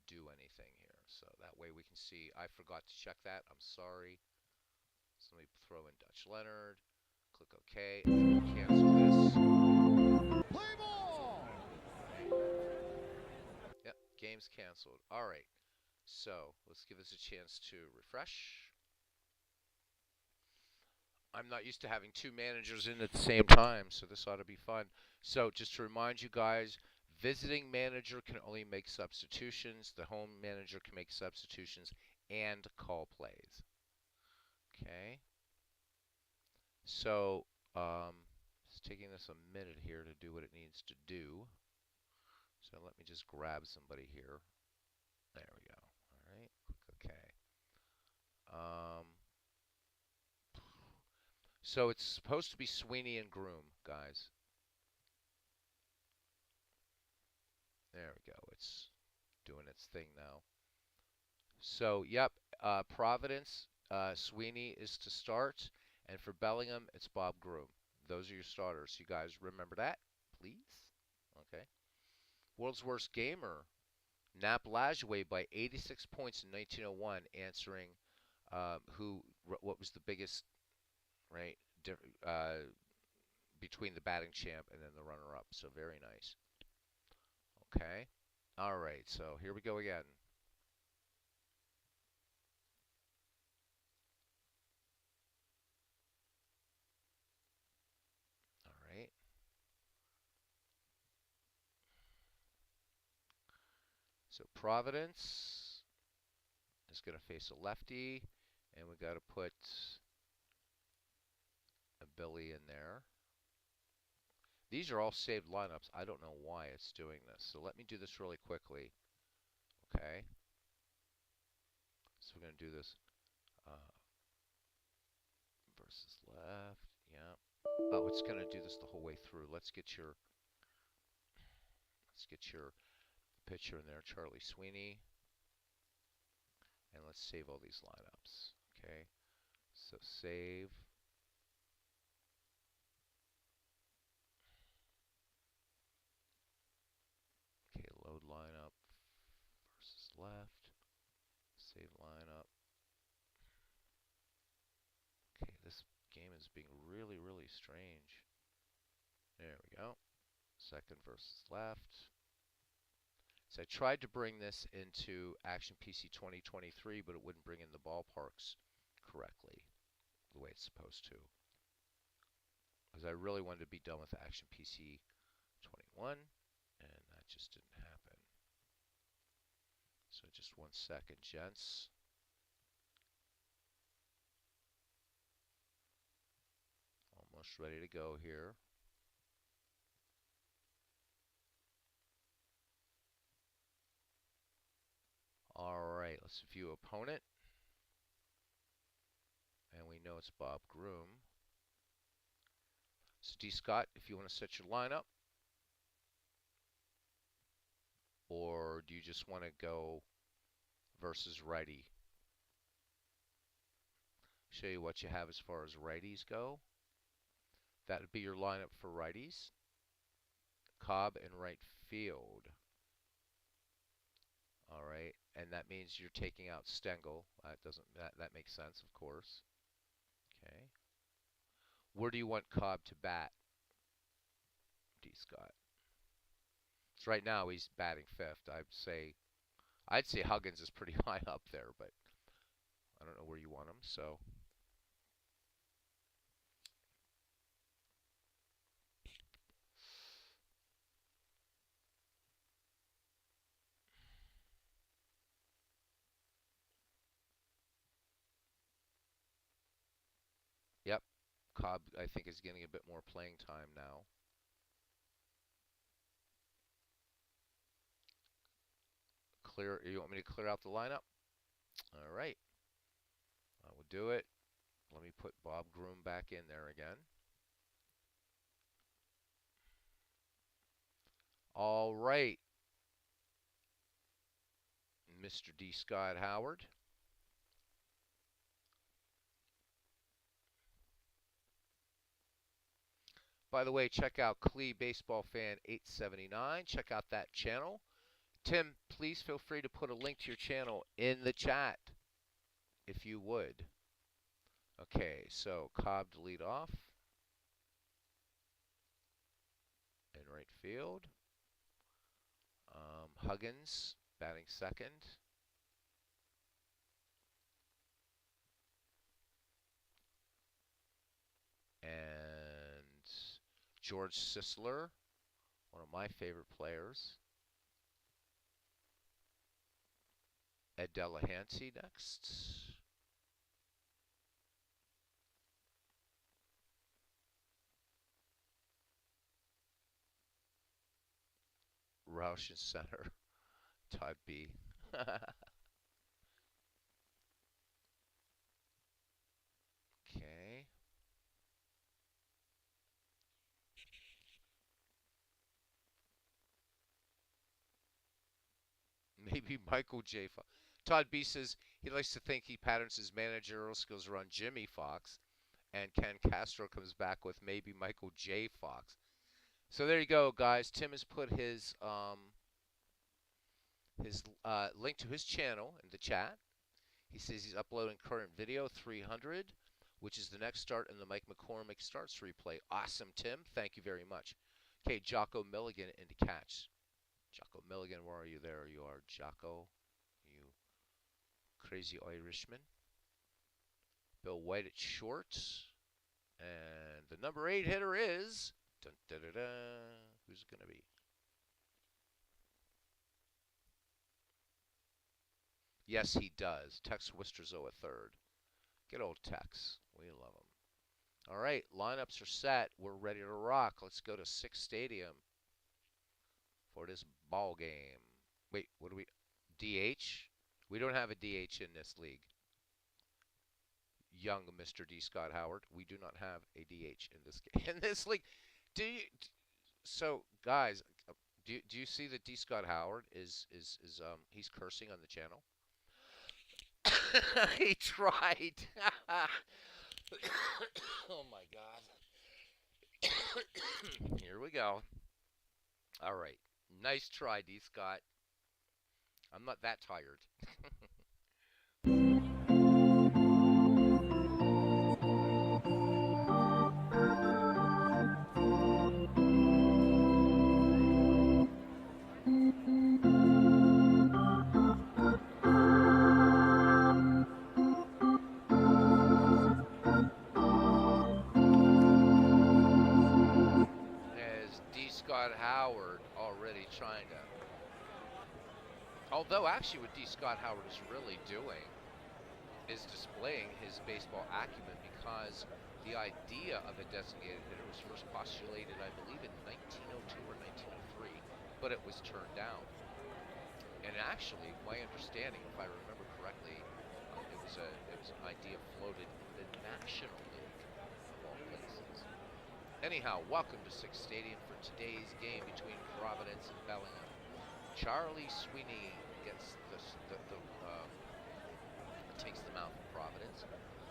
do anything here. So that way we can see. I forgot to check that. I'm sorry. So let me throw in Dutch Leonard. Click OK. And cancel this. Play ball! Yep, game's canceled. All right. So let's give this a chance to refresh. I'm not used to having 2 managers in at the same time, so this ought to be fun. So just to remind you guys, visiting manager can only make substitutions. The home manager can make substitutions and call plays. Okay. So it's taking this a minute here to do what it needs to do. So let me just grab somebody here. There we go. All right. Click OK. Um, so it's supposed to be Sweeney and Groom, guys. There we go. It's doing its thing now. So, yep, Providence, Sweeney is to start, and for Bellingham, it's Bob Groom. Those are your starters. You guys remember that, please? Okay. World's Worst Gamer, Nap Lajoie by 86 points in 1901, answering what was the biggest, right, between the batting champ and then the runner-up. So very nice. Okay. All right. So here we go again. All right. So Providence is going to face a lefty, and we got to put a Billy in there. These are all saved lineups. I don't know why it's doing this. So let me do this really quickly. Okay. So we're going to do this versus left. Yeah. Oh, it's going to do this the whole way through. Let's get your pitcher in there, Charlie Sweeney. And let's save all these lineups. Okay. So save. Okay, load lineup versus left. Save lineup. Okay, this game is being really, really strange. There we go. Second versus left. So I tried to bring this into Action PC 2023, but it wouldn't bring in the ballparks correctly, the way it's supposed to. Because I really wanted to be done with Action PC 21, and that just didn't happen. So just 1 second, gents. Almost ready to go here. Alright, let's view opponent. And we know it's Bob Groom. So D. Scott, if you want to set your lineup, or do you just want to go versus righty? Show you what you have as far as righties go. That would be your lineup for righties. Cobb in right field. All right, and that means you're taking out Stengel. That makes sense, of course. Okay. Where do you want Cobb to bat? D. Scott. So right now he's batting fifth. I'd say Huggins is pretty high up there, but I don't know where you want him. So yep, Cobb I think is getting a bit more playing time now. Clear. You want me to clear out the lineup? All right. I will do it. Let me put Bob Groom back in there again. All right. Mr. D. Scott Howard. By the way, check out Clee Baseball Fan 879. Check out that channel. Tim, please feel free to put a link to your channel in the chat, if you would. Okay, so Cobb to lead off. In right field. Huggins batting second. And George Sisler, one of my favorite players. Ed Delahanty next. Roush in center. Todd B. Okay. Maybe Michael J. Fox. Todd B says he likes to think he patterns his managerial skills around Jimmy Fox, and Ken Castro comes back with maybe Michael J. Fox. So there you go, guys. Tim has put his link to his channel in the chat. He says he's uploading current video 300, which is the next start in the Mike McCormick starts replay. Awesome, Tim. Thank you very much. Okay, Jocko Milligan into catch. Jocko Milligan, where are you? There you are, Jocko. You crazy Irishman. Bill White at short. And the number 8 hitter is... Dun, dun, dun, dun. Who's it going to be? Yes, he does. Tex Wisterzo a third. Good old Tex. We love him. All right, lineups are set. We're ready to rock. Let's go to Six Stadium for this ball game. Wait, what do we? DH? We don't have a DH in this league. Young Mr. D. Scott Howard. We do not have a DH in this in this league. Do you? So, guys, do you see that D. Scott Howard is he's cursing on the channel? He tried. Oh my God. Here we go. All right. Nice try, D. Scott. I'm not that tired. As D. Scott Howard already trying to. Although, actually, what D. Scott Howard is really doing is displaying his baseball acumen because the idea of a designated hitter was first postulated, I believe, in 1902 or 1903, but it was turned down. And actually, my understanding, if I remember correctly, it was an idea floated in the National League of all places. Anyhow, welcome to Sixth Stadium for today's game between Providence and Bellingham. Charlie Sweeney gets takes the mound for Providence.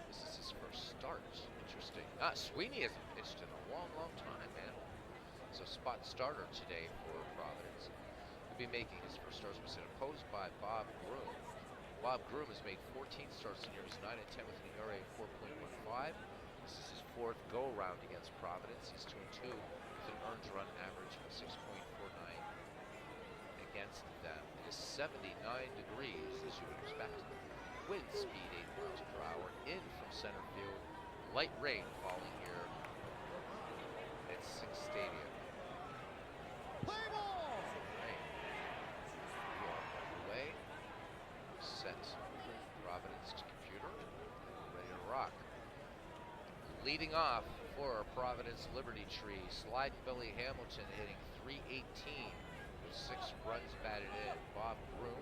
This is his first start. Interesting. Sweeney hasn't pitched in a long, long time, man. So spot starter today for Providence. He'll be making his first starts. Was opposed by Bob Groom. Bob Groom has made 14 starts in years 9 and 10 with an ERA of 4.15. This is his fourth go-around against Providence. He's 2-2 with an earned run average of 6.49 against them. It is 79 degrees, as you would expect. Wind speed 8 miles per hour. In from center field. Light rain falling here at Sixth Stadium. Play ball! Right. We are underway. Set. Providence computer. Ready to rock. Leading off for our Providence Liberty Tree. Sliding Billy Hamilton hitting .318 with 6 runs batted in. Bob Groom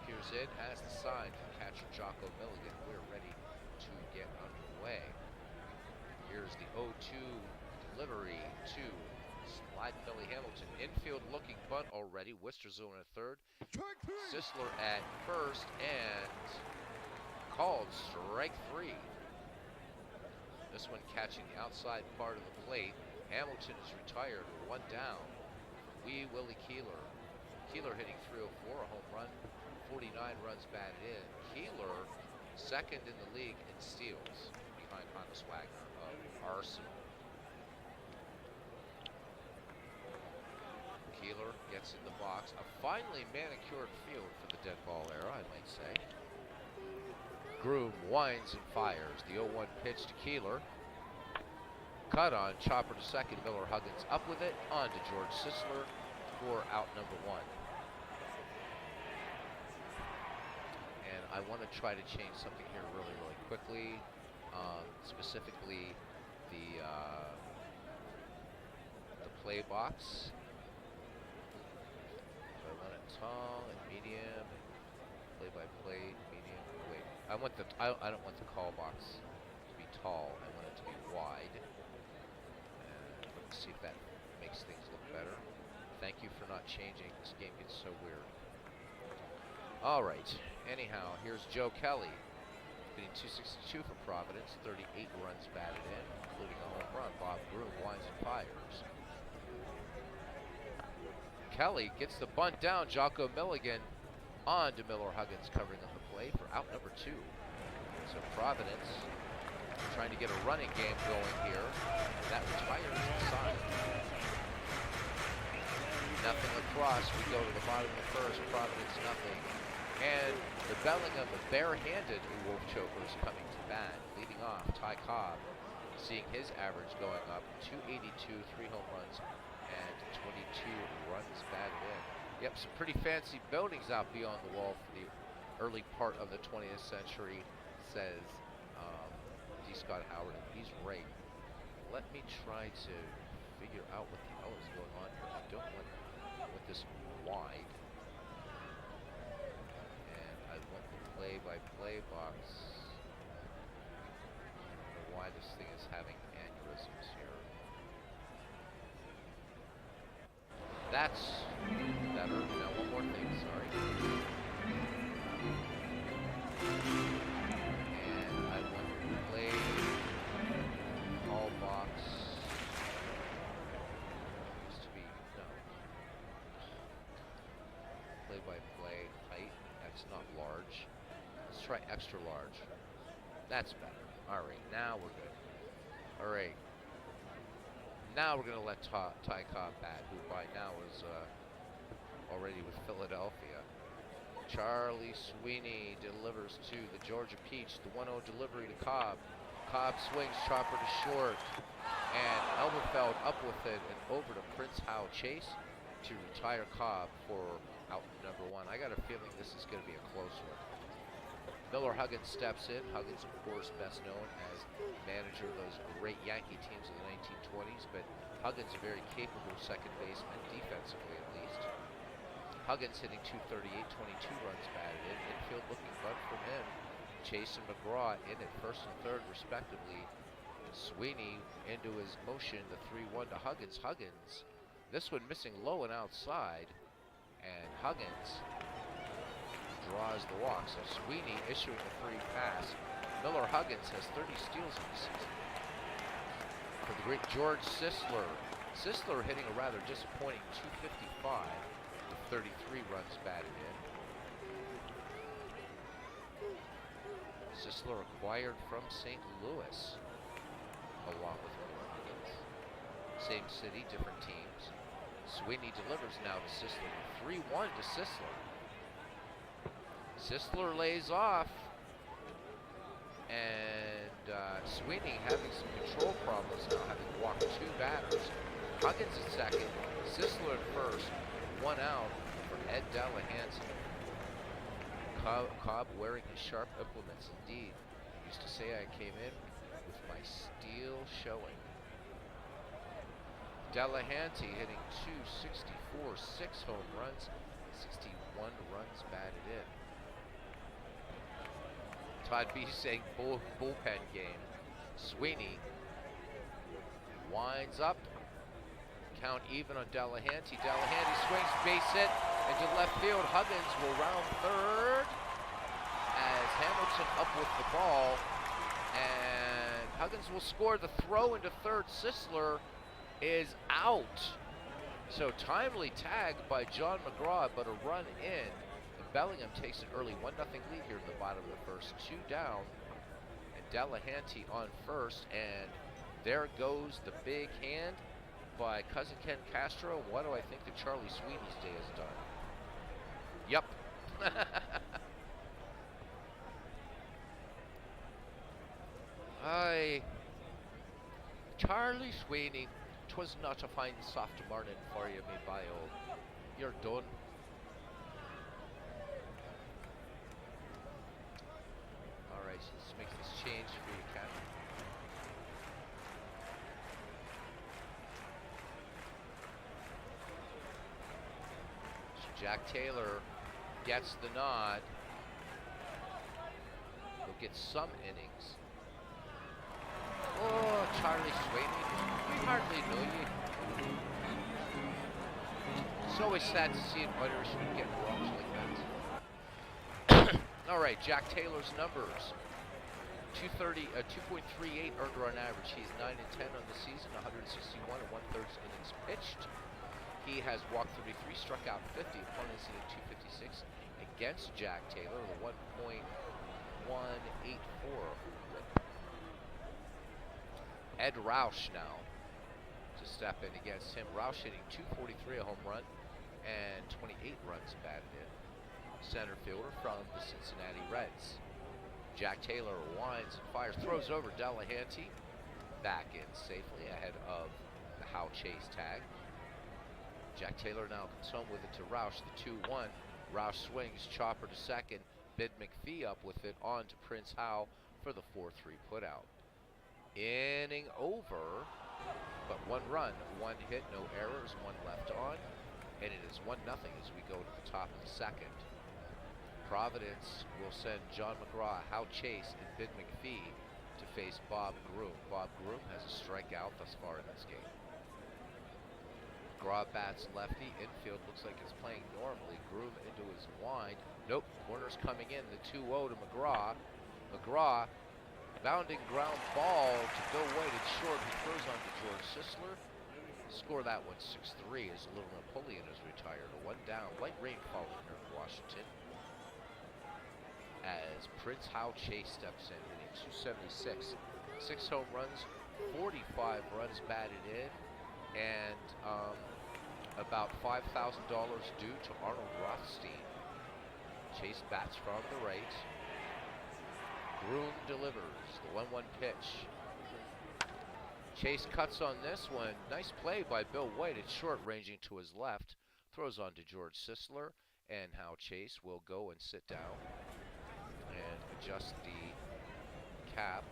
appears in, has the sign from catcher Jocko Milligan. We're ready to get underway. Here's the 0-2 delivery to Sliding Billy Hamilton. Infield looking bunt already. Wisterzo in a third. Sisler at first and called strike 3. This one catching the outside part of the plate. Hamilton is retired, 1 down. Wee Willie Keeler. Keeler hitting .304, a home run. 49 runs batted in. Keeler, second in the league in steals, behind Hannes Wagner of Arsenal. Keeler gets in the box. A finely manicured field for the dead ball era, I might say. Groom winds and fires. The 0-1 pitch to Keeler. Cut on, chopper to second. Miller Huggins up with it. On to George Sisler for out number 1. And I want to try to change something here really, really quickly. Specifically, the play box. So I want it tall and medium, and play-by-play, medium. Wait, I don't want the call box to be tall. I want it to be wide. And let's see if that makes things look better. Thank you for not changing. This game gets so weird. All right. Anyhow, here's Joe Kelly, hitting .262 for Providence, 38 runs batted in, including a home run. Bob Groom winds and fires. Kelly gets the bunt down. Jocko Milligan on to Miller Huggins, covering up the play for out number 2. So Providence trying to get a running game going here. That retires the side. Nothing lacrosse. We go to the bottom of the first. Providence nothing. And the Bellingham bare-handed Wolf Chokers coming to bat. Leading off, Ty Cobb, seeing his average going up, .282, 3 home runs, and 22 runs batted in. Yep, some pretty fancy buildings out beyond the wall for the early part of the 20th century, says D. Scott Howard, and he's right. Let me try to figure out what the hell is going on here. I don't want this wide. And I want the play-by-play box. I don't know why this thing is having aneurysms here. That's better. Now one more thing, sorry. And I want the play call box. Used to be, no. Play-by-play height. That's not large. Let's try extra large. That's better. Alright, now we're good. Alright. Now we're going to let Ty Cobb bat, who by now is already with Philadelphia. Charlie Sweeney delivers to the Georgia Peach. The 1-0 delivery to Cobb. Cobb swings, chopper to short. And Elberfeld up with it and over to Prince Howell Chase to retire Cobb for out number 1. I got a feeling this is going to be a close one. Miller Huggins steps in. Huggins, of course, best known as manager of those great Yankee teams of the 1920s, but Huggins a very capable second baseman, defensively at least. Huggins hitting .238, 22 runs batted in. Infield looking good from him. Chase and McGraw in at first and third, respectively. Sweeney into his motion, the 3-1 to Huggins. Huggins, this one missing low and outside, and Huggins draws the walk. So Sweeney issuing a free pass. Miller Huggins has 30 steals in the season. For the great George Sisler. Sisler hitting a rather disappointing .255 with 33 runs batted in. Sisler acquired from St. Louis along with Miller Huggins. Same city, different teams. Sweeney delivers now to Sisler. 3-1 to Sisler. Sisler lays off, and Sweeney having some control problems now, having walked 2 batters. Huggins at second, Sisler at first, 1 out for Ed Delahanty. Cobb wearing his sharp implements indeed. Used to say I came in with my steel showing. Delahanty hitting .264, 6 home runs, 61 runs batted in. Todd B saying bullpen game. Sweeney winds up. Count even on Delahanty. Delahanty swings, base hit into left field. Huggins will round third as Hamilton up with the ball. And Huggins will score. The throw into third. Sisler is out. So timely tag by John McGraw, but a run in. Bellingham takes an early 1-0 lead here in the bottom of the first. 2 down, and Delahanty on first, and there goes the big hand by cousin Ken Castro. What do I think that Charlie Sweeney's day has done? Yep. Charlie Sweeney, 'twas not a fine soft morning for you, me bio. You're done. Let's make this change for you, Ken. So Jack Taylor gets the nod. He'll get some innings. Oh, Charlie Sweeney, we hardly know you. It's always sad to see an Irishman get wrongs like that. All right, Jack Taylor's numbers. 2.38 earned run average. He's 9-10 on the season, 161 and 1/3 innings pitched. He has walked 33, struck out 50, opponents hitting .256 against Jack Taylor, the 1.184 whip. Ed Roush now to step in against him. Roush hitting .243, a home run, and 28 runs batted in. Center fielder from the Cincinnati Reds. Jack Taylor winds and fires, throws over Delahanty. Back in safely ahead of the Howell Chase tag. Jack Taylor now comes home with it to Roush, the 2-1. Roush swings, chopper to second. Bid McPhee up with it on to Prince Howell for the 4-3 putout. Inning over, but 1 run, 1 hit, no errors, 1 left on, and it is 1-0 as we go to the top of the second. Providence will send John McGraw, Hal Chase, and Bid McPhee to face Bob Groom. Bob Groom has a strikeout thus far in this game. McGraw bats lefty. Infield looks like it's playing normally. Groom into his wind. Nope, corner's coming in. The 2-0 to McGraw. McGraw, bounding ground ball to Bill White at short. He throws on to George Sisler. Score that one 6-3 as Little Napoleon is retired. A 1 down. Light rain falling here in Washington. As Prince Howell Chase steps in, hitting 276. 6 home runs, 45 runs batted in, and about $5,000 due to Arnold Rothstein. Chase bats from the right. Groom delivers the 1-1 pitch. Chase cuts on this one. Nice play by Bill White at short, ranging to his left. Throws on to George Sisler, and Hal Chase will go and sit down and adjust the cap,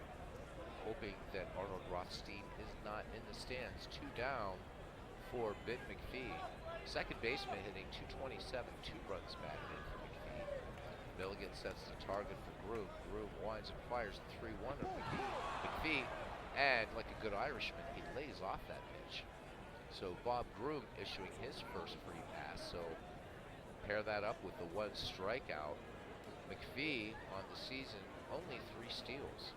hoping that Arnold Rothstein is not in the stands. 2 down for Bid McPhee. Second baseman hitting 227, 2 runs batted in for McPhee. Milligan sets the target for Groom. Groom winds and fires the 3-1 of McPhee. McPhee, and like a good Irishman, he lays off that pitch. So Bob Groom issuing his first free pass. So pair that up with the 1 strikeout. McPhee on the season, only 3 steals.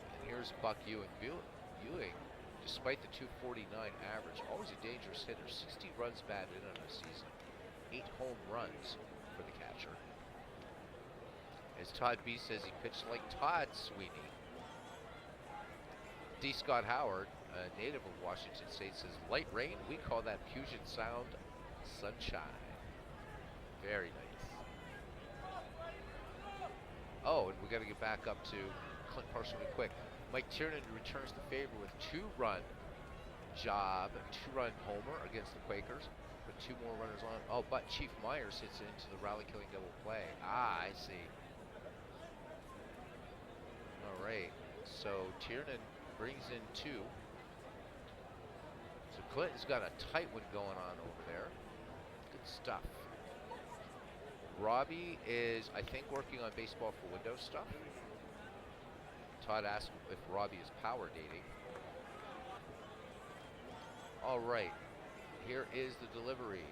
And here's Buck Ewing, despite the 249 average, always a dangerous hitter. 60 runs batted in on the season, 8 home runs for the catcher. As Todd B says, he pitched like Todd Sweeney. D. Scott Howard, a native of Washington State, says, light rain, we call that Puget Sound sunshine. Very nice. Oh, and we got to get back up to Clint Parson really quick. Mike Tiernan returns the favor with 2-run job, 2-run homer against the Quakers, with 2 more runners on. Oh, but Chief Myers hits it into the rally-killing double play. Ah, I see. All right, so Tiernan brings in 2. So Clinton's got a tight one going on over there. Good stuff. Robbie is, I think, working on Baseball for Windows stuff. Todd asked if Robbie is power dating. All right, here is the delivery.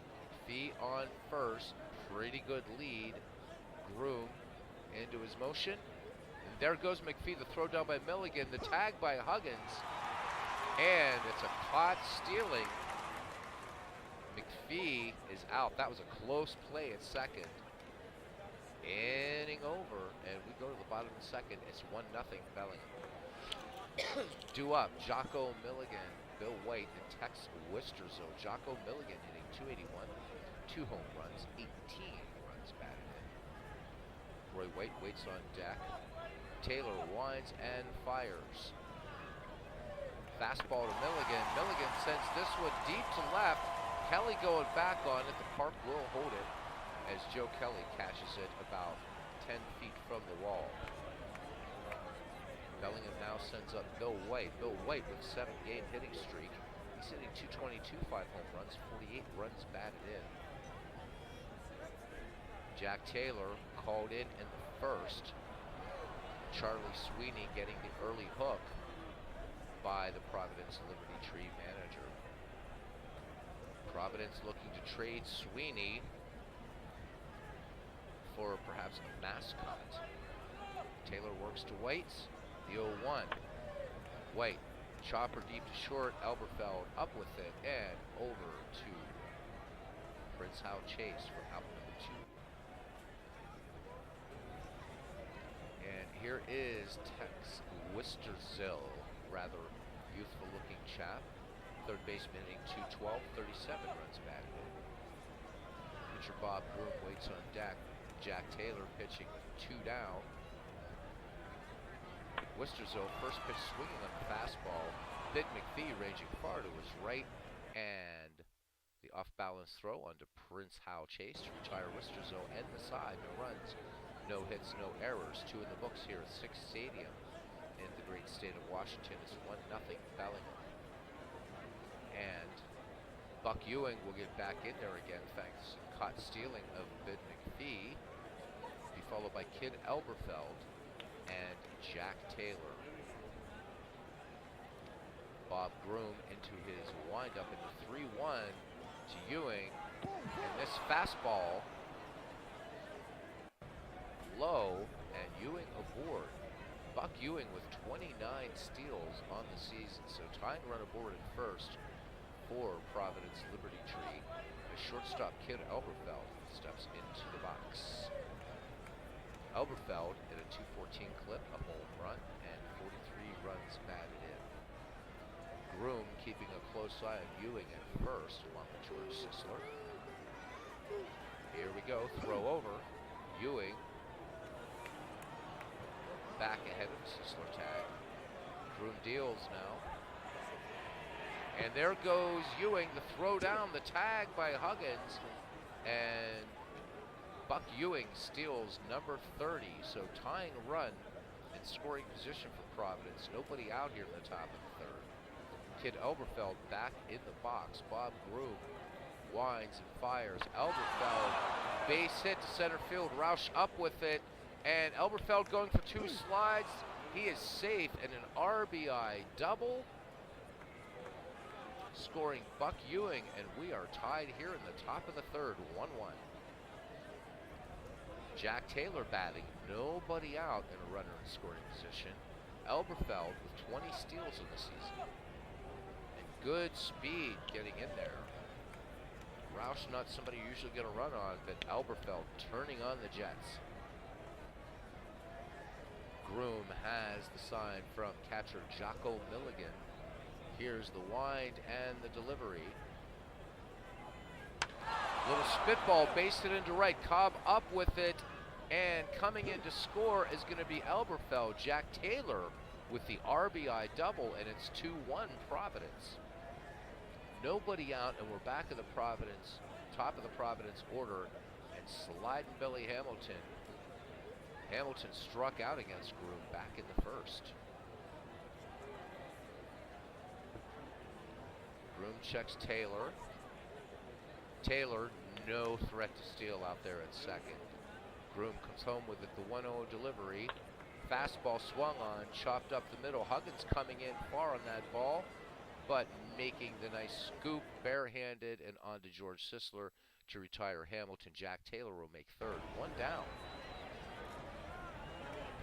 McPhee on first, pretty good lead. Groom into his motion. And there goes McPhee, the throw down by Milligan, the tag by Huggins. And it's a caught stealing. McPhee is out. That was a close play at second. Inning over, and we go to the bottom of the second. It's 1-0 Bellingham. Due up, Jocko Milligan, Bill White, and Tex Wisterzo. Jocko Milligan hitting 281, 2 home runs, 18 runs batted in. Roy White waits on deck. Taylor winds and fires. Fastball to Milligan. Milligan sends this one deep to left. Kelly going back on it. The park will hold it, as Joe Kelly catches it about 10 feet from the wall. Bellingham now sends up Bill White. Bill White with a 7-game hitting streak. He's hitting 222, 5 home runs, 48 runs batted in. Jack Taylor called in the first. Charlie Sweeney getting the early hook by the Providence Liberty Tree manager. Providence looking to trade Sweeney for perhaps a mascot. Taylor works to White. The 0-1. White, chopper deep to short. Elberfeld up with it and over to Prince Howell Chase for out number 2. And here is Tex Wisterzill, rather youthful looking chap. Third baseman hitting 212, 37 runs batted in. Pitcher Bob Groom waits on deck. Jack Taylor pitching with 2 down. Wisterzo, first pitch swinging on the fastball. Bid McPhee ranging far to his right, and The off-balance throw onto Prince Hal Chase to retire Wisterzo and the side. No runs, no hits, no errors. 2 in the books here at Sixth Stadium in the great state of Washington. It's 1-0 Bellingham. And Buck Ewing will get back in there again thanks to caught stealing of Ben McPhee. Be followed by Kid Elberfeld and Jack Taylor. Bob Groom into his windup into 3-1 to Ewing. And this fastball low and Ewing aboard. Buck Ewing with 29 steals on the season, so tying run aboard at first for Providence Liberty Tree. The shortstop Kid Elberfeld steps into the box. Elberfeld at a .214 clip, a home run, and 43 runs batted in. Groom keeping a close eye on Ewing at first, along with George Sisler. Here we go, throw over. Ewing back ahead of Sisler tag. Groom deals now. And there goes Ewing, the throw down, the tag by Huggins. And Buck Ewing steals number 30, so tying run in scoring position for Providence. Nobody out here in the top of the third. Kid Elberfeld back in the box. Bob Groom winds and fires. Elberfeld, base hit to center field. Roush up with it. And Elberfeld going for 2 slides. He is safe and an RBI double. Scoring Buck Ewing, and we are tied here in the top of the third, 1-1. Jack Taylor batting, nobody out and a runner in scoring position. Elberfeld with 20 steals in the season. And good speed getting in there. Roush not somebody you usually get a run on, but Elberfeld turning on the Jets. Groom has the sign from catcher Jocko Milligan. Here's the wind and the delivery. Little spitball, based it into right. Cobb up with it, and coming in to score is going to be Elberfeld. Jack Taylor with the RBI double, and it's 2-1 Providence. Nobody out, and we're back at the Providence, top of the Providence order, and sliding Billy Hamilton. Hamilton struck out against Groom back in the first. Groom checks Taylor. Taylor, no threat to steal out there at second. Groom comes home with it, the 1-0 delivery. Fastball swung on, chopped up the middle. Huggins coming in far on that ball, but making the nice scoop barehanded and onto George Sisler to retire Hamilton. Jack Taylor will make third. 1 down.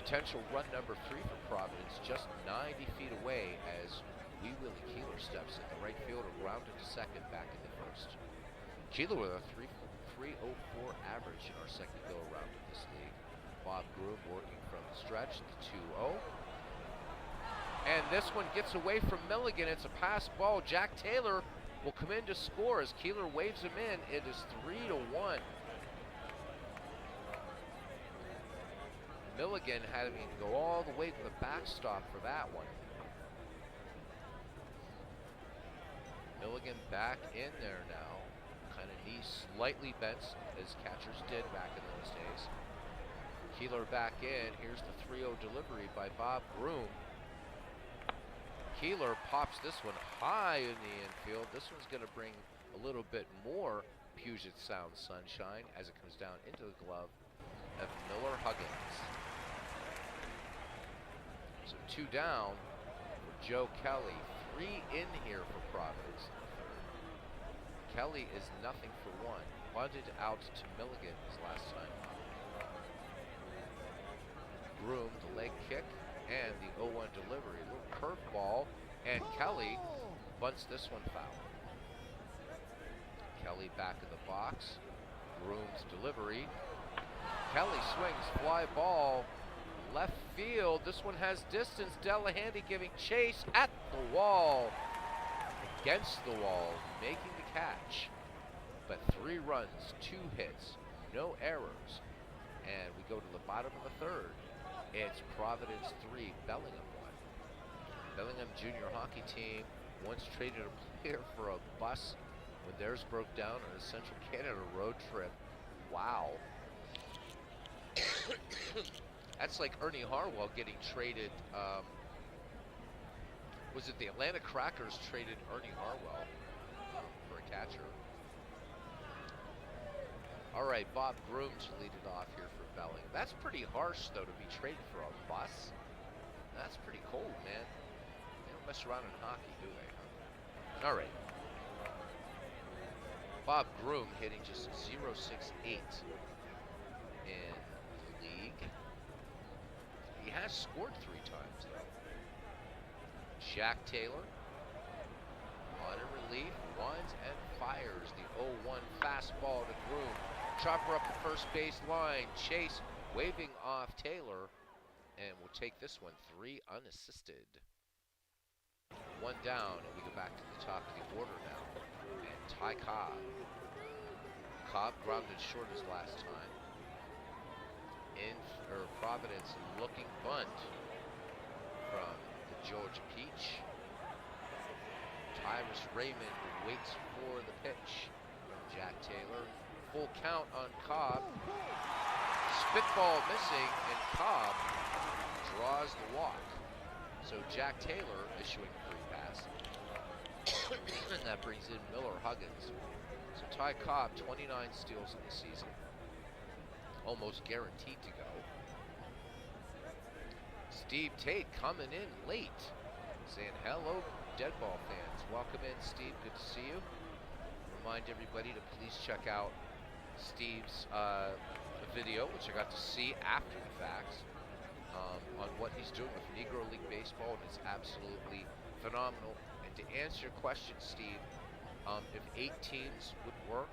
Potential run number 3 for Providence, just 90 feet away as Wee Willie Keeler steps in. The right fielder grounded to second back in the first. Keeler with a 3.04 average in our second go-around of this league. Bob Groom working from the stretch, the 2-0. And this one gets away from Milligan. It's a pass ball. Jack Taylor will come in to score as Keeler waves him in. It is 3-1. Milligan having to go all the way to the backstop for that one. Milligan back in there now. Kind of knee slightly bent, as catchers did back in those days. Keeler back in. Here's the 3-0 delivery by Bob Groom. Keeler pops this one high in the infield. This one's going to bring a little bit more Puget Sound sunshine as it comes down into the glove of Miller Huggins. So 2 down for Joe Kelly. 3 in here for Providence in the third. Kelly is nothing for 1. Bunted out to Milligan his last time up. Groom, the leg kick, and the 0-1 delivery. A little curveball, and Kelly bunts this one foul. Kelly back in the box. Groom's delivery. Kelly swings, fly ball, left field. This one has distance. Delahanty giving chase at the wall. Against the wall, making the catch. But 3 runs, 2 hits, no errors. And we go to the bottom of the third. It's Providence 3, Bellingham 1. Bellingham junior hockey team once traded a player for a bus when theirs broke down on a Central Canada road trip. Wow. That's like Ernie Harwell getting traded. Was it the Atlanta Crackers traded Ernie Harwell for a catcher? All right, Bob Groom to lead it off here for Bellingham. That's pretty harsh, though, to be traded for a bus. That's pretty cold, man. They don't mess around in hockey, do they? Huh? All right. Bob Groom hitting just .068 in the league. He has scored 3 times, though. Jack Taylor on in relief, winds and fires the 0-1 fastball to Groom. Chopper up the first base line. Chase waving off Taylor, and we'll take this one 3 unassisted. 1 down, and we go back to the top of the order now. And Ty Cobb. Cobb grounded short his last time. Providence looking bunt from the Georgia Peach. Tyrus Raymond waits for the pitch from Jack Taylor. Full count on Cobb. Spitball missing, and Cobb draws the walk. So Jack Taylor issuing a free pass. And that brings in Miller Huggins. So Ty Cobb, 29 steals in the season. Almost guaranteed to go. Steve Tate coming in late, saying hello, Deadball fans. Welcome in, Steve. Good to see you. Remind everybody to please check out Steve's video, which I got to see after the fact, on what he's doing with Negro League Baseball, and it's absolutely phenomenal. And to answer your question, Steve, if 8 teams would work,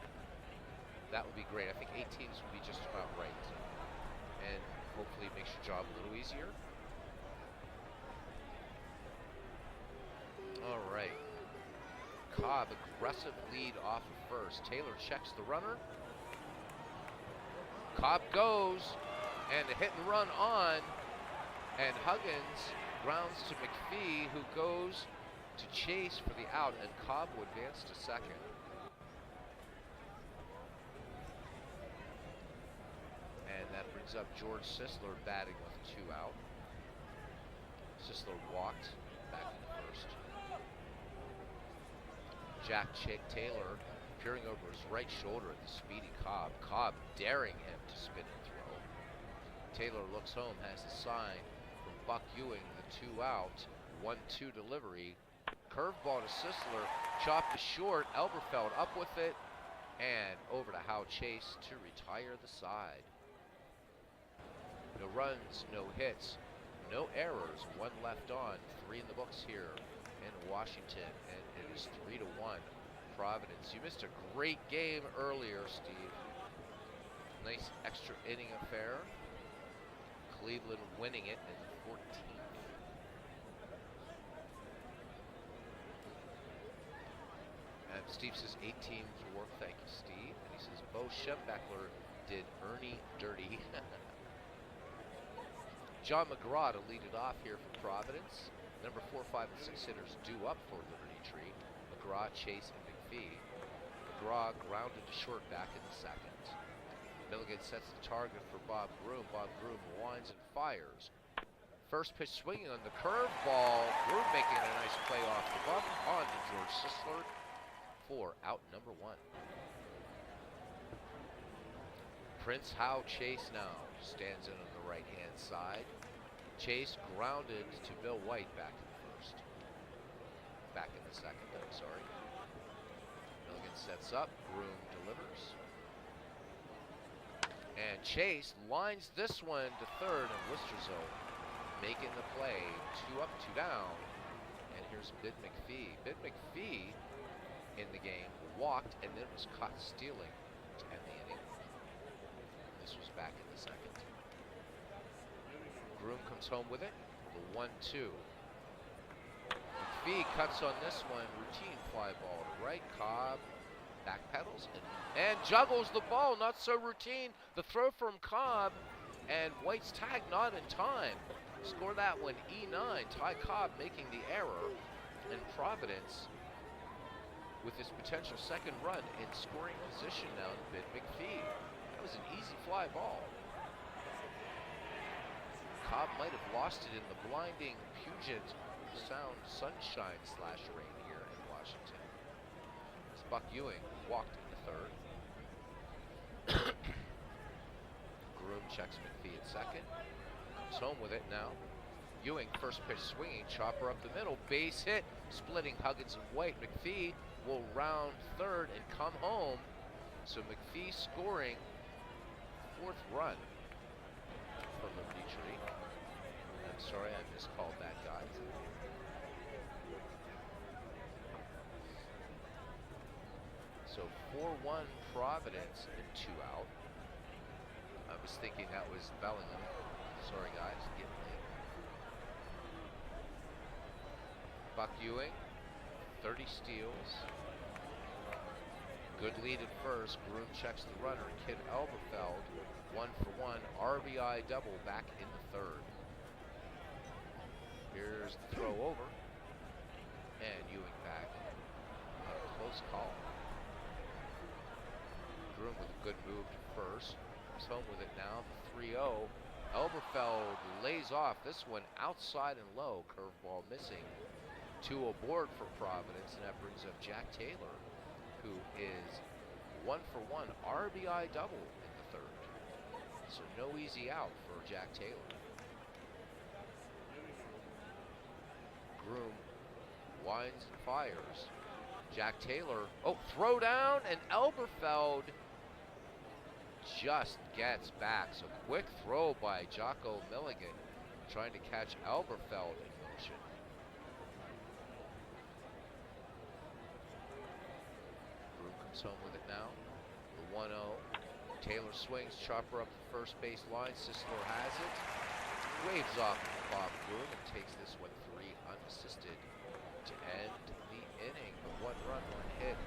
that would be great. I think 8 teams would be just about right. And hopefully it makes your job a little easier. All right. Cobb, aggressive lead off of first. Taylor checks the runner. Cobb goes, and a hit and run on. And Huggins grounds to McPhee, who goes to Chase for the out, and Cobb will advance to second. And that brings up George Sisler batting with 2 out. Sisler walked back in the first. Jack Taylor peering over his right shoulder at the speedy Cobb. Cobb daring him to spin and throw. Taylor looks home, has the sign from Buck Ewing, the 2 out, 1-2 delivery. Curveball to Sisler, chopped to short. Elberfeld up with it, and over to Hal Chase to retire the side. No runs, no hits, no errors. 1 left on, 3 in the books here in Washington, and it is 3-1 Providence. You missed a great game earlier, Steve. Nice extra inning affair. Cleveland winning it in the 14th. And Steve says 8 teams work. Thank you, Steve. And he says Bo Schembechler did Ernie dirty. John McGraw to lead it off here for Providence. Number 4, 5, and 6 hitters due up for Liberty Tree. McGraw, Chase, and McPhee. McGraw grounded to short back in the second. Milligan sets the target for Bob Groom. Bob Groom winds and fires. First pitch swinging on the curveball. Groom making a nice play off the bump on to George Sisler for out number 1. Prince Hal Chase now stands in on the right-hand side. Chase grounded to Bill White back in the first. Back in the second, I'm sorry. Milligan sets up. Groom delivers. And Chase lines this one to third, and Wisterzo making the play. 2 up, 2 down. And here's Bid McPhee. Bid McPhee in the game walked and then was caught stealing to end the inning. This was back in the second. Groom comes home with it. The 1-2. McPhee cuts on this one. Routine fly ball to right. Cobb backpedals and juggles the ball. Not so routine. The throw from Cobb, and White's tag not in time. Score that one E9. Ty Cobb making the error, and Providence with his potential second run in scoring position now in mid McPhee. That was an easy fly ball. Cobb might have lost it in the blinding Puget Sound sunshine / rain here in Washington. As Buck Ewing walked in the third. Groom checks McPhee at second. Comes home with it now. Ewing, first pitch swinging, chopper up the middle, base hit, splitting Huggins and White. McPhee will round third and come home. So McPhee scoring fourth run for Liberty Tree. I'm sorry, I miscalled that, guys. So 4-1 Providence and 2 out. I was thinking that was Bellingham. Sorry, guys, getting late. Buck Ewing, 30 steals. Good lead at first. Groom checks the runner. Kid Elberfeld, 1-for-1 RBI double back in the third. Here's the throw over. And Ewing back. A close call. Groom with a good move to first. Comes home with it now. The 3-0. Elberfeld lays off this one outside and low. Curveball missing. 2 aboard for Providence, and that brings up Jack Taylor, who is 1-for-1 RBI double in the third. So no easy out for Jack Taylor. Groom winds and fires. Jack Taylor, throw down, and Elberfeld just gets back. So quick throw by Jocko Milligan, trying to catch Elberfeld in motion. Groom comes home with it now. The 1-0. Taylor swings, chopper up the first base line. Sisler has it. Waves off Bob Groom and takes this one 3 unassisted to end the inning. But 1 run, 1 hit,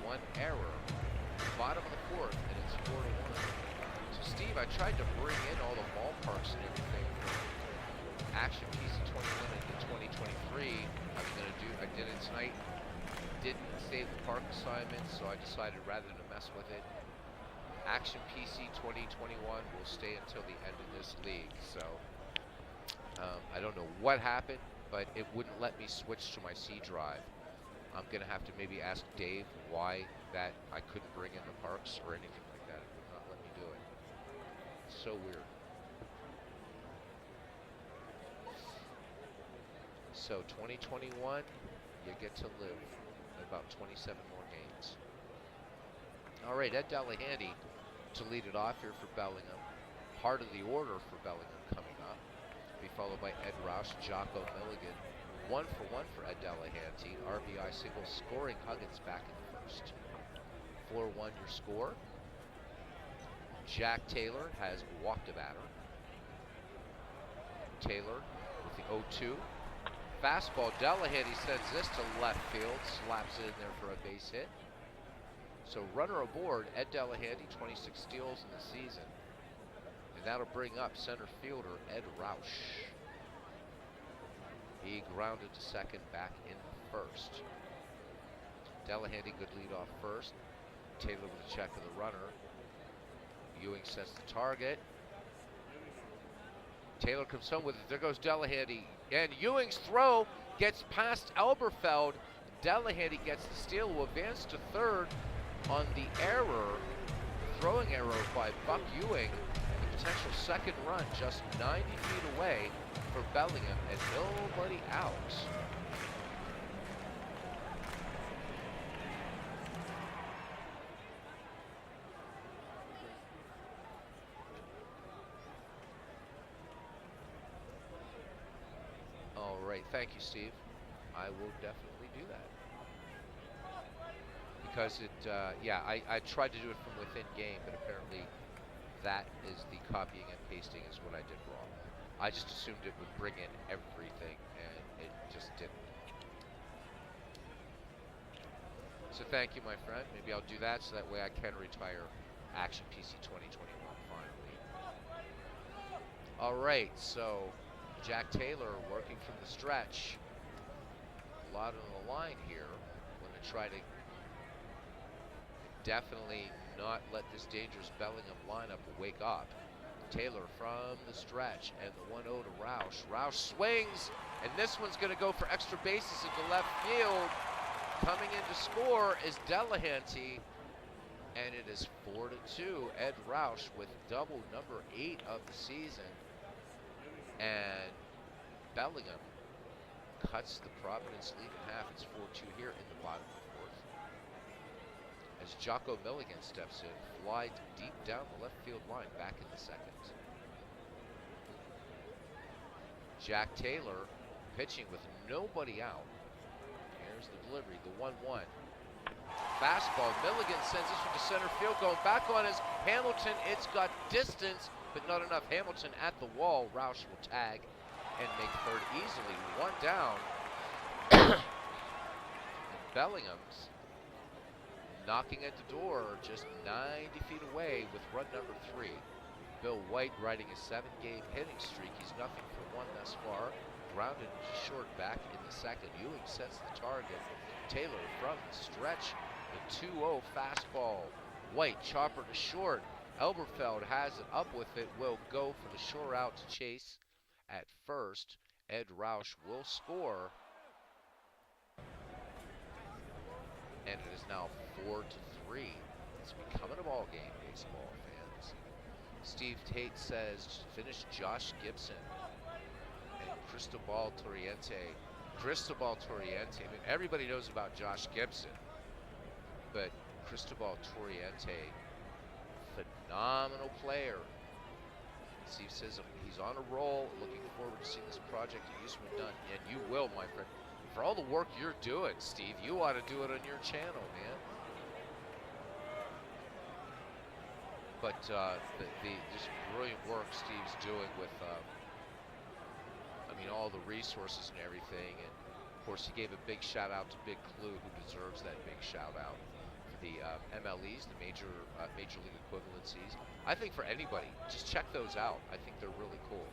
1 error. Bottom of the fourth, and it's 4-1. So Steve, I tried to bring in all the ballparks and everything for Action PC 21 into 2023. I did it tonight. Didn't save the park assignment, so I decided rather to mess with it. Action PC 2021 will stay until the end of this league. So I don't know what happened, but it wouldn't let me switch to my C drive. I'm going to have to maybe ask Dave why that I couldn't bring in the parks or anything like that. It would not let me do it. So weird. So 2021, you get to live about 27 more games. All right, Ed Delahanty to lead it off here for Bellingham. Heart of the order for Bellingham coming up. Be followed by Ed Roush, Jocko Milligan. 1-for-1 for Ed Delahanty. RBI single, scoring Huggins back in the first. 4-1 your score. Jack Taylor has walked a batter. Taylor with the 0-2. Fastball. Delahanty sends this to left field. Slaps it in there for a base hit. So runner aboard, Ed Delahanty, 26 steals in the season. And that'll bring up center fielder Ed Roush. He grounded to second, back in first. Delahanty, good lead off first. Taylor with a check of the runner. Ewing sets the target. Taylor comes home with it. There goes Delahanty. And Ewing's throw gets past Elberfeld. Delahanty gets the steal, will advance to third on the error, throwing error by Buck Ewing. The potential second run just 90 feet away for Bellingham, and nobody out. All right, thank you, Steve. I will definitely do that. Because it, I tried to do it from within game, but apparently that is the copying and pasting is what I did wrong. I just assumed it would bring in everything, and it just didn't. So thank you, my friend. Maybe I'll do that so that way I can retire Action PC 2021 finally. All right, so Jack Taylor working from the stretch. A lot on the line here when to try to definitely not let this dangerous Bellingham lineup wake up. Taylor from the stretch, and the 1-0 to Roush. Roush swings, and this one's going to go for extra bases into left field. Coming in to score is Delahanty, and it is 4-2. Ed Roush with double number 8 of the season, and Bellingham cuts the Providence lead in half. It's 4-2 here in the bottom of the fourth. As Jocko Milligan steps in, fly deep down the left field line, back in the second. Jack Taylor pitching with nobody out. Here's the delivery, the 1-1. Fastball, Milligan sends this one to center field, going back on his Hamilton. It's got distance, but not enough. Hamilton at the wall. Roush will tag and make third easily. One down. Bellingham's knocking at the door just 90 feet away with run number 3. Bill White riding a 7-game hitting streak. He's nothing for 1 thus far. Grounded short back in the second. Ewing sets the target. Taylor from the stretch. The 2-0 fastball. White chopper to short. Elberfeld has it up with it. Will go for the shore out to Chase at first. Ed Roush will score. And it is now 4-3. It's becoming a ball game, baseball fans. Steve Tate says, finish Josh Gibson. And Cristobal Torriente. Cristobal Torriente. I mean, everybody knows about Josh Gibson. But Cristobal Torriente, phenomenal player. Steve says he's on a roll. Looking forward to seeing this project at Usman done. And you will, my friend. For all the work you're doing, Steve, you ought to do it on your channel, man. But the just brilliant work Steve's doing with, I mean, all the resources and everything. And of course, he gave a big shout out to Big Clue, who deserves that big shout out. For the MLEs, the major league equivalencies. I think for anybody, just check those out. I think they're really cool.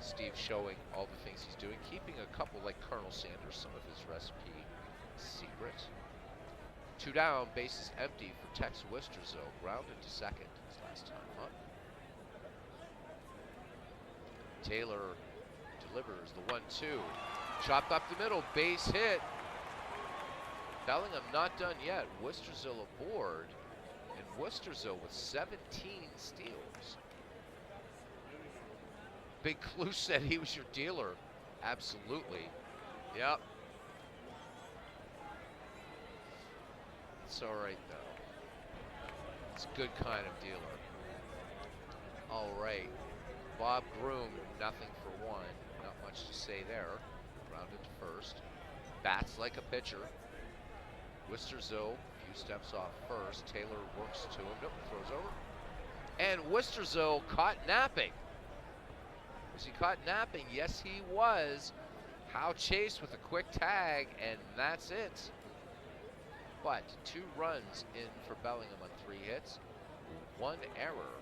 Steve showing all the things he's doing, keeping a couple like Colonel Sanders, some of his recipe secret. 2 down, bases empty for Tex Wisterzell, grounded to second his last time up. Taylor delivers the 1-2, chopped up the middle, base hit. Bellingham not done yet. Wisterzell aboard, and Wisterzell with 17 steals. Big Clue said he was your dealer. Absolutely. Yep. It's all right, though. It's a good kind of dealer. All right. Bob Groom, nothing for 1. Not much to say there. Grounded to first. Bats like a pitcher. Wisterzell, a few steps off first. Taylor works to him. Nope, throws over. And Wisterzell caught napping. Was he caught napping? Yes, he was. Howe Chase with a quick tag, and that's it. But 2 runs in for Bellingham on 3 hits, 1 error,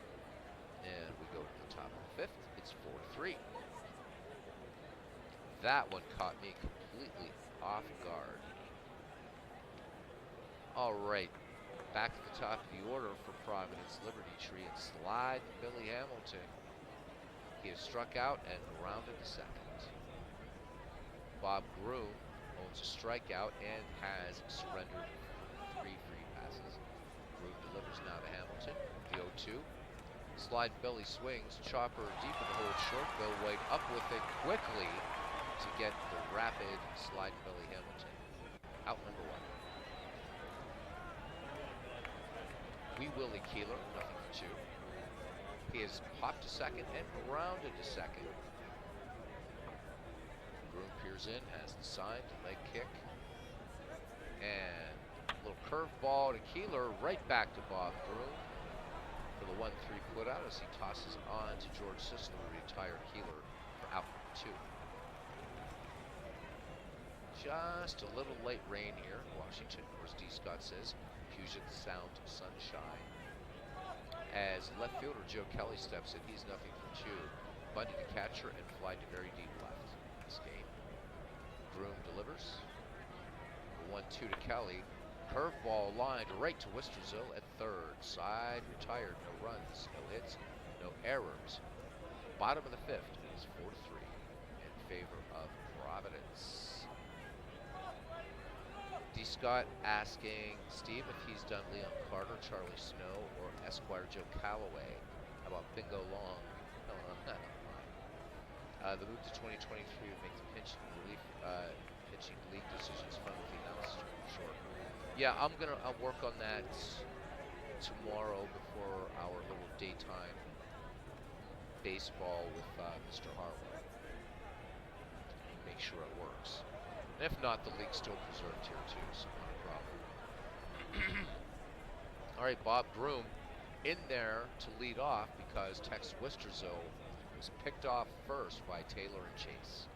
and we go to the top of the 5th. It's 4-3. That one caught me completely off guard. All right, back at the top of the order for Providence Liberty Tree and Slide Billy Hamilton. He has struck out and grounded to second. Bob Groom owns a strikeout and has surrendered 3 free passes. Groom delivers now to Hamilton. The 0-2. Slide Billy swings. Chopper deep in the hole short. Bill White up with it quickly to get the rapid Slide Billy Hamilton. Out number 1. Wee Willie Keeler, nothing for 2. He has popped to second and grounded to second. Groom peers in, has the signed leg kick. And a little curveball to Keeler, right back to Bob Groom for the 1-3 put out as he tosses on to George Sisler, who retired Keeler for out number 2. Just a little late rain here in Washington, or as D. Scott says, Puget Sound sunshine. As left fielder Joe Kelly steps in, he's nothing for 2. Bundy to catcher and fly to very deep left in this game. Groom delivers. The 1-2 to Kelly. Curveball lined right to Wisterzo at third. Side retired. No runs, no hits, no errors. Bottom of the fifth. It is 4-3 in favor of Providence. D. Scott asking Steve if he's done Leon Carter, Charlie Snow, or Esquire Joe Calloway. How about Bingo Long? The move to 2023 would make the pitching league decisions fun with the announcers short. Yeah, I'll work on that tomorrow before our little daytime baseball with Mr. Harlow. Make sure it works. And if not, the league's still preserved here too, so not a problem. All right, Bob Groom in there to lead off because Tex Wisterzo was picked off first by Taylor and Chase.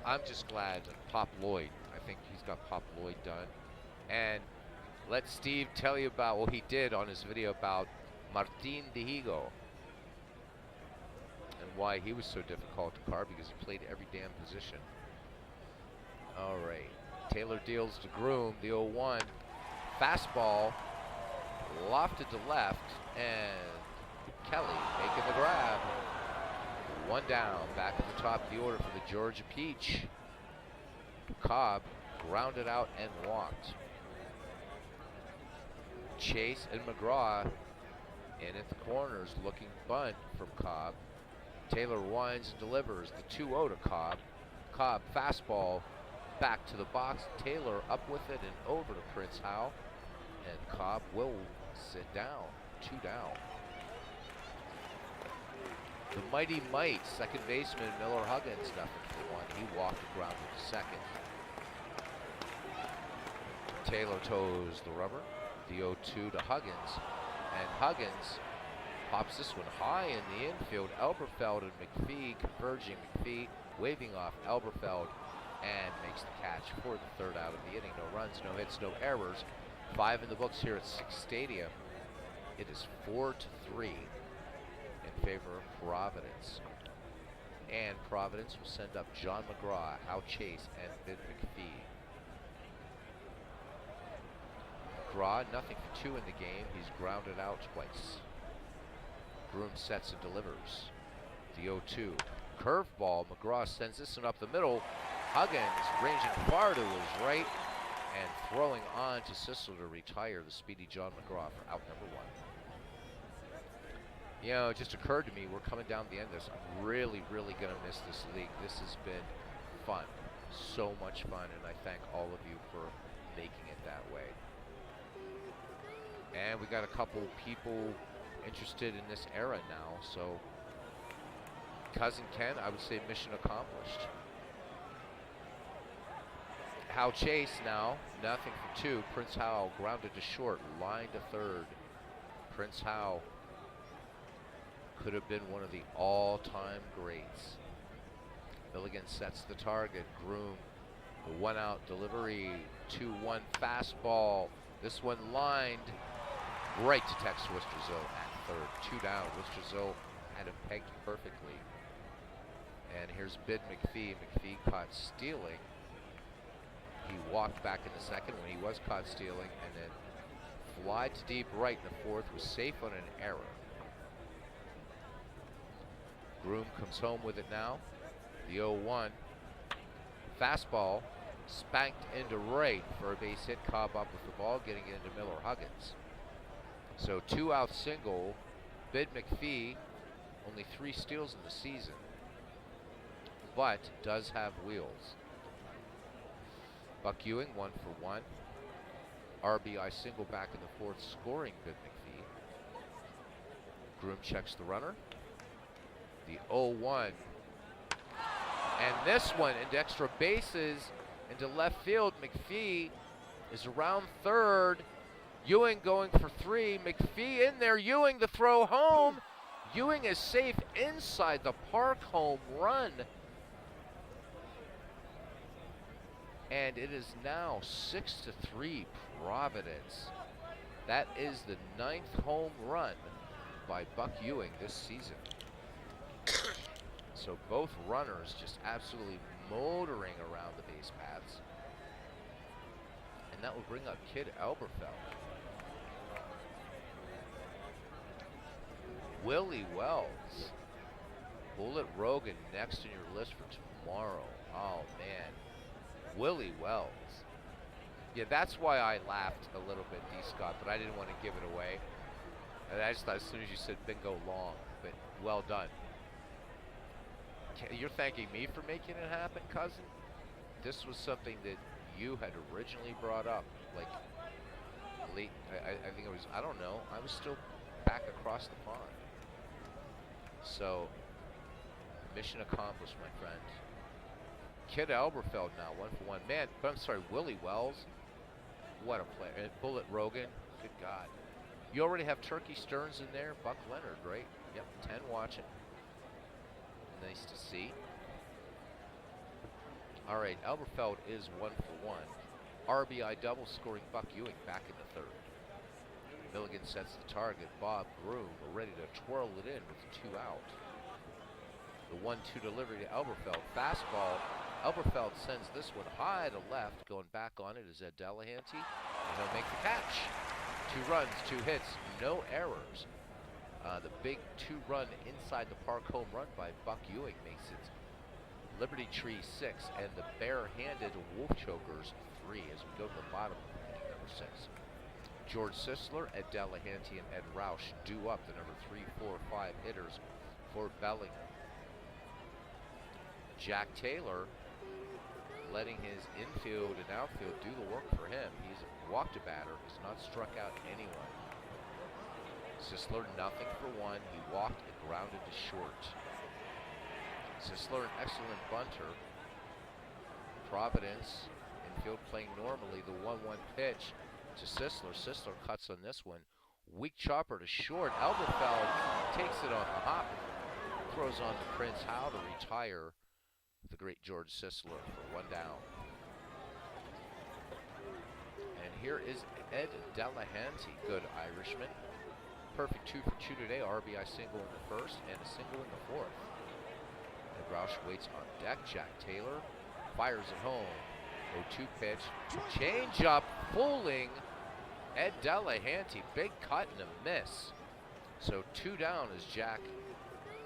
I'm just glad that Pop Lloyd, I think he's got Pop Lloyd done. And let Steve tell you about what he did on his video about Martin Dihigo and why he was so difficult to carve, because he played every damn position. All right, Taylor deals to Groom, the 0-1. Fastball, lofted to left, and Kelly making the grab. One down, back at the top of the order for the Georgia Peach. Cobb grounded out and walked. Chase and McGraw in at the corners, looking bunt from Cobb. Taylor winds and delivers the 2-0 to Cobb. Cobb fastball back to the box. Taylor up with it and over to Prince Howell. And Cobb will sit down. 2 down. The Mighty Might, second baseman Miller Huggins, nothing for one. He walked and grounded to second. Taylor toes the rubber. The 0-2 to Huggins. And Huggins pops this one high in the infield. Elberfeld and McPhee converging. McPhee waving off Elberfeld and makes the catch for the third out of the inning. No runs, no hits, no errors. 5 in the books here at Sick's Stadium. It is 4-3 in favor of Providence. And Providence will send up John McGraw, Hal Chase, and Ben McPhee. McGraw, nothing for 2 in the game. He's grounded out twice. Groom sets and delivers. The 0-2. Curveball. McGraw sends this one up the middle. Huggins ranging far to his right and throwing on to Sissel to retire the speedy John McGraw for out number 1. You know, it just occurred to me, we're coming down the end of this. I'm really, really going to miss this league. This has been fun. So much fun, and I thank all of you for making it that way. And we got a couple people interested in this era now, so Cousin Ken, I would say mission accomplished. Hal Chase now, nothing for 2. Prince Howell grounded to short, line to third. Prince Howell could have been one of the all-time greats. Milligan sets the target. Groom, the 1-out delivery, 2-1 fastball. This one lined right to Tex Wisterzo at third. 2 down. Wisterzo had him pegged perfectly. And here's Bid McPhee. McPhee caught stealing. He walked back in the second when he was caught stealing, and then fly to deep right in the fourth, was safe on an error. Groom comes home with it now. The 0-1. Fastball spanked into right for a base hit. Cobb up with the ball, getting it into Miller Huggins. So 2-out single. Bid McPhee, only 3 steals in the season, but does have wheels. Buck Ewing, 1 for 1. RBI single back in the fourth, scoring Bid McPhee. Groom checks the runner. The 0-1. And this one into extra bases, into left field. McPhee is around third. Ewing going for 3. McPhee in there. Ewing the throw home. Ewing is safe inside the park, home run. And it is now 6-3 Providence. That is the 9th home run by Buck Ewing this season. So both runners just absolutely motoring around the base paths. And that will bring up Kid Elberfeld. Willie Wells. Bullet Rogan next on your list for tomorrow. Oh, man. Willie Wells. Yeah, that's why I laughed a little bit, D. Scott, but I didn't want to give it away. And I just thought as soon as you said bingo long, but well done. You're thanking me for making it happen, cousin? This was something that you had originally brought up, like late, I think it was, I don't know, I was still back across the pond. So, mission accomplished, my friend. Kid Elberfeld now, 1-for-1. Man, but I'm sorry, Willie Wells, what a player. And Bullet Rogan, good God. You already have Turkey Stearns in there, Buck Leonard, right? Yep, 10 watching. Nice to see. All right, Elberfeld is 1-for-1. RBI double scoring Buck Ewing back in the third. Milligan sets the target. Bob Groom ready to twirl it in with 2 out. The 1-2 delivery to Elberfeld. Fastball. Elberfeld sends this one high to left. Going back on it is Ed Delahanty. And he'll make the catch. 2 runs, 2 hits, no errors. The big 2-run inside the park home run by Buck Ewing makes it Liberty Tree 6 and the bare-handed Wolf Chokers 3 as we go to the bottom of inning number 6. George Sisler, Ed Delahanty, and Ed Roush do up the number 3, 4, 5 hitters for Bellingham. Jack Taylor letting his infield and outfield do the work for him. He's walked a batter, has not struck out anyone. Sisler nothing for 1. He walked and grounded to short. Sisler an excellent bunter. Providence infield playing normally. The 1-1 pitch to Sisler. Sisler cuts on this one. Weak chopper to short. Elberfeld takes it on the hop. Throws on to Prince Howe to retire the great George Sisler for 1 down. And here is Ed Delahanty, good Irishman. Perfect 2 for 2 today. RBI single in the first and a single in the fourth. Ed Roush waits on deck. Jack Taylor fires it home. 0-2 pitch. Change up, fooling Ed Delahanty. Big cut and a miss. So 2 down as Jack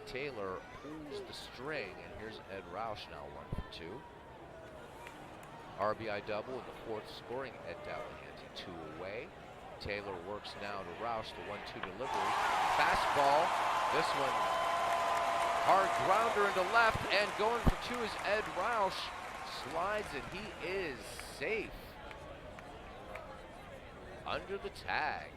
Taylor pulls the string, and here's Ed Roush now 1 for 2. RBI double in the fourth, scoring Ed Delahanty 2 away. Taylor works now to Roush, the 1-2 delivery. Fastball, this one hard grounder into left, and going for 2 is Ed Roush. Slides, and he is safe. Under the tag.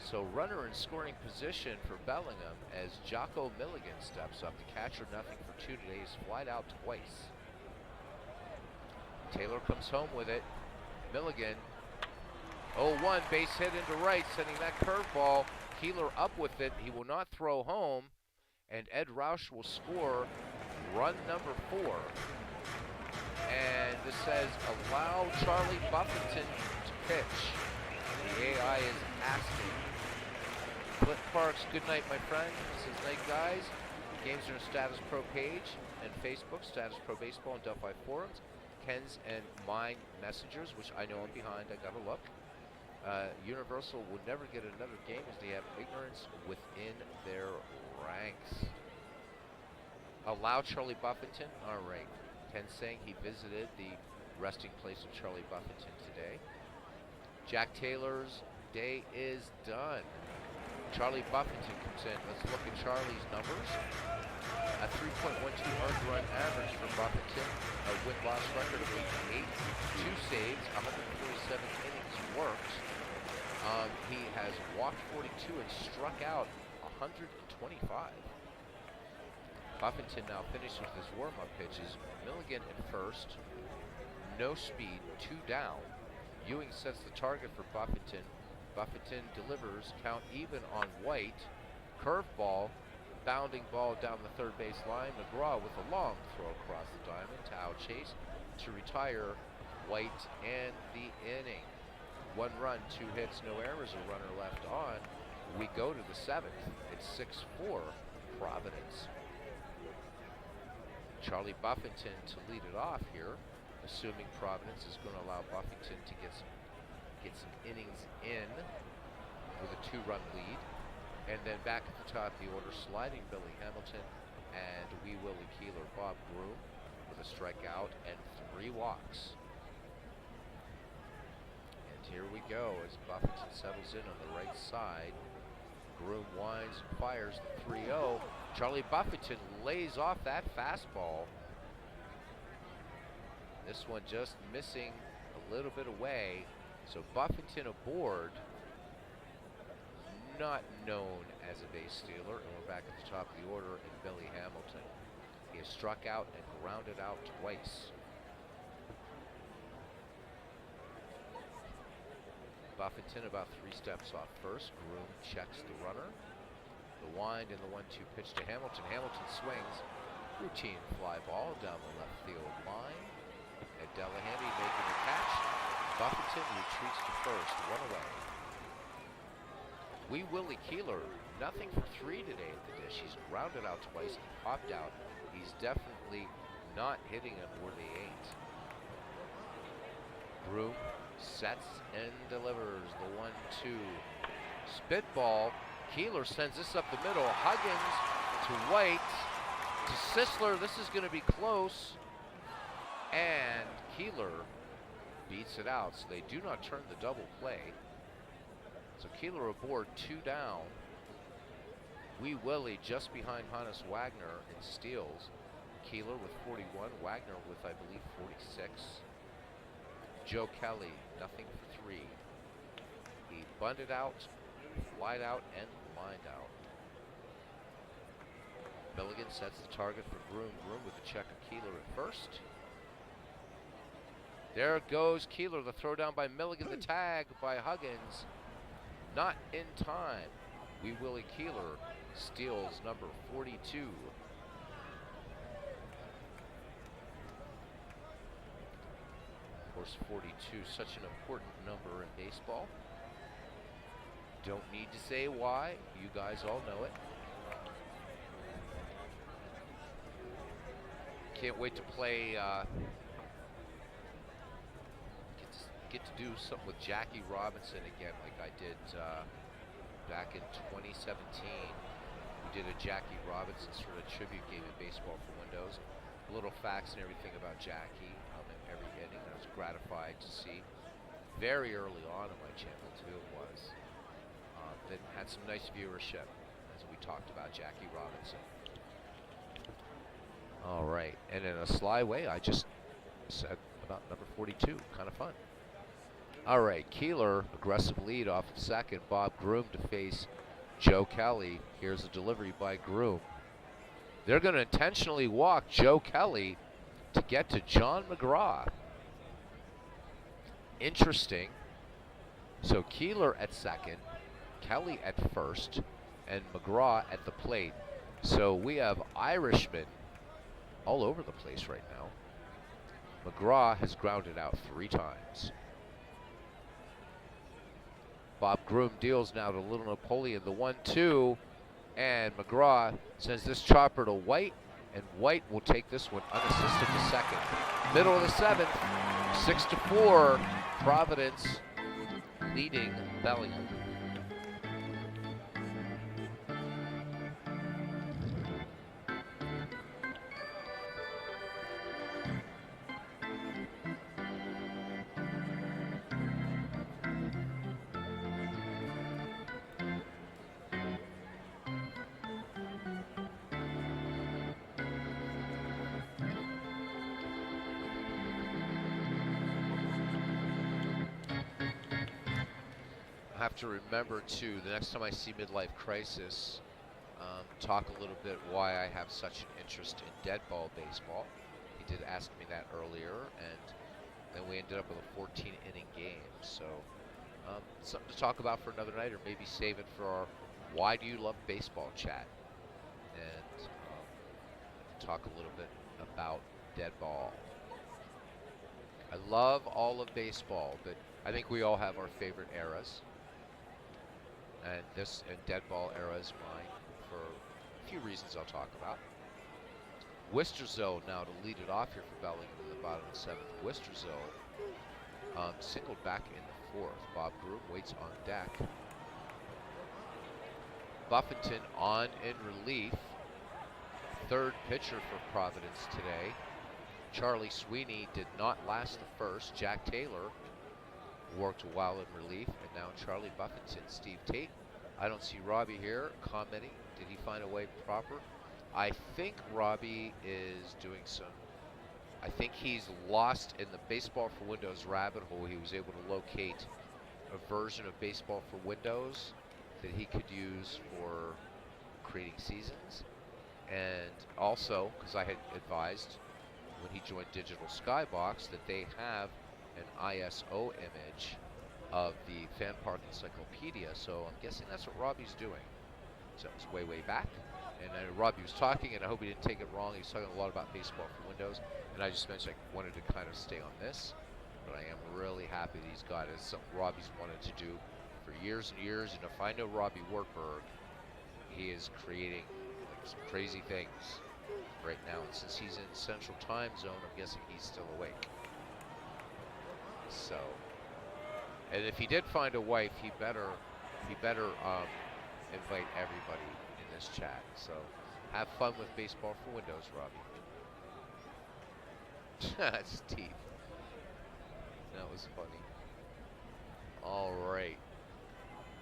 So runner in scoring position for Bellingham as Jocko Milligan steps up. The catcher nothing for 2 today. He's flied out twice. Taylor comes home with it. Milligan, 0-1, base hit into right, sending that curveball. Keeler up with it. He will not throw home, and Ed Roush will score run number 4. And this says, allow Charlie Buffington to pitch. The AI is asking. Cliff Parks, good night, my friend. This is night, guys. Games are in Status Pro page and Facebook, Status Pro Baseball and Delphi forums. Ken's and mine messengers, which I know I'm behind. I gotta look. Universal will never get another game as they have ignorance within their ranks. Allow Charlie Buffington. All right. Ken saying he visited the resting place of Charlie Buffington today. Jack Taylor's day is done. Charlie Buffington comes in. Let's look at Charlie's numbers. A 3.12 earned run average for Buffington. A win-loss record of 8-8. 2 saves, 147 innings worked. He has walked 42 and struck out 125. Buffington now finished with his warm-up pitches. Milligan at first. No speed, 2 down. Ewing sets the target for Buffington. Buffington delivers, count even on White. Curveball, bounding ball down the third base line. McGraw with a long throw across the diamond to outchase to retire White and the inning. 1 run, 2 hits, no errors, a runner left on. We go to the 7th. It's 6-4. Providence. Charlie Buffington to lead it off here, assuming Providence is going to allow Buffington to get some innings in with a 2-run lead. And then back at the top of the order, sliding Billy Hamilton and Wee Willie Keeler, Bob Groom with a strikeout and 3 walks. And here we go as Buffington settles in on the right side. Groom winds and fires the 3-0. Charlie Buffington lays off that fastball. This one just missing a little bit away. So Buffington aboard, not known as a base stealer, and we're back at the top of the order in Billy Hamilton. He has struck out and grounded out twice. Buffington about 3 steps off first. Groom checks the runner. The wind and the 1-2 pitch to Hamilton. Hamilton swings. Routine fly ball down the left field line. And Delahanty making the catch. Buffington retreats to first, 1 away. Wee Willie Keeler, nothing for 3 today at the dish. He's grounded out twice and popped out. He's definitely not hitting them where they ain't. Groom sets and delivers the 1-2. Spitball. Keeler sends this up the middle. Huggins to White to Sisler. This is going to be close. And Keeler beats it out, so they do not turn the double play. So Keeler aboard, 2 down. Wee Willie just behind Hannes Wagner in steals. Keeler with 41, Wagner with, I believe, 46. Joe Kelly, nothing for 3. He bunted out, flied out, and lined out. Milligan sets the target for Groom. Groom with a check of Keeler at first. There goes Keeler, the throw down by Milligan, the tag by Huggins. Not in time. Wee Willie Keeler steals number 42. Of course, 42, such an important number in baseball. Don't need to say why. You guys all know it. Can't wait to play, get to do something with Jackie Robinson again like I did back in 2017. We did a Jackie Robinson sort of tribute game in Baseball for Windows. Little facts and everything about Jackie in every inning. I was gratified to see. Very early on in my channel too it was. That had some nice viewership as we talked about Jackie Robinson. All right, and in a sly way, I just said about number 42. Kind of fun. All right, Keeler, aggressive lead off of second. Bob Groom to face Joe Kelly. Here's a delivery by Groom. They're going to intentionally walk Joe Kelly to get to John McGraw. Interesting. So Keeler at second, Kelly at first, and McGraw at the plate. So we have Irishmen all over the place right now. McGraw has grounded out 3 times. Bob Groom deals now to Little Napoleon, the 1-2, and McGraw sends this chopper to White, and White will take this one unassisted to second. Middle of the 7th, 6-4, Providence leading Bellingham. I have to remember too, the next time I see Midlife Crisis, talk a little bit why I have such an interest in dead ball baseball. He did ask me that earlier, and then we ended up with a 14-inning game. So something to talk about for another night, or maybe save it for our Why Do You Love Baseball chat, and talk a little bit about dead ball. I love all of baseball, but I think we all have our favorite eras. And this and dead ball era is mine for a few reasons I'll talk about. Wisterzell now to lead it off here for Bellingham in the bottom of the 7th. Wisterzell singled back in the 4th. Bob Groom waits on deck. Buffington on in relief. 3rd pitcher for Providence today. Charlie Sweeney did not last the 1st. Jack Taylor worked a while in relief, and now Charlie Buffington. Steve Tate. I don't see Robbie here commenting. Did he find a way proper? I think Robbie is doing some. I think he's lost in the Baseball for Windows rabbit hole. He was able to locate a version of Baseball for Windows that he could use for creating seasons. And also, because I had advised when he joined Digital Skybox that they have an ISO image of the Fan Park Encyclopedia, so I'm guessing that's what Robbie's doing. So it was way, way back. And Robbie was talking, and I hope he didn't take it wrong. He was talking a lot about Baseball for Windows, and I just mentioned I wanted to kind of stay on this. But I am really happy that he's got it. It's something Robbie's wanted to do for years and years. And if I know Robbie Wartburg, he is creating like some crazy things right now. And since he's in Central Time Zone, I'm guessing he's still awake. So, and if he did find a wife, he better invite everybody in this chat. So, have fun with Baseball for Windows, Robbie. Steve. That was funny. All right.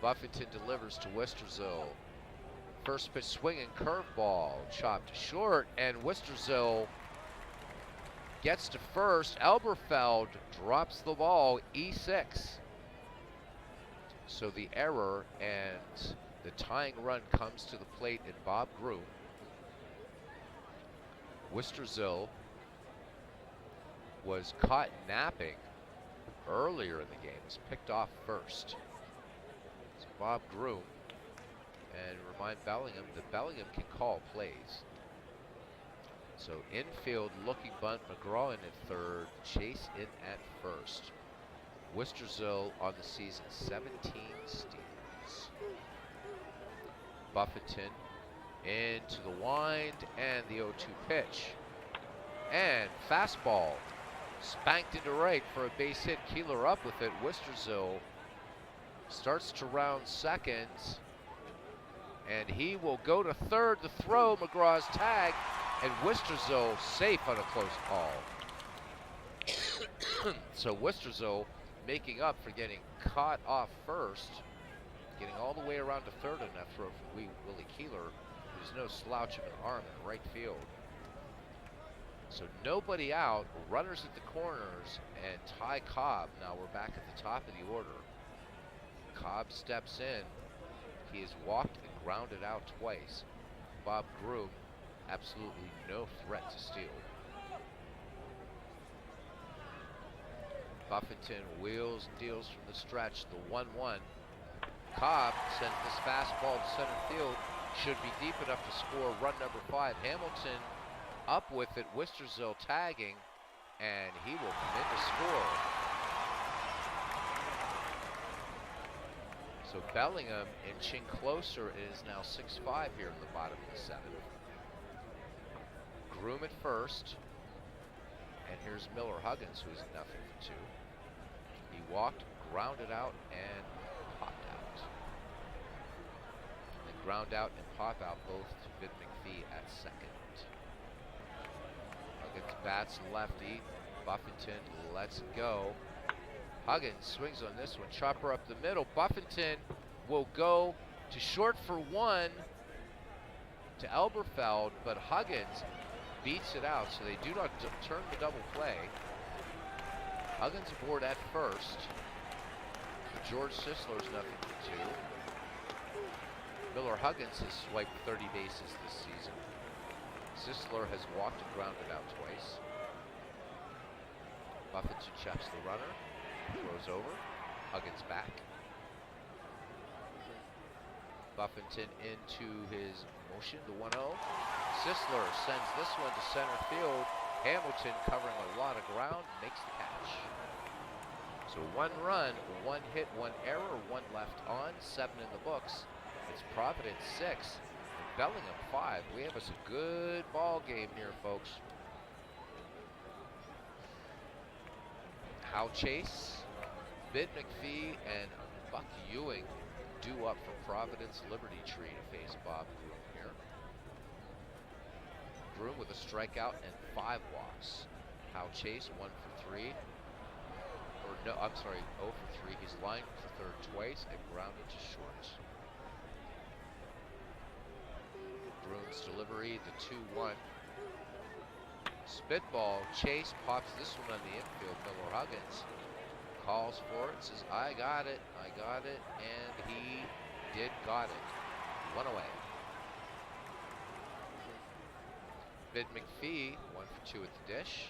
Buffington delivers to Wisterzell. First pitch swinging curveball, chopped short, and Wisterzell gets to first. Elberfeld drops the ball, E6. So the error and the tying run comes to the plate in Bob Groom. Wisterzell was caught napping earlier in the game, was picked off first. So Bob Groom, and remind Bellingham that Bellingham can call plays. So infield looking bunt, McGraw in at 3rd, Chase in at 1st. Wisterzell on the season, 17 steals. Buffington into the wind and the 0-2 pitch. And fastball spanked into right for a base hit. Keeler up with it. Wisterzell starts to round second. And he will go to 3rd. The throw, McGraw's tag, and Wisterzell safe on a close call. So Wisterzell making up for getting caught off first, getting all the way around to 3rd on that throw from Willie Keeler. There's no slouch of an arm in right field. So nobody out, runners at the corners, and Ty Cobb. Now we're back at the top of the order. Cobb steps in. He has walked and grounded out twice. Bob Groom, absolutely no threat to steal. Buffington wheels and deals from the stretch, the 1-1. Cobb sends this fastball to center field. Should be deep enough to score run number 5. Hamilton up with it, Wisterzell tagging, and he will come in to score. So Bellingham inching closer. It is now 6-5 here in the bottom of the 7th. Groom at first, and here's Miller Huggins, who's nothing for 2. He walked, grounded out, and popped out. And ground out and pop out both to Vin McPhee at 2nd. Huggins bats lefty. Buffington lets it go. Huggins swings on this one. Chopper up the middle. Buffington will go to short for 1 to Elberfeld, but Huggins beats it out, so they do not turn the double play. Huggins aboard at first. George Sisler's nothing for 2. Miller Huggins has swiped 30 bases this season. Sisler has walked and grounded out twice. Buffington checks the runner, throws over, Huggins back. Buffington into his motion, the 1-0. Sisler sends this one to center field. Hamilton, covering a lot of ground, makes the catch. So 1 run, 1 hit, 1 error, 1 left on, 7 in the books. It's Providence 6, and Bellingham 5. We have us a good ball game here, folks. Hal Chase, Bid McPhee, and Buck Ewing due up for Providence Liberty Tree to face Bob Groom here. Groom with a strikeout and 5 walks. Hal Chase 1 for 3. Or no, I'm sorry, 0 for 3. He's lined for third twice and grounded to short. Groom's delivery, the 2-1. Spitball, Chase pops this one on the infield. Miller Huggins calls for it, says, I got it, and he got it. 1 away. Bid McPhee, 1 for 2 at the dish.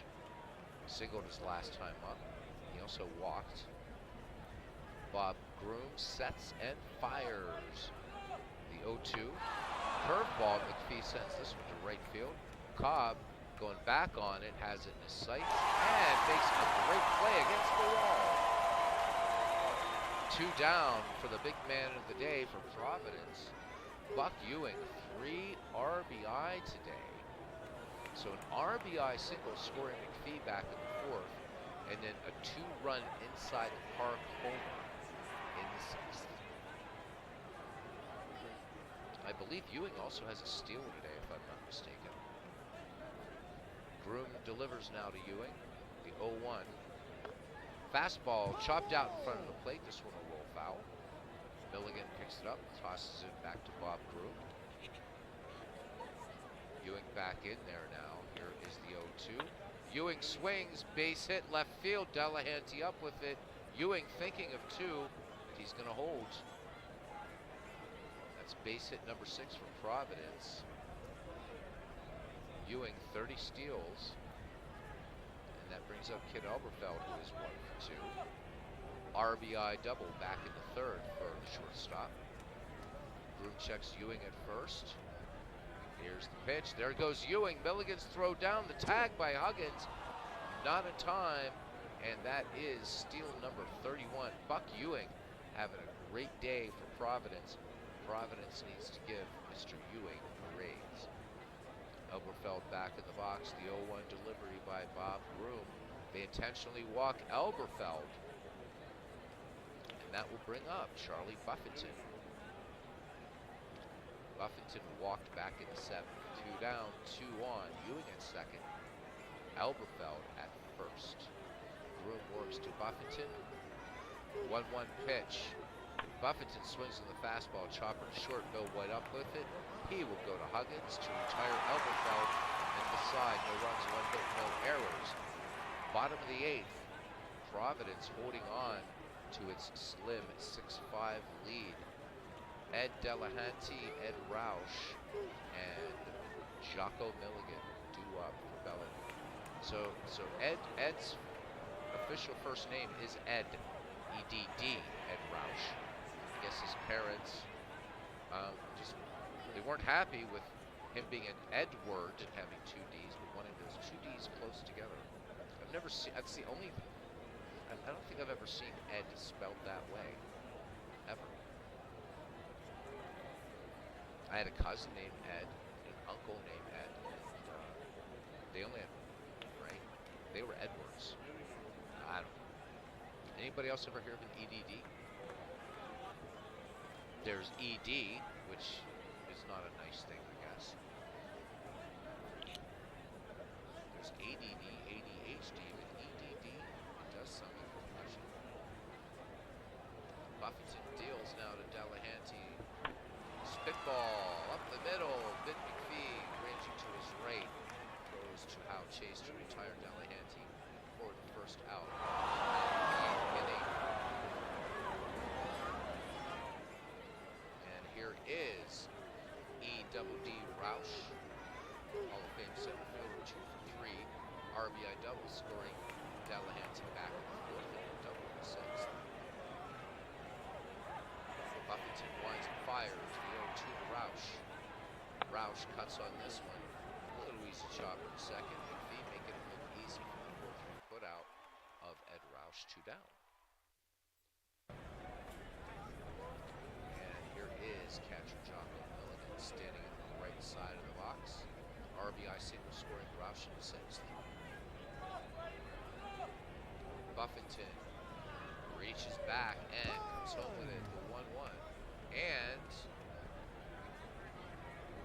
Singled his last time up. He also walked. Bob Groom sets and fires. The 0-2. Curveball, McPhee sends this one to right field. Cobb going back on it, has it in his sights, and makes a great play against the wall. 2 down for the big man of the day for Providence. Buck Ewing, 3 RBI today. So an RBI single scoring McPhee back in the 4th, and then a 2-run inside the park homer in the 6th. I believe Ewing also has a steal today, if I'm not mistaken. Groom delivers now to Ewing, the 0-1. Fastball chopped out in front of the plate. This one will roll foul. Milligan picks it up, tosses it back to Bob Groom. Ewing back in there now. Here is the 0-2. Ewing swings, base hit, left field. Delahanty up with it. Ewing thinking of 2, but he's going to hold. That's base hit number 6 for Providence. Ewing 30 steals, and that brings up Kid Elberfeld, who is 1 for 2. RBI double back in the 3rd for the shortstop. Groom checks Ewing at first. Here's the pitch. There goes Ewing. Milligan's throw down. The tag by Huggins. Not in time, and that is steal number 31. Buck Ewing having a great day for Providence. Providence needs to give Mr. Ewing a raise. Elberfeld back in the box. The 0-1 delivery by Bob Groom. They intentionally walk Elberfeld. And that will bring up Charlie Buffington. Buffington walked back in the 7th. 2 down, 2 on. Ewing at second. Elberfeld at first. Groom works to Buffington. 1-1 pitch. Buffington swings on the fastball, chopper short, Bill White up with it. He will go to Huggins to retire Elberfeld, and beside, no runs, 1 hit, no errors. Bottom of the 8th, Providence holding on to its slim 6-5 lead. Ed Delahanty, Ed Roush, and Jocko Milligan due up for Bellingham. So Ed's official first name is Ed, E-D-D, Ed Roush. I guess his parents they weren't happy with him being an Edward and having 2 D's, but wanting those 2 D's close together. I've never seen. That's the only. I don't think I've ever seen Ed spelled that way, ever. I had a cousin named Ed, and an uncle named Ed, and they only had, right? They were Edwards. I don't know. Anybody else ever hear of an EDD? There's ED, which is not a nice thing, I guess. There's ADD, ADHD, but EDD, it does sound like concussion. Buffington deals now to Delahanty. Spitball up the middle. Bid McPhee ranging to his right. Throws to Hal Chase to retire Delahanty for the first out. Inning. And here is E-double-D Roush, Hall of Fame center fielder, 2 for 3. RBI double scoring Delahanty back in the 4th and double in the 6th. Buffington winds and fires. The 0-2 to Roush. Roush cuts on this one. A little easy chopper in second. McPhee making it look easy for the 4-3 put out of Ed Roush, 2 down. And here is catcher Jocko Milligan standing in the right RBI single scoring Roush in the sixth. Buffington reaches back and comes home with it, the 1-1. And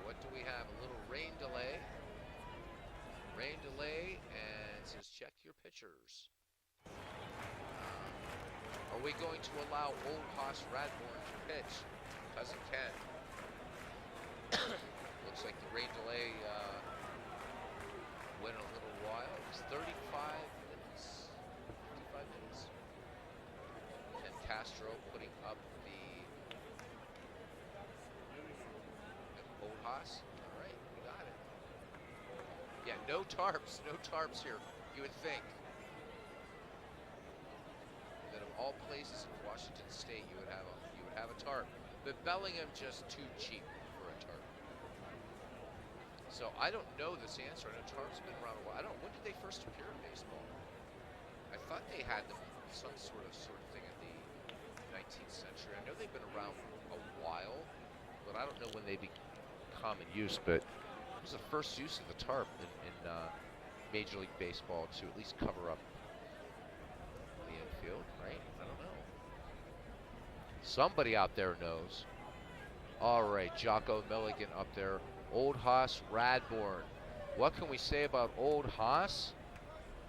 what do we have? A little rain delay. Rain delay, and it says check your pitchers. Are we going to allow Old Hoss Radbourne to pitch? Cousin Ken. Looks like the rain delay went a little while. It was 35 minutes. 55 minutes. Ken Castro putting up the Old Hoss. All right, we got it. Yeah, no tarps here. You would think that of all places in Washington State, you would have a tarp, but Bellingham just too cheap for a tarp. So I don't know this answer. I know tarps have been around a while. I don't know, when did they first appear in baseball? I thought they had them some sort of thing in the 19th century. I know they've been around a while, but I don't know when they become in use. But it was the first use of the tarp in Major League Baseball to at least cover up the infield, right? I don't know. Somebody out there knows. All right, Jocko Milligan up there. Old Hoss Radbourne. What can we say about Old Hoss?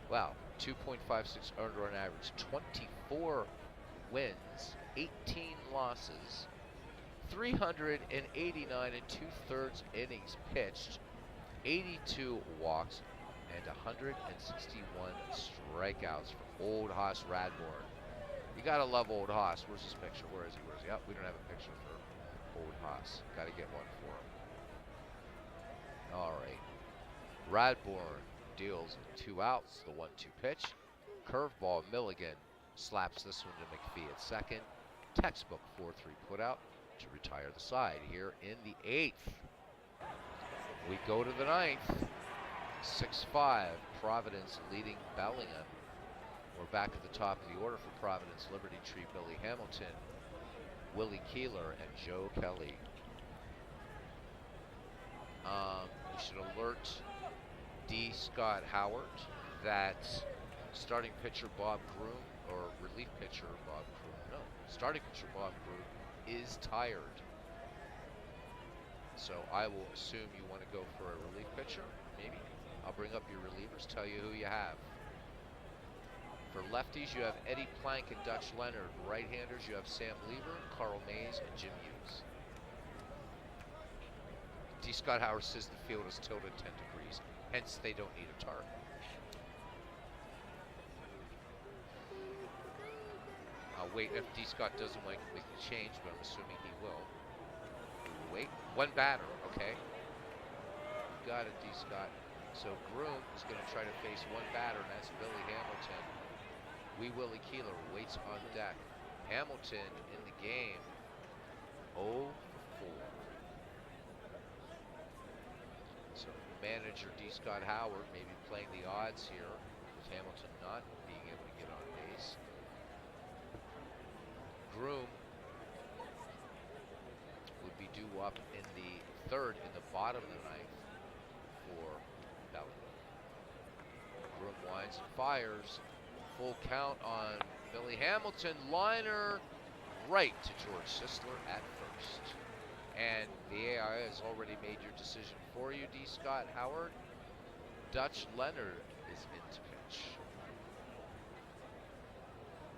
Wow, 2.56 earned run average, 24 wins, 18 losses, 389 and 2/3 innings pitched, 82 walks, and 161 strikeouts for Old Hoss Radbourne. You gotta love Old Hoss. Where's his picture? Where is he? Yep, we don't have a picture for Old Hoss. Gotta get one for him. All right. Radbourne deals 2 outs, the 1-2 pitch. Curveball, Milligan slaps this one to McPhee at second. Textbook 4-3 putout to retire the side here in the 8th. We go to the 9th. 6-5, Providence leading Bellingham. We're back at the top of the order for Providence. Liberty Tree, Billy Hamilton, Willie Keeler, and Joe Kelly. We should alert D. Scott Howard that starting pitcher Bob Groom, or relief pitcher Bob Groom, no, starting pitcher Bob Groom is tired. So I will assume you want to go for a relief pitcher, maybe. I'll bring up your relievers, tell you who you have. For lefties, you have Eddie Plank and Dutch Leonard. Right-handers, you have Sam Lever, Carl Mays, and Jim Hughes. D. Scott Howard says the field is tilted 10 degrees, hence they don't need a tarp. I'll wait if D. Scott doesn't want to make the change, but I'm assuming he will. Wait, one batter, okay. You got it, D. Scott. So Groom is going to try to face one batter, and that's Billy Hamilton. Willie Keeler waits on deck. Hamilton in the game, 0 for 4. So manager D. Scott Howard may be playing the odds here, with Hamilton not being able to get on base. Groom would be due up in the 3rd, in the bottom of the 9th for Bellingham. Groom winds and fires. Full count on Billy Hamilton. Liner right to George Sisler at first. And the AI has already made your decision for you, D. Scott Howard. Dutch Leonard is in to pitch.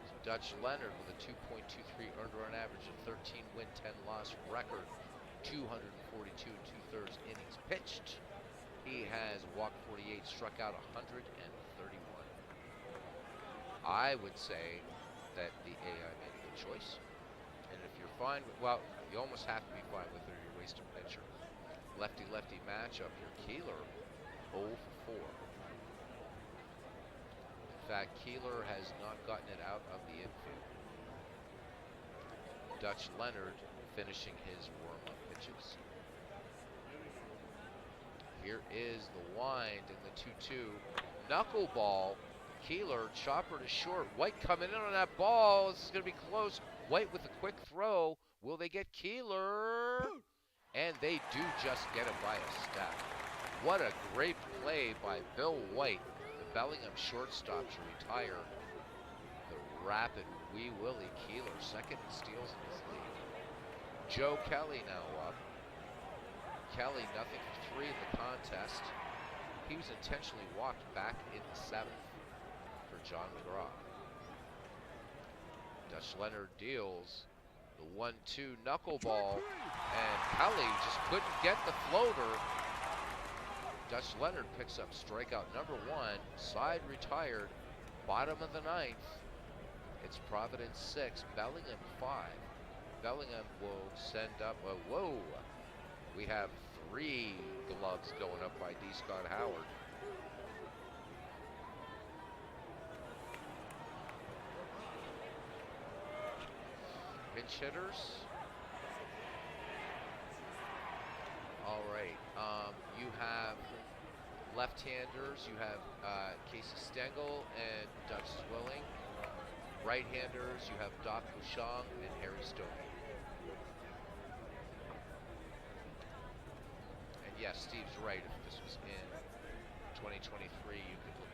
So Dutch Leonard with a 2.23 earned run average, a 13 win, 10 loss record, 242 and 2/3 innings pitched. He has walked 48, struck out 131. I would say that the AI made a good choice. And if you're fine with, well, you almost have to be fine with it or you're wasting pitcher. Lefty-lefty matchup here. Keeler, 0 for 4. In fact, Keeler has not gotten it out of the infield. Dutch Leonard finishing his warm-up pitches. Here is the wind in the 2-2. Knuckleball. Keeler, chopper to short. White coming in on that ball. This is going to be close. White with a quick throw. Will they get Keeler? And they do just get him by a step. what a great play by Bill White, the Bellingham shortstop, to retire the rapid Wee Willie Keeler, second in steals in this league. Joe Kelly now up. Kelly, 0-for-3 in the contest. He was intentionally walked back in the 7th for John McGraw. Dutch Leonard deals the 1-2 knuckleball, and Kelly just couldn't get the floater. Dutch Leonard picks up strikeout number 1, side retired, bottom of the 9th. It's Providence 6, Bellingham 5. Bellingham will send up a whoa. We have 3 gloves going up by D. Scott Howard. Pinch hitters. All right. You have left-handers. You have Casey Stengel and Dutch Swilling. Right-handers. You have Doc Bouchon and Harry Stovey. And yes, Steve's right. If this was in 2023, you could look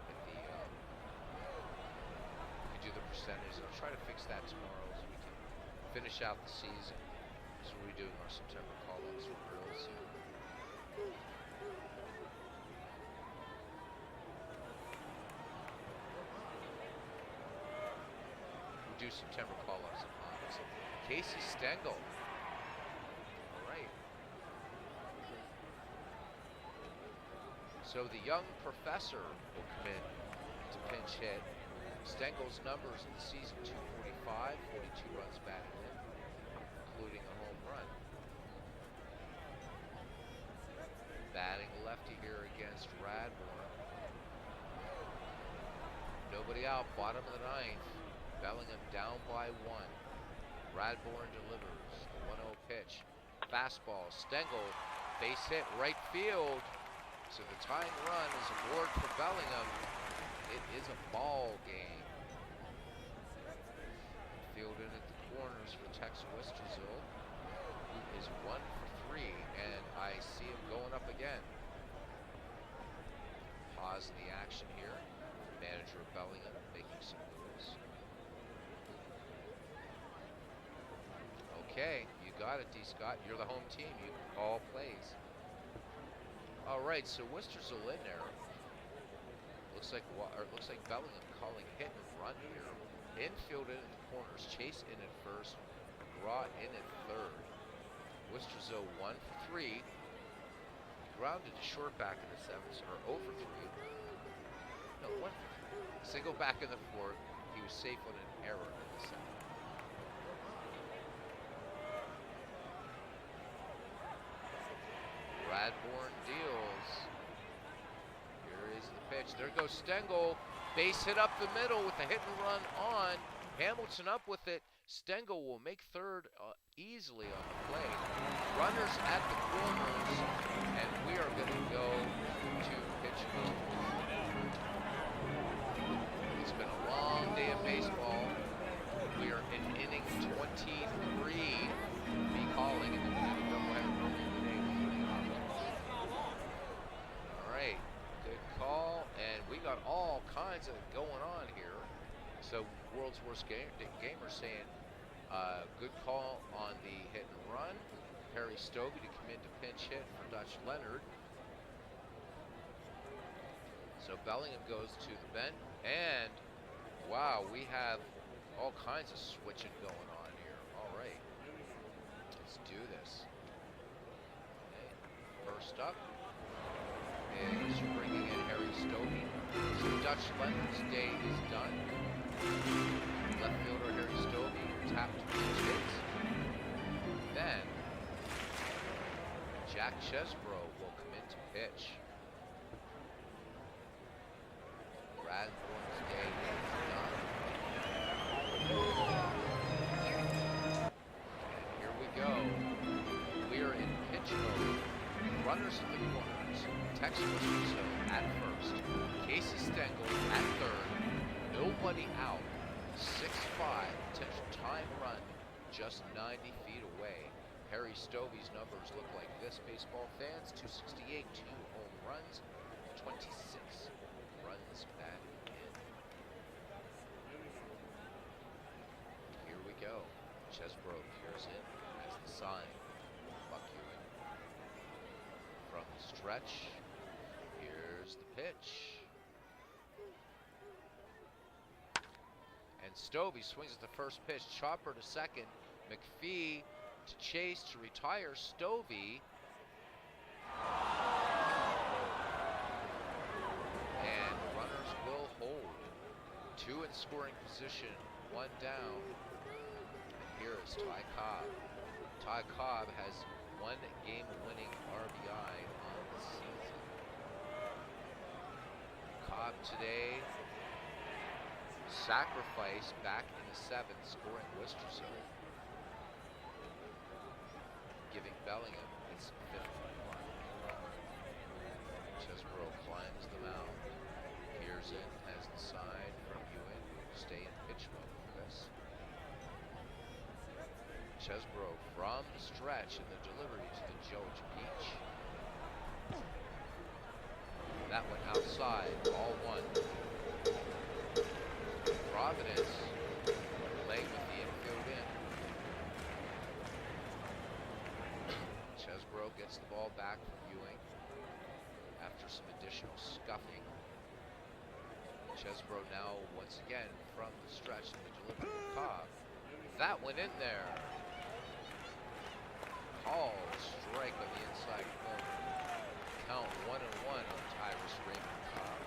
at the you could do the percentage. I'll try to fix that tomorrow so we can finish out the season. So we'll be doing our September call-ups for girls. We'll do September call-ups in August. Casey Stengel. All right. So the young professor will come in to pinch hit. Stengel's numbers in the season: 245, 42 runs batted in, including a home run. Batting lefty here against Radbourne. Nobody out, bottom of the 9th. Bellingham down by 1. Radbourne delivers a 1-0 pitch. Fastball, Stengel, base hit, right field. So the tying run is aboard for Bellingham. It is a ball game. Fielded at the corners for Tex Wisterzil, who is 1-for-3, and I see him going up again. Pause in the action here. Manager of Bellingham making some moves. Okay, you got it, D. Scott. You're the home team. You can call plays. All right, so Wisterzil in there. Looks like Bellingham calling hit and run here. Infield in at the corners, Chase in at first, McGraw in at third. Wisterzil 1-for-3. Grounded to short back in the 7th, or 0-for-3. No, 1-for-3. Single back in the 4th. He was safe on an error in the 7th. Radbourne deals. Here is the pitch. There goes Stengel. Base hit up the middle with a hit and run on. Hamilton up with it. Stengel will make third easily on the play. Runners at the corners, and we are going to go to pitch mode. It's been a long day of baseball. We are in inning 23. Me calling, and then we're going to go ahead and roll today. All right, good call, and we got all kinds of going on here. So World's Worst Gamer saying good call on the hit and run. Harry Stovey to come in to pinch hit for Dutch Leonard. So Bellingham goes to the bench, and wow, we have all kinds of switching going on here. All right, let's do this. Okay. First up is bringing in Harry Stovey. So Dutch Leonard's day is done. Left fielder Harry Stovey tapped to pinch hit. Then Jack Chesbro will come in to pitch. Radbourne's day is done. And here we go. We are in pitch mode. Runners in the corners. Tex Wisterzil at first. Casey Stengel at third. Nobody out. 6-5. Potential time run just 90 feet away. Harry Stovey's numbers look like this, baseball fans. 268, 2 home runs, 26 runs back in. Here we go. Chesbro peers in as the sign. Buck Ewing from the stretch. Here's the pitch. And Stovey swings at the first pitch. Chopper to second. McPhee to chase to retire Stovey. And runners will hold. 2 in scoring position, 1 down. And here is Ty Cobb. Ty Cobb has 1 game-winning RBI on the season. Cobb today sacrificed back in the 7th, scoring Worcestershire, giving Bellingham his 5th run. Chesbro climbs the mound, peers in, has the side from Ewing. Stay in pitch mode for this. Chesbro from the stretch and the delivery to the George Peach. That went outside, ball 1. Providence playing with the infield in. Chesbro gets the ball back from Ewing after some additional scuffing. Chesbro now once again from the stretch and the delivery to Cobb. That went in there. Called strike on the inside corner. Count 1-1 on Tyrus Raymond Cobb.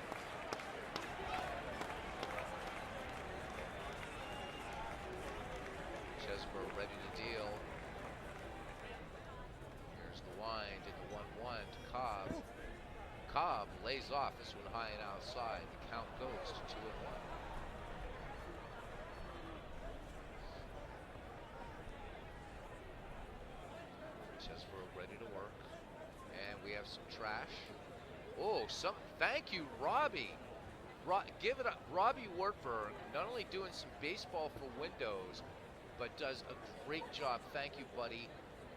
Chesbro ready to deal. Here's the wind in the 1-1 to Cobb. Cobb lays off this one high and outside. The count goes to 2-1. Chesbro ready to work. And we have some trash. Oh, thank you, Robbie. Give it up. Robbie Wartburg, not only doing some baseball for Windows, but does a great job. Thank you, buddy.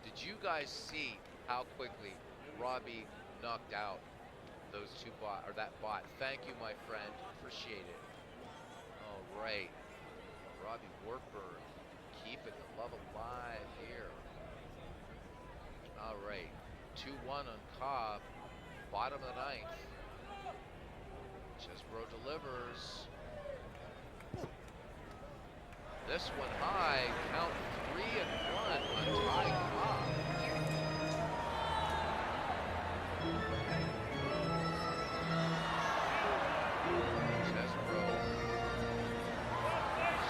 Did you guys see how quickly Robbie knocked out those that bot? Thank you, my friend. Appreciate it. All right. Robbie Wartburg keeping the love alive here. All right. 2-1 on Cobb. Bottom of the 9th. Chesbro delivers. This one high, count 3-1 on Ty Cobb. Chesbro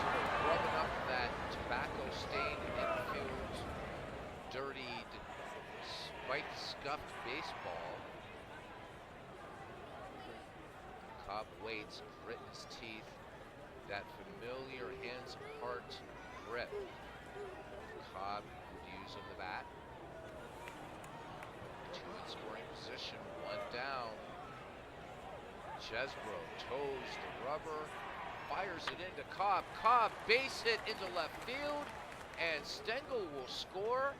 sort of rubbing up that tobacco-stained infield, dirtied, spiked-scuffed baseball. Cobb waits, grit in his teeth. That familiar hands and heart grip Cobb would use on the bat. 2 in scoring position, 1 down. Chesbro toes the rubber, fires it into Cobb. Cobb base hit into left field, and Stengel will score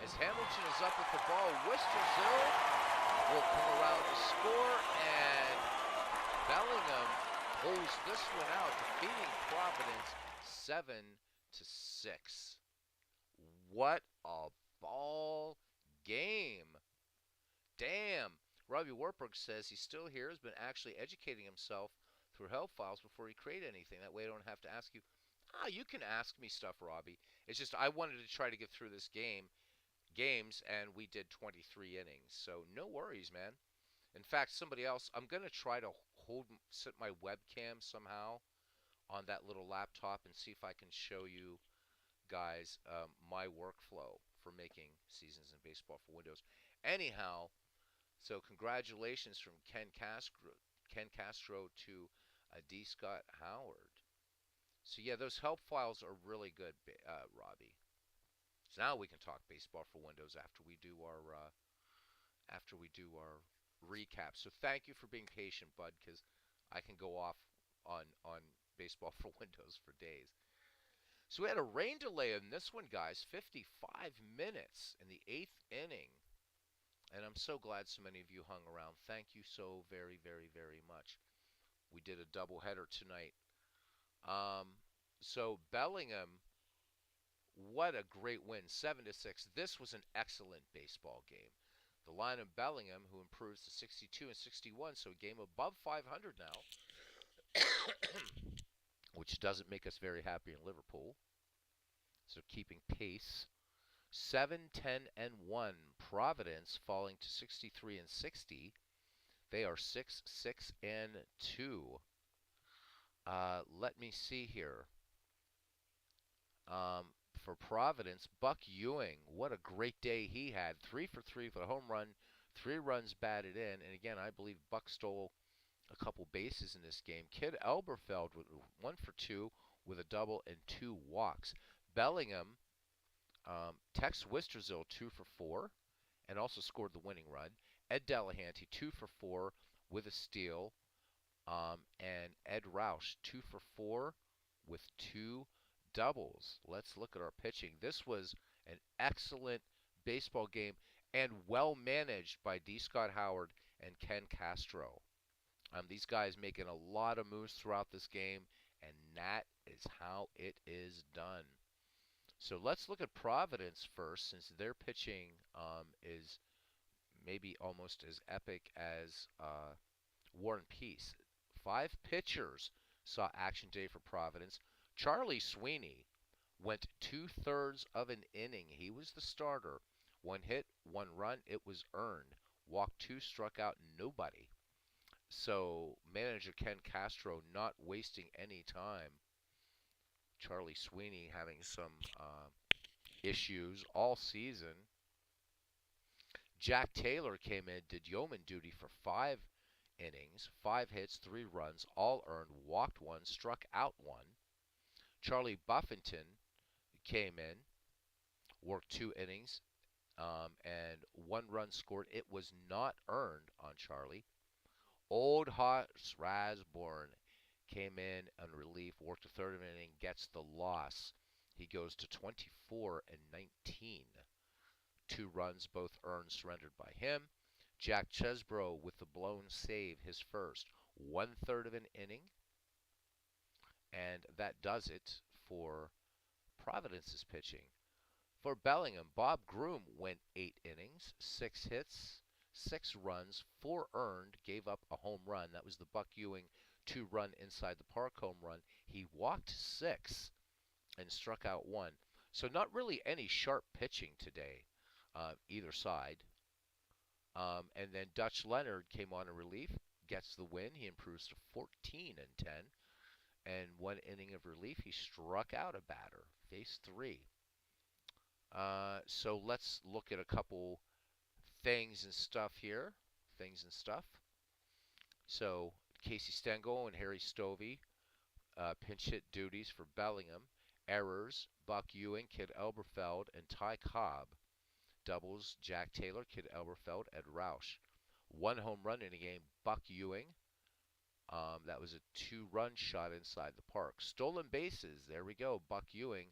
as Hamilton is up with the ball. Worcestershire will come around to score, and Bellingham pulls this one out, defeating Providence 7-6. What a ball game. Damn. Robbie Wartburg says he's still here, has been actually educating himself through help files before he create anything. That way I don't have to ask you. You can ask me stuff, Robbie. It's just I wanted to try to get through this games, and we did 23 innings. So no worries, man. In fact, somebody else, I'm going to try to set my webcam somehow on that little laptop and see if I can show you guys my workflow for making Seasons in Baseball for Windows. Anyhow, so congratulations from Ken Castro to D. Scott Howard. So yeah, those help files are really good, Robbie. So now we can talk baseball for Windows after we do our recap. So thank you for being patient, bud, because I can go off on baseball for Windows for days. So we had a rain delay in this one, guys. 55 minutes in the 8th inning And I'm so glad so many of you hung around. Thank you so very, very, very much. We did a doubleheader tonight. Um, so Bellingham, what a great win, 7-6. This was an excellent baseball game. The line of Bellingham, who improves to 62 and 61, so a game above 500 now, which doesn't make us very happy in Liverpool. So keeping pace. 7, 10, and 1. Providence falling to 63 and 60. They are 6, 6, and 2. Let me see here. Um, for Providence, Buck Ewing, what a great day he had. 3 for 3 for a home run, 3 runs batted in. And again, I believe Buck stole a couple bases in this game. Kid Elberfeld with 1 for 2 with a double and 2 walks. Bellingham, Tex Wisterzil 2 for 4 and also scored the winning run. Ed Delahanty 2 for 4 with a steal. And Ed Roush 2 for 4 with 2 doubles. Let's look at our pitching. This was an excellent baseball game and well managed by D. Scott Howard and Ken Castro. These guys making a lot of moves throughout this game, and that is how it is done. So let's look at Providence first, since their pitching is maybe almost as epic as War and Peace. 5 pitchers saw action today for Providence. Charlie Sweeney went 2/3 of an inning. He was the starter. 1 hit, 1 run. It was earned. Walked 2, struck out nobody. So manager Ken Castro not wasting any time. Charlie Sweeney having some issues all season. Jack Taylor came in, did yeoman duty for 5 innings, 5 hits, 3 runs, all earned, walked 1, struck out 1. Charlie Buffington came in, worked 2 innings, and 1 run scored. It was not earned on Charlie. Old Hoss Rasborn came in on relief, worked a third of an inning, gets the loss. He goes to 24 and 19. 2 runs, both earned, surrendered by him. Jack Chesbro with the blown save, his first. 1/3 of an inning. And that does it for Providence's pitching. For Bellingham, Bob Groom went 8 innings, 6 hits, 6 runs, 4 earned, gave up a home run. That was the Buck Ewing 2-run inside the park home run. He walked 6 and struck out 1. So not really any sharp pitching today, either side. And then Dutch Leonard came on in relief, gets the win. He improves to 14 and 10. And 1 inning of relief, he struck out a batter, face 3. So let's look at a couple things and stuff here. Things and stuff. So Casey Stengel and Harry Stovey, pinch hit duties for Bellingham. Errors, Buck Ewing, Kid Elberfeld, and Ty Cobb. Doubles, Jack Taylor, Kid Elberfeld, Ed Roush. 1 home run in a game, Buck Ewing. That was a 2-run shot inside the park. Stolen bases, there we go. Buck Ewing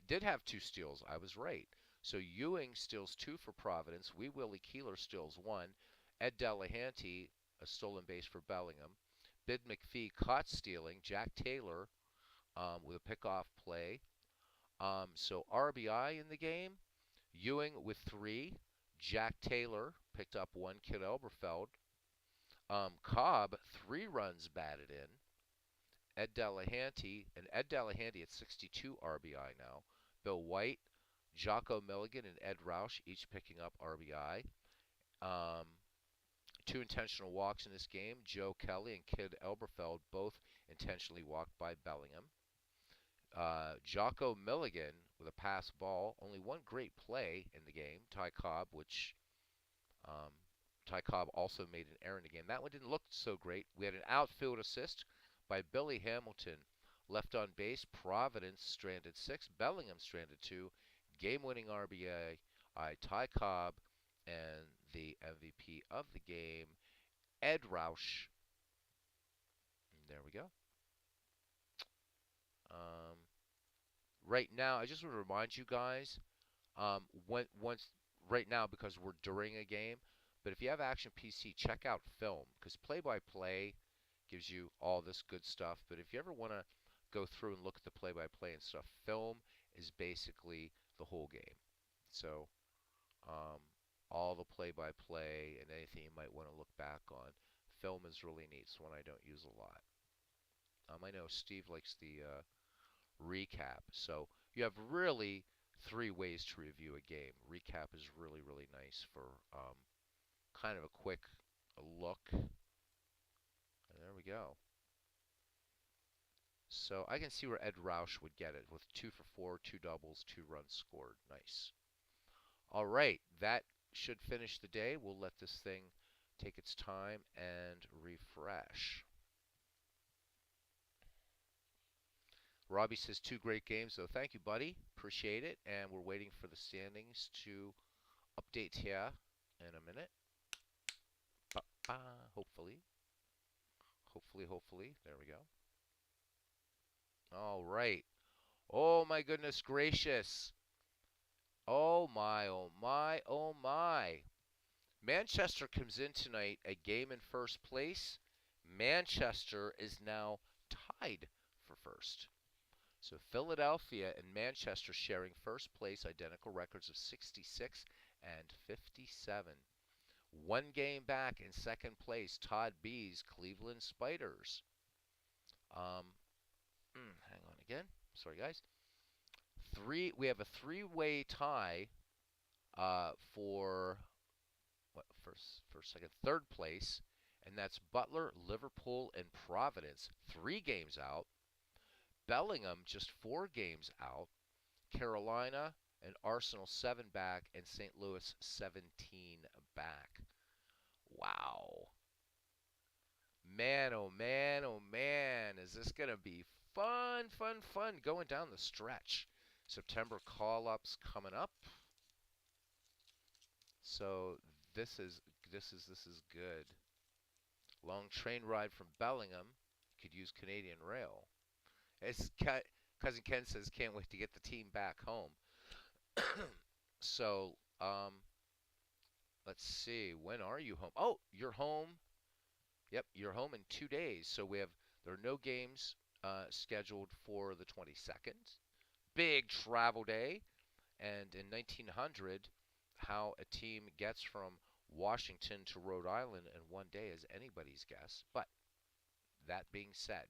did have 2 steals. I was right. So Ewing steals 2 for Providence. Wee Willie Keeler steals 1. Ed Delahanty, a stolen base for Bellingham. Bid McPhee caught stealing. Jack Taylor with a pickoff play. So RBI in the game. Ewing with 3. Jack Taylor picked up 1. Kid Elberfeld. Cobb, 3 runs batted in. Ed Delahanty at 62 RBI now. Bill White, Jocko Milligan, and Ed Roush each picking up RBI. 2 intentional walks in this game. Joe Kelly and Kid Elberfeld both intentionally walked by Bellingham. Jocko Milligan with a pass ball. Only 1 great play in the game. Um, Ty Cobb also made an error in the game. That one didn't look so great. We had an outfield assist by Billy Hamilton. Left on base, Providence stranded 6. Bellingham stranded 2. Game-winning RBI by Ty Cobb, and the MVP of the game, Ed Roush. And there we go. Um, right now, I just want to remind you guys, once right now because we're during a game. But if you have Action PC, check out film because play-by-play gives you all this good stuff. But if you ever want to go through and look at the play-by-play and stuff, film is basically the whole game. So um, all the play-by-play and anything you might want to look back on, film is really neat. It's one I don't use a lot. I know Steve likes the recap. So you have really three ways to review a game. Recap is really, really nice for kind of a quick look. And there we go. So I can see where Ed Roush would get it with 2 for 4, two doubles, 2 runs scored. Nice. All right, that should finish the day. We'll let this thing take its time and refresh. Robbie says 2 great games, though. Thank you, buddy. Appreciate it. And we're waiting for the standings to update here in a minute. Hopefully. Hopefully. There we go. All right. Oh, my goodness gracious. Oh, my, oh, my, oh, my. Manchester comes in tonight a game in first place. Manchester is now tied for first. So Philadelphia and Manchester sharing first place, identical records of 66 and 57. 1 game back in second place, Todd B's Cleveland Spiders. Um, hang on again. Sorry, guys. We have a three-way tie for what first, second, third place, and that's Butler, Liverpool, and Providence. 3 games out. Bellingham just 4 games out. Carolina and Arsenal 7 back, and St. Louis 17 back. Wow. Man, oh man, oh man, is this going to be fun going down the stretch. September call-ups coming up. So this is good. Long train ride from Bellingham. Could use Canadian Rail. As cousin Ken says, can't wait to get the team back home. So, let's see. When are you home? Oh, you're home. Yep, you're home in 2 days. So there are no games scheduled for the 22nd. Big travel day. And in 1900, how a team gets from Washington to Rhode Island in 1 day is anybody's guess. But that being said,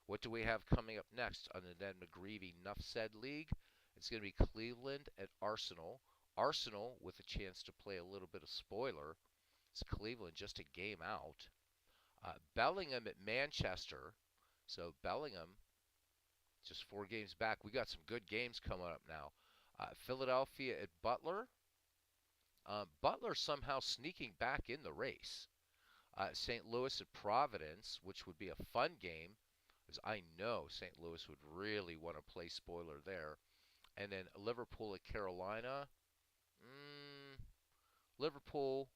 what do we have coming up next on the Ned McGreevy Nuff Said League? It's going to be Cleveland at Arsenal. Arsenal with a chance to play a little bit of spoiler. It's Cleveland just a game out. Bellingham at Manchester. So Bellingham just 4 games back. We got some good games coming up now. Philadelphia at Butler. Butler somehow sneaking back in the race. St. Louis at Providence, which would be a fun game, because I know St. Louis would really want to play spoiler there. And then Liverpool at Carolina. Liverpool.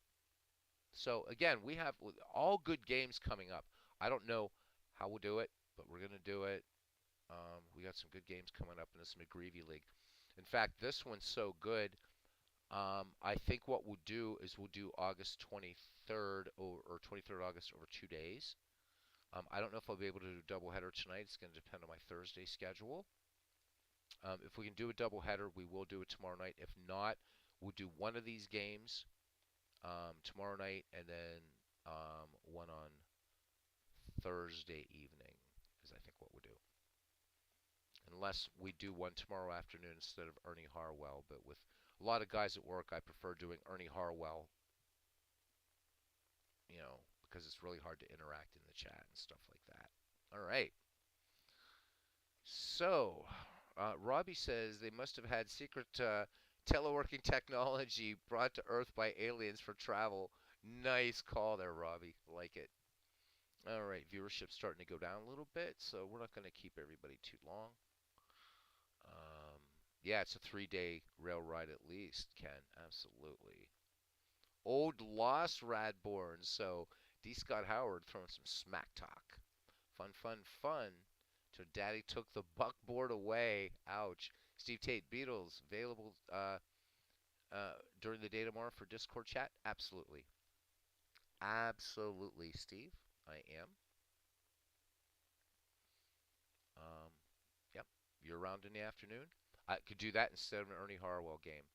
So again, we have all good games coming up. I don't know how we'll do it, but we're going to do it. We got some good games coming up in this McGreevy League. In fact, this one's so good. I think what we'll do is we'll do August 23rd or 23rd August over 2 days. I don't know if I'll be able to do a doubleheader tonight. It's going to depend on my Thursday schedule. If we can do a doubleheader, we will do it tomorrow night. If not, we'll do one of these games tomorrow night and then one on Thursday evening is I think what we'll do. Unless we do one tomorrow afternoon instead of Ernie Harwell. But with a lot of guys at work, I prefer doing Ernie Harwell, because it's really hard to interact in the chat and stuff like that. All right. So, Robbie says they must have had secret teleworking technology brought to Earth by aliens for travel. Nice call there, Robbie. Like it. All right, viewership's starting to go down a little bit, so we're not going to keep everybody too long. Yeah, it's a 3-day rail ride at least, Ken. Absolutely. Old lost Radborn. So D. Scott Howard throwing some smack talk. Fun. So Daddy took the buckboard away. Ouch. Steve Tate Beatles available during the day tomorrow for Discord chat? Absolutely. Absolutely, Steve. I am. Um, yep. You're around in the afternoon? I could do that instead of an Ernie Harwell game.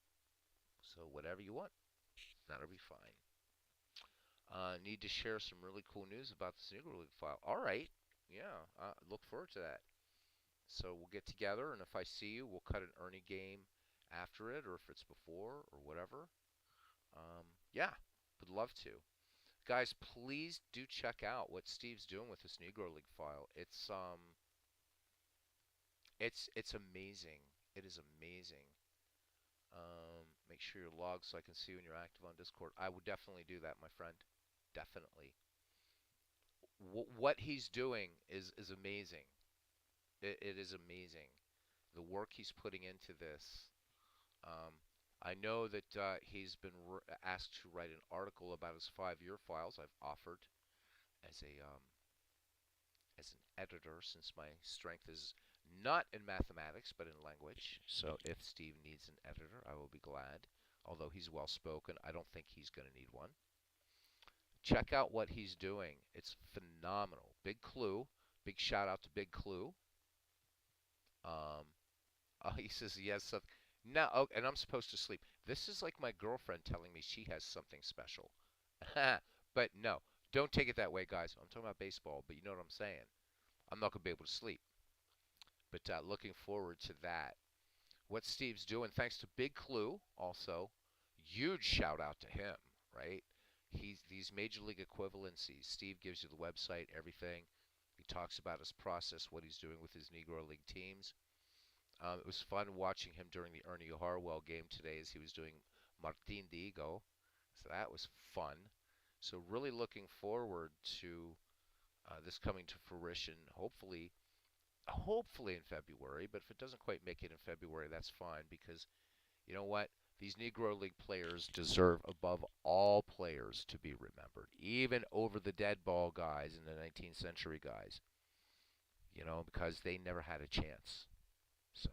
So whatever you want, that'll be fine. Need to share some really cool news about the Negro League file. All right. Yeah. Look forward to that. So we'll get together, and if I see you, we'll cut an Ernie game after it, or if it's before, or whatever. Yeah, would love to. Guys, please do check out what Steve's doing with this Negro League file. It's amazing. It is amazing. Make sure you're logged so I can see when you're active on Discord. I would definitely do that, my friend. Definitely. What he's doing is amazing. It is amazing. The work he's putting into this. Um, I know that he's been asked to write an article about his 5-year files. I've offered as an editor, since my strength is not in mathematics but in language. So if Steve needs an editor, I will be glad. Although he's well spoken, I don't think he's going to need one. Check out what he's doing. It's phenomenal. Big Clue. Big shout out to Big Clue. Um, he says he has something. No, oh, and I'm supposed to sleep. This is like my girlfriend telling me she has something special. But no, don't take it that way, guys. I'm talking about baseball, but you know what I'm saying. I'm not going to be able to sleep. But looking forward to that. What Steve's doing, thanks to Big Clue, also, huge shout out to him, right? He's these major league equivalencies. Steve gives you the website, everything. He talks about his process, what he's doing with his Negro League teams. It was fun watching him during the Ernie Harwell game today as he was doing Martin Diego. So that was fun. So really looking forward to this coming to fruition. Hopefully in February. But if it doesn't quite make it in February, that's fine because you know what? These Negro League players deserve above all players to be remembered, even over the dead ball guys and the 19th century guys. Because they never had a chance. So.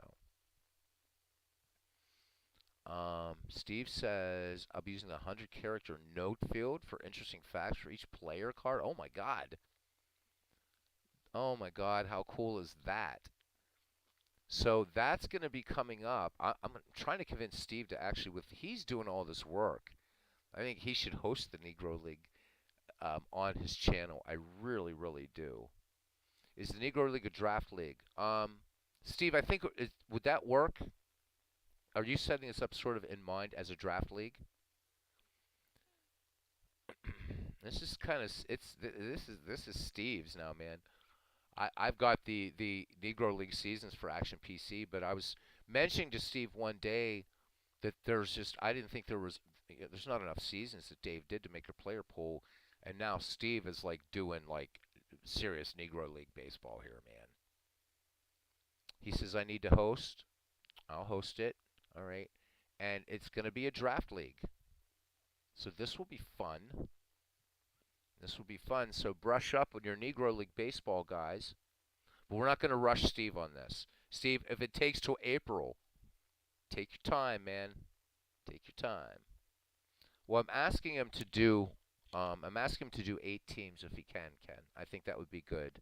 Steve says, I'll be using the 100 character note field for interesting facts for each player card. Oh my God. Oh my God. How cool is that? So that's going to be coming up. I'm trying to convince Steve to actually, he's doing all this work. I think he should host the Negro League on his channel. I really, really do. Is the Negro League a draft league? Steve, I think, would that work? Are you setting this up sort of in mind as a draft league? This is kind of it's this is Steve's now, man. I've got the Negro League seasons for Action PC, but I was mentioning to Steve one day that I didn't think there's not enough seasons that Dave did to make a player pool, and now Steve is like doing like serious Negro League baseball here, man. He says I need to host. I'll host it. All right, and it's going to be a draft league, so this will be fun. This will be fun. So brush up on your Negro League baseball, guys. But we're not going to rush Steve on this. Steve, if it takes till April, take your time, man. Take your time. Well, I'm asking him to do 8 teams if he can, Ken. I think that would be good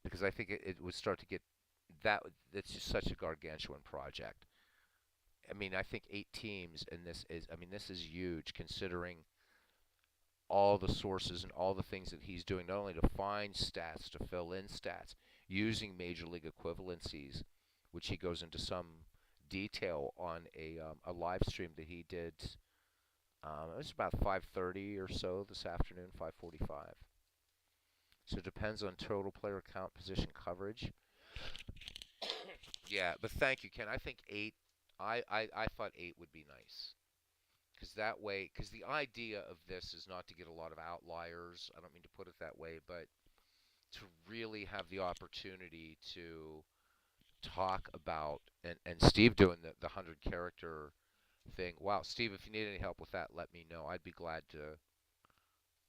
because I think it would start to get that. It's just such a gargantuan project. I mean, I think 8 teams, and this is huge considering all the sources and all the things that he's doing, not only to find stats, to fill in stats, using major league equivalencies, which he goes into some detail on a live stream that he did. It was about 5:30 or so this afternoon, 5:45. So it depends on total player count, position coverage. Yeah, but thank you, Ken. I think 8. I thought 8 would be nice. Because the idea of this is not to get a lot of outliers. I don't mean to put it that way, but to really have the opportunity to talk about, and Steve doing the 100 character thing. Wow, Steve, if you need any help with that, let me know. I'd be glad to,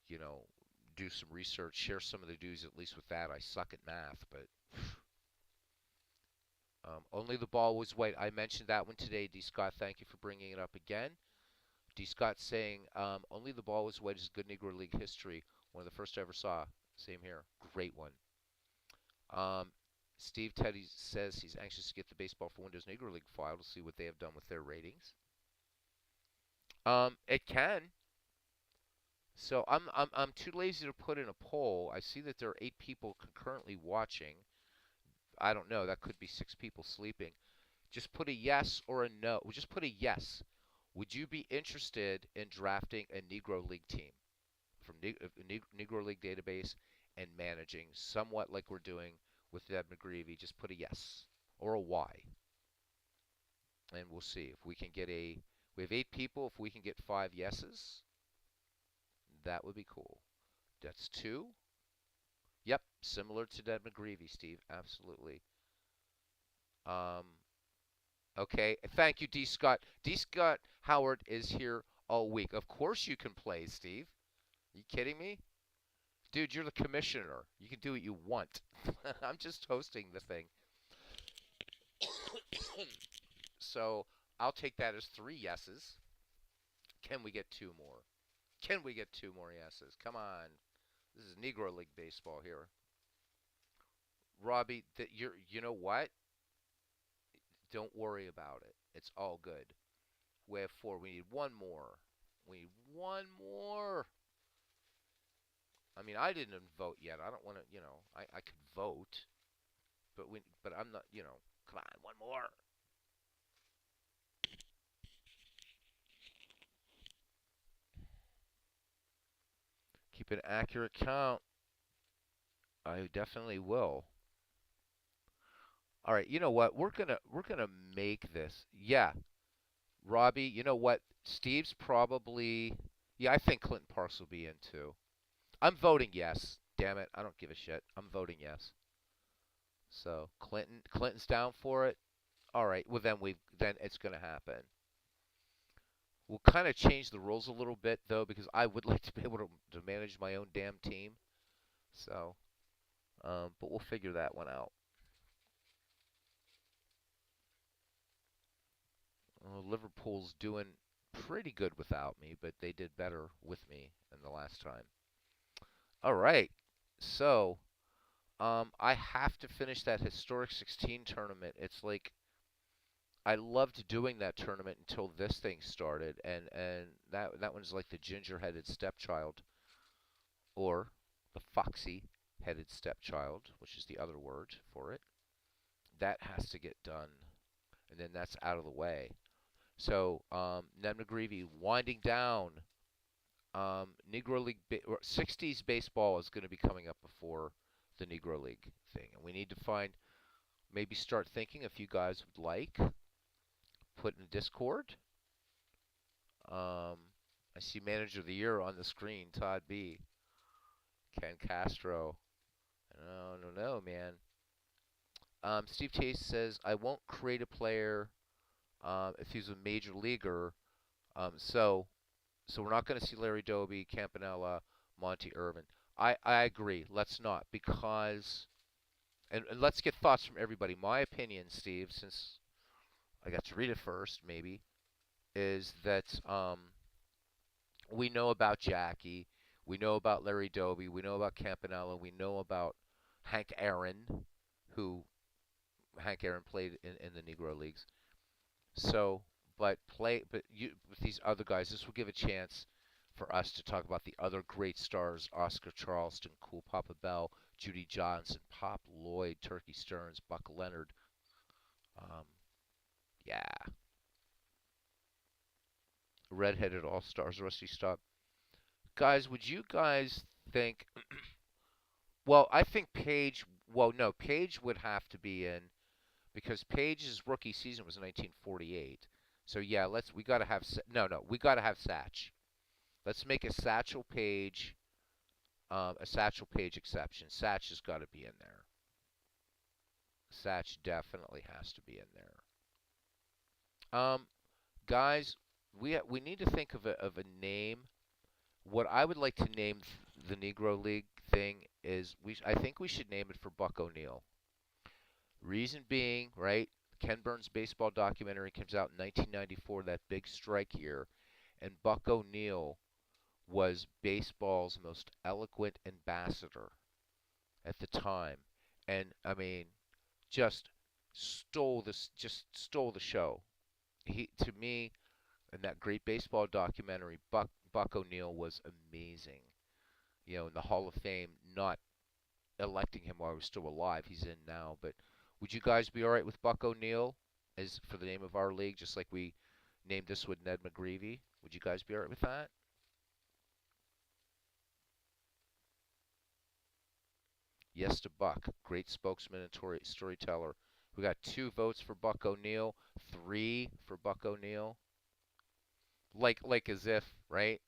you know, do some research, share some of the dues at least with that. I suck at math, but Only the ball was white. I mentioned that one today, D. Scott. Thank you for bringing it up again. D. Scott saying only the ball was white is good Negro League history. One of the first I ever saw. Same here. Great one. Um, Steve Teddy says he's anxious to get the Baseball for Windows Negro League file to see what they have done with their ratings. It can. So I'm too lazy to put in a poll. I see that there are 8 people concurrently watching. I don't know. That could be 6 people sleeping. Just put a yes or a no. Just put a yes. Would you be interested in drafting a Negro League team from Negro League database and managing somewhat like we're doing with Ed McGreevy? Just put a yes or a Y, and we'll see if we can get a. We have 8 people. If we can get 5 yeses, that would be cool. That's 2. Yep, similar to Ed McGreevy, Steve. Absolutely. Um, okay. Thank you, D. Scott. D. Scott Howard is here all week. Of course you can play, Steve. You kidding me? Dude, you're the commissioner. You can do what you want. I'm just hosting the thing. So I'll take that as 3 yeses. Can we get 2 more? Can we get 2 more yeses? Come on. This is Negro League baseball here. Robbie, you know what? Don't worry about it. It's all good. We have 4. We need 1 more. We need 1 more. I mean, I didn't vote yet. I don't want to, I could vote, but I'm not, come on, 1 more. Keep an accurate count. I definitely will. All right, you know what? We're gonna make this. Yeah, Robbie. You know what? Steve's probably. Yeah, I think Clinton Parks will be in too. I'm voting yes. Damn it, I don't give a shit. I'm voting yes. So Clinton's down for it. All right. Well, then it's gonna happen. We'll kind of change the rules a little bit though, because I would like to be able to manage my own damn team. So, but we'll figure that one out. Liverpool's doing pretty good without me, but they did better with me than the last time. All right. So, I have to finish that historic 16 tournament. It's like I loved doing that tournament until this thing started, and that one's like the ginger-headed stepchild, or the foxy-headed stepchild, which is the other word for it. That has to get done, and then that's out of the way. So, Ned McGreevy winding down. Negro League 60s baseball is going to be coming up before the Negro League thing, and we need to find maybe start thinking if you guys would like put in Discord. I see Manager of the Year on the screen, Todd B. Ken Castro. No, no, no, man. Steve Chase says I won't create a player if he's a major leaguer. So we're not going to see Larry Doby, Campanella, Monty Irvin. I agree. Let's not because and let's get thoughts from everybody. My opinion, Steve, since I got to read it first, maybe, is that we know about Jackie, we know about Larry Doby, we know about Campanella, we know about Hank Aaron, who Hank Aaron played in the Negro Leagues. So, but you with these other guys, this will give a chance for us to talk about the other great stars: Oscar Charleston, Cool Papa Bell, Judy Johnson, Pop Lloyd, Turkey Stearns, Buck Leonard. Um, yeah, redheaded all stars, Rusty Stop. Guys, would you guys think? Well, I think Page. Well, no, Page would have to be in because Page's rookie season was 1948. So yeah, we gotta have no, we gotta have Satch. Let's make a Satchel Page exception. Satch has got to be in there. Satch definitely has to be in there. Guys, we need to think of a name. What I would like to name the Negro League thing is I think we should name it for Buck O'Neill. Reason being, right? Ken Burns' baseball documentary comes out in 1994, that big strike year, and Buck O'Neill was baseball's most eloquent ambassador at the time, and I mean, just stole the show. He to me in that great baseball documentary, Buck O'Neill was amazing. In the Hall of Fame, not electing him while he was still alive. He's in now, but would you guys be all right with Buck O'Neill as for the name of our league, just like we named this with Ned McGreevy? Would you guys be all right with that? Yes to Buck, great spokesman and storyteller. We got 2 votes for Buck O'Neill, 3 for Buck O'Neill. Like as if, right?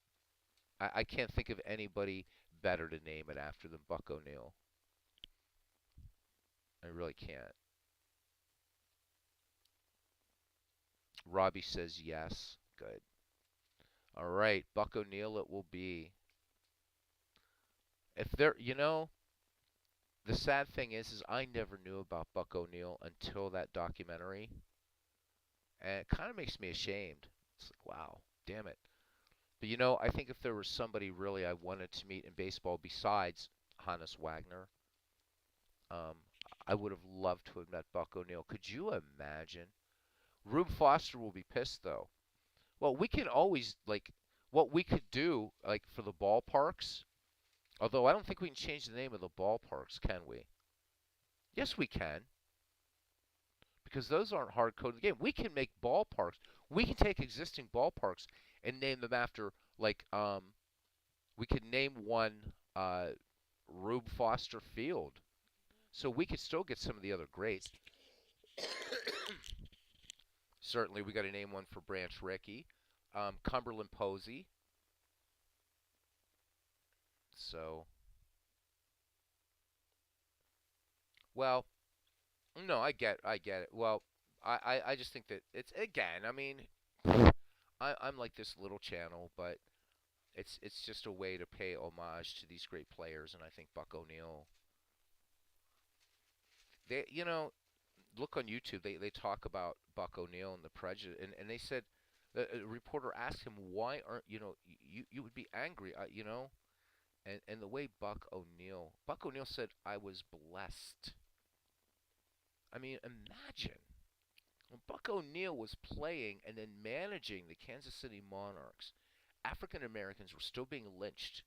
I can't think of anybody better to name it after than Buck O'Neill. I really can't. Robbie says yes. Good. All right, Buck O'Neill it will be. If there, the sad thing is I never knew about Buck O'Neill until that documentary, and it kind of makes me ashamed. It's like, wow, damn it. But I think if there was somebody really I wanted to meet in baseball besides Hannes Wagner, um, I would have loved to have met Buck O'Neill. Could you imagine? Rube Foster will be pissed though. Well, we can always what we could do for the ballparks. Although I don't think we can change the name of the ballparks, can we? Yes, we can, because those aren't hard coded game. We can make ballparks. We can take existing ballparks and name them after we could name one Rube Foster Field. So we could still get some of the other greats. Certainly, we got to name one for Branch Rickey, Cumberland Posey. So, well, no, I get it. Well, I just think that it's again. I mean, I'm like this little channel, but it's just a way to pay homage to these great players, and I think Buck O'Neill. They look on YouTube. They talk about Buck O'Neill and the prejudice, and they said a reporter asked him why aren't you would be angry, and the way Buck O'Neill said I was blessed. I mean, imagine when Buck O'Neill was playing and then managing the Kansas City Monarchs. African Americans were still being lynched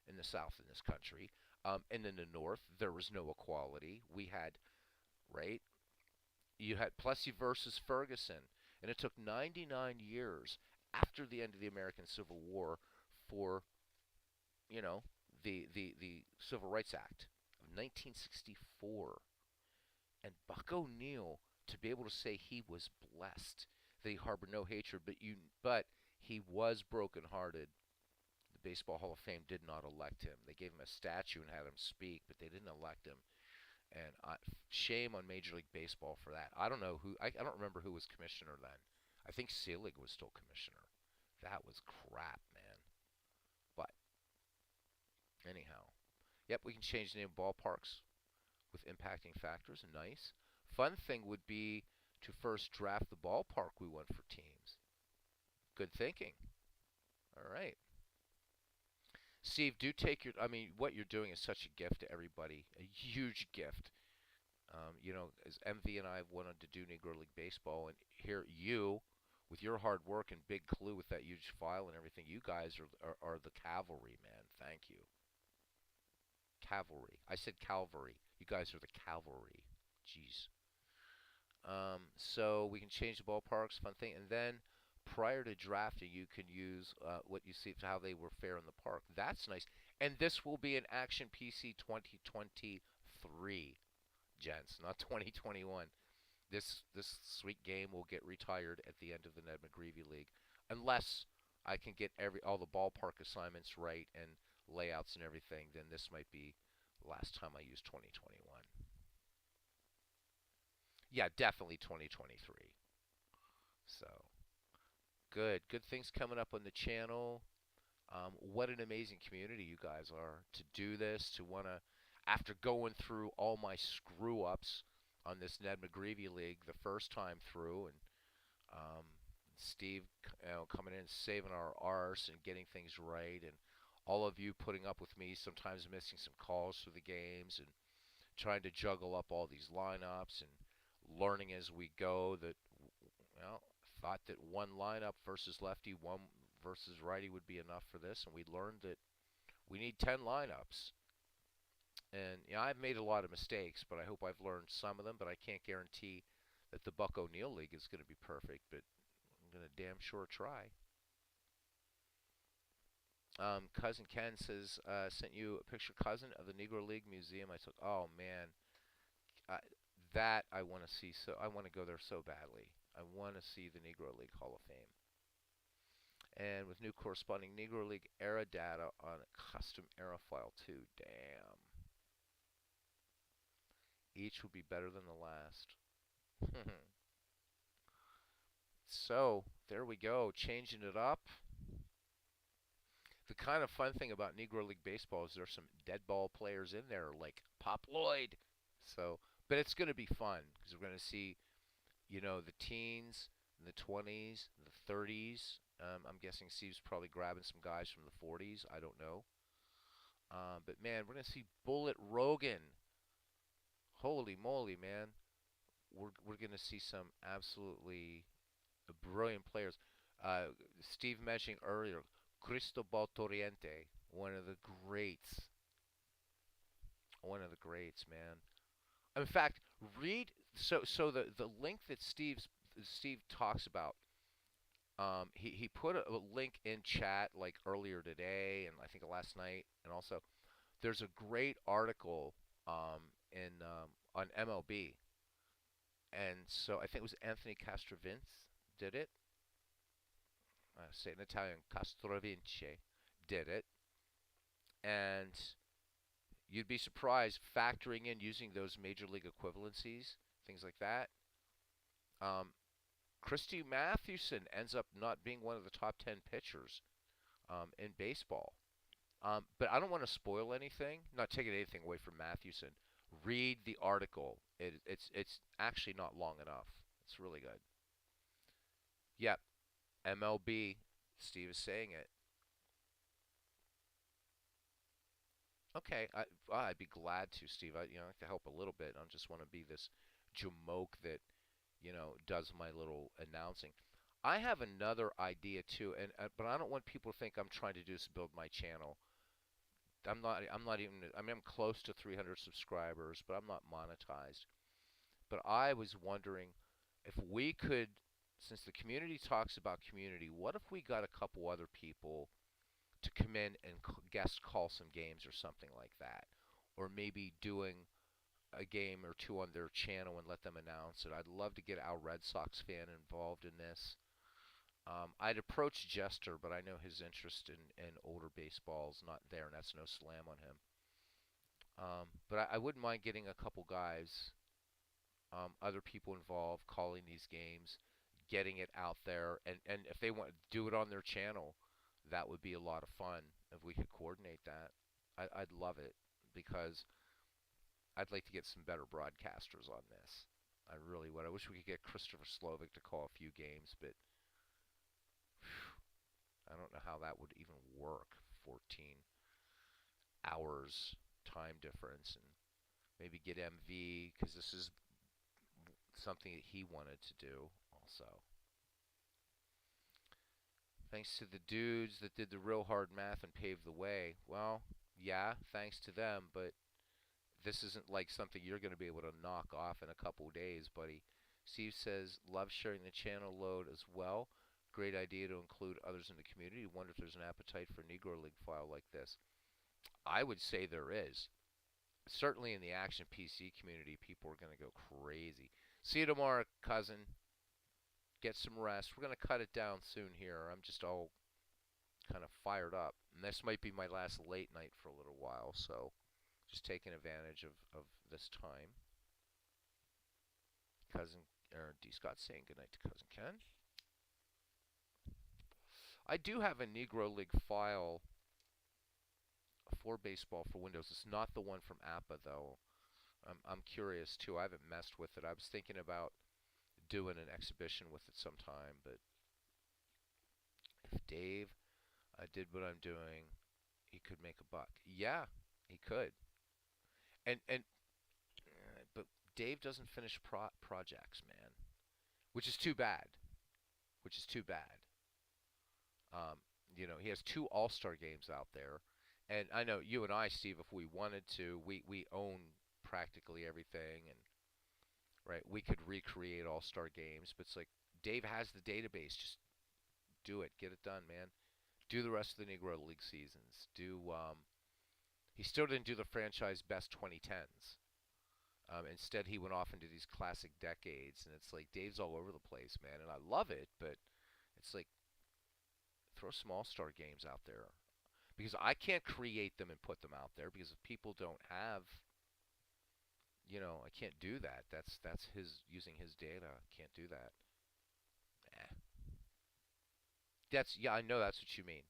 in the South in this country, and in the North there was no equality. We had right. You had Plessy versus Ferguson, and it took 99 years after the end of the American Civil War for you know the Civil Rights Act of 1964, and Buck O'Neill to be able to say he was blessed that he harbored no hatred, but he was brokenhearted. The Baseball Hall of Fame did not elect him. They gave him a statue and had him speak, but they didn't elect him. And shame on Major League Baseball for that. I don't know who. I don't remember who was commissioner then. I think Selig was still commissioner. That was crap, man. But anyhow, yep, we can change the name of ballparks with impacting factors. Nice. Fun thing would be to first draft the ballpark we want for teams. Good thinking. All right. Steve, do take your. I mean, what you're doing is such a gift to everybody. A huge gift. As MV and I have wanted to do Negro League Baseball, and here you, with your hard work and Big Clue with that huge file and everything, you guys are the cavalry, man. Thank you. Cavalry. I said Calvary. You guys are the cavalry. Jeez. So we can change the ballparks, fun thing, and then prior to drafting, you can use what you see how they were fair in the park. That's nice. And this will be an Action PC 2023, gents, not 2021. This sweet game will get retired at the end of the Ned McGreevy League, unless I can get all the ballpark assignments right and layouts and everything. Then this might be the last time I use 2021. Yeah, definitely 2023. So good things coming up on the channel. What an amazing community you guys are to do this, to want to, after going through all my screw ups on this Ned McGreevy league the first time through, and um, Steve, coming in and saving our arse and getting things right, and all of you putting up with me, sometimes missing some calls for the games, and trying to juggle up all these lineups and learning as we go that, well, thought that one lineup versus lefty, one versus righty would be enough for this, and we learned that we need 10 lineups. And I've made a lot of mistakes, but I hope I've learned some of them. But I can't guarantee that the Buck O'Neill League is going to be perfect. But I'm going to damn sure try. Cousin Ken says, sent you a picture, cousin, of the Negro League Museum. I said, oh man, I, that I want to see. So I want to go there so badly. I want to see the Negro League Hall of Fame. And with new corresponding Negro League era data on a custom era file too. Damn. Each would be better than the last. So, there we go, changing it up. The kind of fun thing about Negro League Baseball is there's some dead ball players in there, like Pop Lloyd. So, but it's going to be fun because we're going to see, the teens, the 20s, the 30s. I'm guessing Steve's probably grabbing some guys from the 40s. I don't know. But man, we're going to see Bullet Rogan. Holy moly, man. We're going to see some absolutely brilliant players. Uh, Steve mentioned earlier Cristobal Torriente, one of the greats, man. In fact, read the link that Steve talks about. He put a link in chat like earlier today and I think last night, and also there's a great article in on MLB, and so I think it was Anthony Castrovince did it. Say it in Italian, Castrovince did it, and you'd be surprised factoring in using those major league equivalencies, things like that. Um, Christy Mathewson ends up not being one of the top 10 pitchers in baseball. But I don't want to spoil anything, not taking anything away from Mathewson. Read the article. It's actually not long enough. It's really good. Yep, MLB. Steve is saying it. Okay, I'd be glad to, Steve. I like to help a little bit. I just want to be this jamoke that does my little announcing. I have another idea too, and but I don't want people to think I'm trying to just build my channel. I'm not. I'm not even. I mean, I'm close to 300 subscribers, but I'm not monetized. But I was wondering if we could, since the community talks about community, what if we got a couple other people to come in and guest call some games or something like that, or maybe doing a game or two on their channel and let them announce it. I'd love to get our Red Sox fan involved in this. I'd approach Jester, but I know his interest in older baseball is not there, and that's no slam on him. But I wouldn't mind getting a couple guys, other people involved, calling these games, getting it out there, and if they want to do it on their channel, that would be a lot of fun if we could coordinate that. I'd love it because I'd like to get some better broadcasters on this. I really would. I wish we could get Christopher Slovic to call a few games, but I don't know how that would even work. 14 hours time difference, and maybe get MV because this is something that he wanted to do also. Thanks to the dudes that did the real hard math and paved the way. Well, yeah, thanks to them, but this isn't like something you're going to be able to knock off in a couple days, buddy. Steve says, love sharing the channel load as well. Great idea to include others in the community. Wonder if there's an appetite for a Negro League file like this. I would say there is. Certainly in the Action PC community, people are going to go crazy. See you tomorrow, cousin. Get some rest. We're going to cut it down soon here. I'm just all kind of fired up. And this might be my last late night for a little while, so just taking advantage of this time. Cousin D Scott saying goodnight to Cousin Ken. I do have a Negro League file for baseball for Windows. It's not the one from APA though. I'm curious too. I haven't messed with it. I was thinking about doing an exhibition with it sometime, but if Dave did what I'm doing, he could make a buck. Yeah, he could. But Dave doesn't finish projects, man, which is too bad. Which is too bad. Um, he has two All-Star games out there, and I know you and I, Steve, if we wanted to, we own practically everything, and right, we could recreate All-Star games. But it's like Dave has the database. Just do it. Get it done, man. Do the rest of the Negro League seasons. He still didn't do the franchise best 2010s. Instead, he went off into these classic decades, and it's like Dave's all over the place, man. And I love it, but it's like throw some all-star games out there because I can't create them and put them out there because if people don't have, I can't do that. That's his using his data. Can't do that. Eh. That's yeah, I know that's what you mean.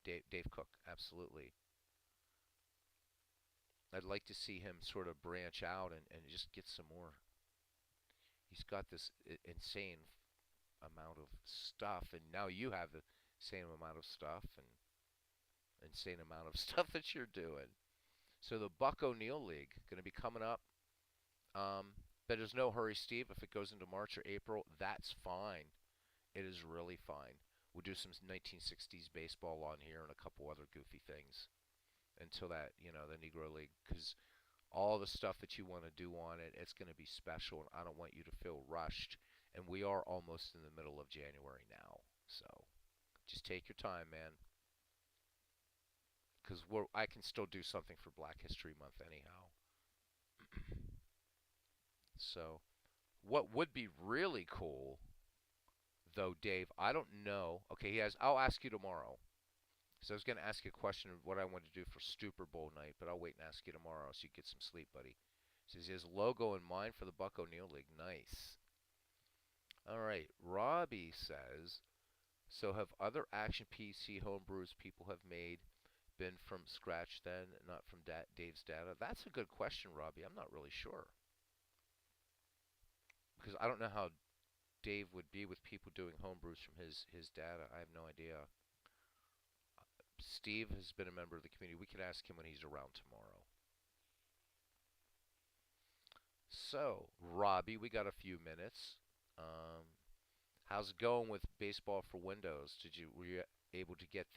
Dave Cook, absolutely. I'd like to see him sort of branch out and just get some more. He's got this insane amount of stuff, and now you have the same amount of stuff and insane amount of stuff that you're doing. So the Buck O'Neill League going to be coming up. But there's no hurry, Steve. If it goes into March or April, that's fine. It is really fine. We'll do some 1960s baseball on here and a couple other goofy things until that, the Negro League, because all the stuff that you want to do on it, it's going to be special, and I don't want you to feel rushed. And we are almost in the middle of January now, so just take your time, man, because I can still do something for Black History Month anyhow. So, what would be really cool, though, Dave? I don't know. Okay, he has. I'll ask you tomorrow. So I was going to ask you a question of what I want to do for Super Bowl night, but I'll wait and ask you tomorrow so you get some sleep, buddy. Says he has a logo in mind for the Buck O'Neill League. Nice. All right. Robbie says, so have other Action PC homebrews people have made been from scratch then, not from Dave's data? That's a good question, Robbie. I'm not really sure because I don't know how Dave would be with people doing homebrews from his data. I have no idea. Steve has been a member of the community. We could ask him when he's around tomorrow. So, Robbie, we got a few minutes. Um, how's it going with baseball for Windows? Were you able to get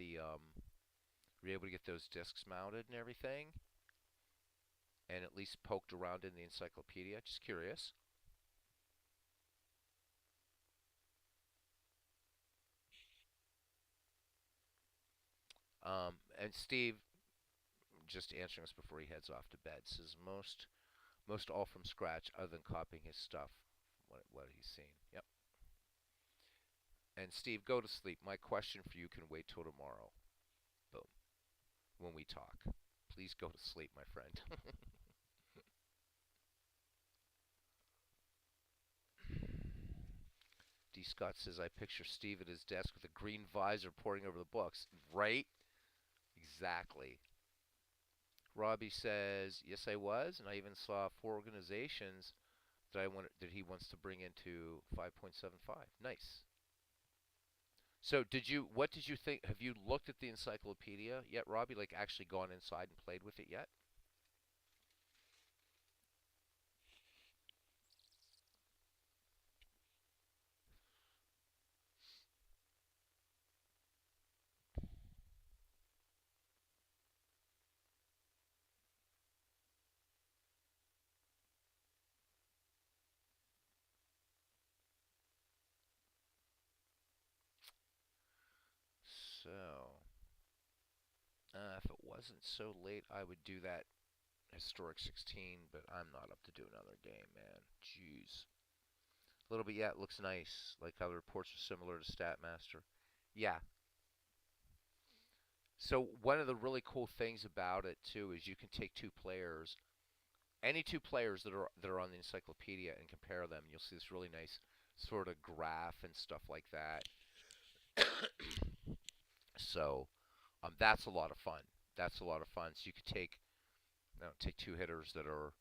those discs mounted and everything, and at least poked around in the encyclopedia? Just curious. And Steve, just answering us before he heads off to bed, says most all from scratch, other than copying his stuff, what he's seen. Yep. And Steve, go to sleep. My question for you can wait till tomorrow. Boom. When we talk, please go to sleep, my friend. D. Scott says, I picture Steve at his desk with a green visor poring over the books. Right? Exactly. Robbie says, yes, I was, and I even saw 4 organizations that he wants to bring into 5.75. Nice. So what did you think? Have you looked at the encyclopedia yet, Robbie? Like actually gone inside and played with it yet? So, if it wasn't so late, I would do that historic 16, but I'm not up to do another game, man. Jeez. A little bit, yeah, it looks nice. Like how the reports are similar to StatMaster. Yeah. So one of the really cool things about it too is you can take two players, any two players that are on the encyclopedia, and compare them. You'll see this really nice sort of graph and stuff like that. So that's a lot of fun. That's a lot of fun. So you could take take two hitters that are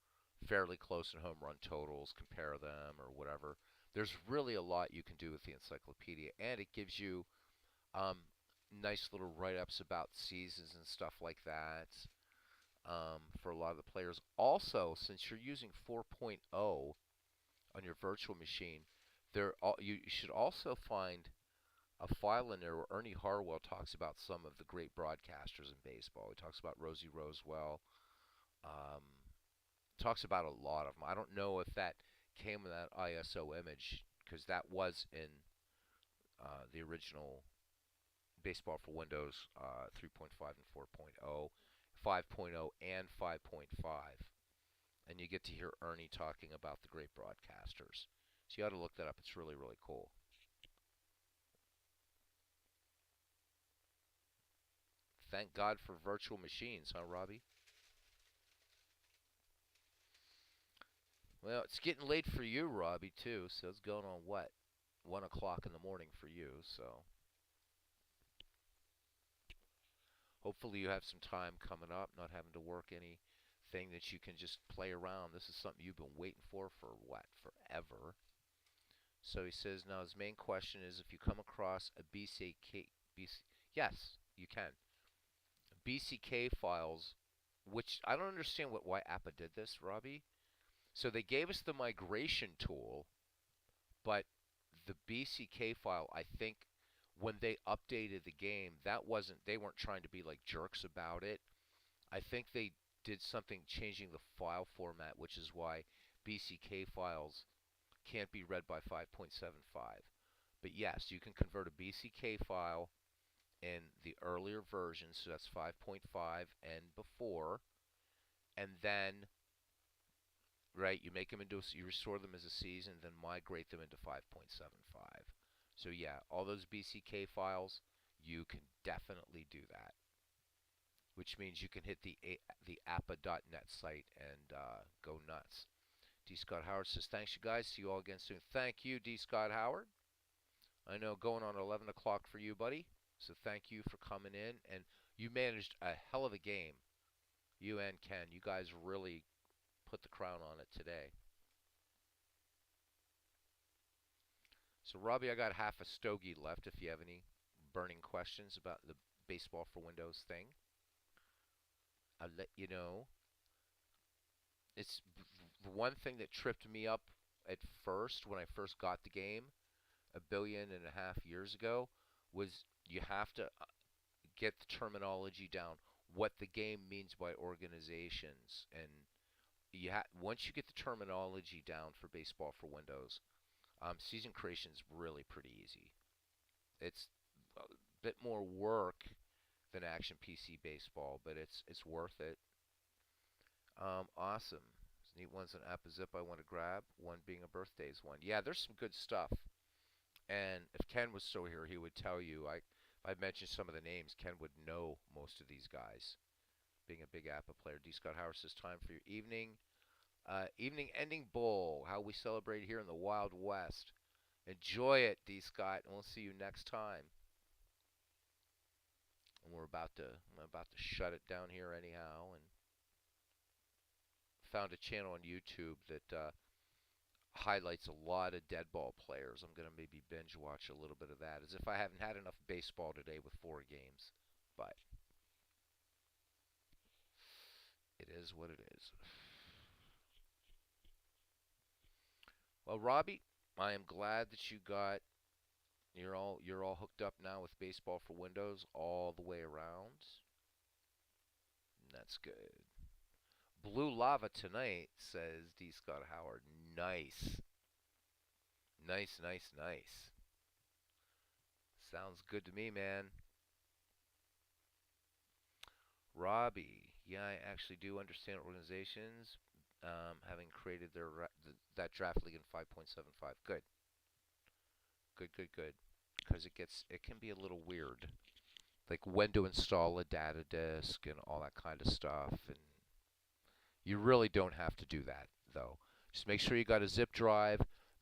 fairly close in home run totals, compare them or whatever. There's really a lot you can do with the encyclopedia, and it gives you um, nice little write-ups about seasons and stuff like that for a lot of the players. Also, since you're using 4.0 on your virtual machine, you should also find a file in there where Ernie Harwell talks about some of the great broadcasters in baseball. He talks about Rosie Rosewell. Um, talks about a lot of them. I don't know if that came in that ISO image because that was in the original Baseball for Windows 3.5 and 4.0, 5.0 and 5.5. And you get to hear Ernie talking about the great broadcasters. So you ought to look that up. It's really, really cool. Thank God for virtual machines, huh, Robbie? Well, it's getting late for you, Robbie, too. So it's going on what? 1 o'clock in the morning for you. So hopefully you have some time coming up, not having to work anything that you can just play around. This is something you've been waiting for what? Forever. So he says now his main question is if you come across a yes, you can. BCK files, which I don't understand why APA did this, Robbie. So they gave us the migration tool, but the BCK file, I think, when they updated the game, they weren't trying to be like jerks about it. I think they did something changing the file format, which is why BCK files can't be read by 5.75. But yes, you can convert a BCK file in the earlier versions, so that's 5.5 and before, and then right, you restore them as a season, then migrate them into 5.75. So yeah, all those BCK files, you can definitely do that, which means you can hit the appa.net site and go nuts. D. Scott Howard says, thanks, you guys. See you all again soon. Thank you, D. Scott Howard. I know going on 11 o'clock for you, buddy. So thank you for coming in. And you managed a hell of a game. You and Ken. You guys really put the crown on it today. So, Robbie, I got half a stogie left if you have any burning questions about the Baseball for Windows thing. I'll let you know. It's the one thing that tripped me up at first when I first got the game a billion and a half years ago was you have to get the terminology down, what the game means by organizations, and once you get the terminology down for Baseball for Windows, season creation is really pretty easy. It's a bit more work than Action PC Baseball, but it's worth it. Awesome. There's neat ones on AppleZip I want to grab. One being a birthdays one. Yeah, there's some good stuff. And if Ken was still here, he would tell you. If I mentioned some of the names, Ken would know most of these guys. Being a big Apple player, D. Scott Howard says, time for your evening ending bowl. How we celebrate here in the Wild West. Enjoy it, D. Scott, and we'll see you next time. And I'm about to shut it down here anyhow, and found a channel on YouTube that highlights a lot of dead ball players. I'm gonna maybe binge watch a little bit of that, as if I haven't had enough baseball today with 4 games. But it is what it is. Well, Robbie, I am glad that you're all hooked up now with Baseball for Windows all the way around. That's good. Blue Lava tonight, says D. Scott Howard. Nice. Nice, nice, nice. Sounds good to me, man. Robbie, yeah, I actually do understand organizations having created that draft league in 5.75. Good, good, good, good. Because it can be a little weird, like when to install a data disk and all that kind of stuff, and you really don't have to do that though. Just make sure you got a zip drive.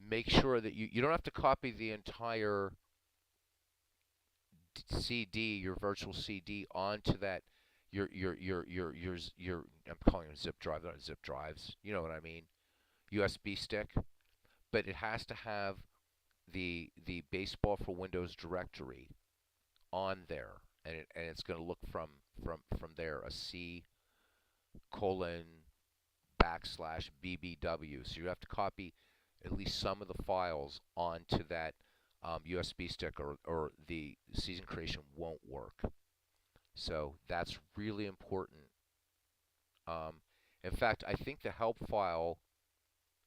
Make sure that you don't have to copy the entire CD, your virtual CD, onto that your I'm calling them zip drive, not zip drives. You know what I mean? USB stick, but it has to have the baseball for Windows directory on there, and it's going to look from there a C colon backslash BBW. So you have to copy at least some of the files onto that USB stick, or the season creation won't work. So that's really important. Um, in fact, I think the help file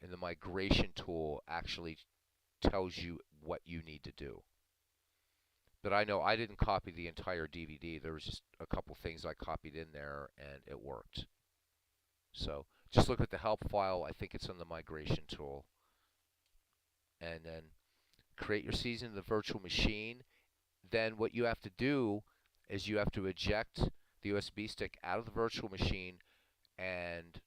in the migration tool actually tells you what you need to do. But I know I didn't copy the entire DVD. There was just a couple things I copied in there, and it worked. So just look at the help file. I think it's on the migration tool. And then create your season in the virtual machine. Then what you have to do is you have to eject the USB stick out of the virtual machine, and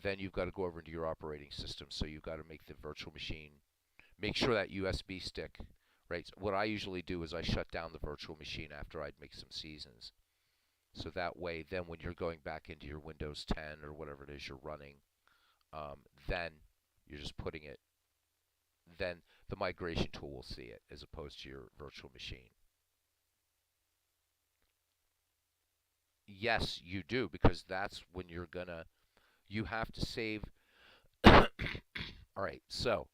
then you've got to go over into your operating system. So you've got to make the virtual machine, make sure that USB stick, right? So what I usually do is I shut down the virtual machine after I'd make some seasons. So that way, then when you're going back into your Windows 10 or whatever it is you're running, then you're just putting it, then the migration tool will see it as opposed to your virtual machine. Yes, you do, because that's when you have to save. All right, so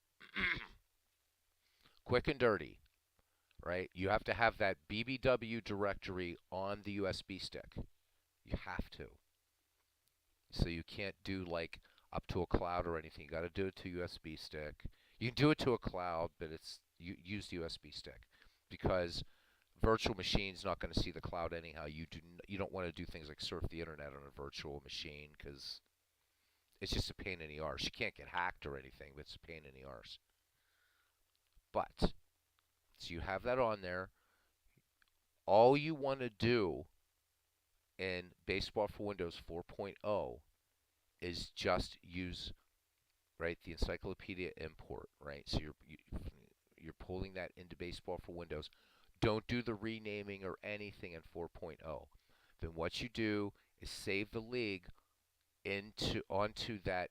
quick and dirty, right? You have to have that BBW directory on the USB stick. You have to. So you can't do like up to a cloud or anything. You got to do it to USB stick. You can do it to a cloud, but you use the USB stick, because virtual machine's not going to see the cloud anyhow. You don't want to do things like surf the internet on a virtual machine, because it's just a pain in the arse. You can't get hacked or anything, but it's a pain in the arse. But so you have that on there. All you want to do in Baseball for Windows 4.0 is just use, right, the encyclopedia import, right? So you're pulling that into Baseball for Windows. Don't do the renaming or anything in 4.0. Then what you do is save the league into that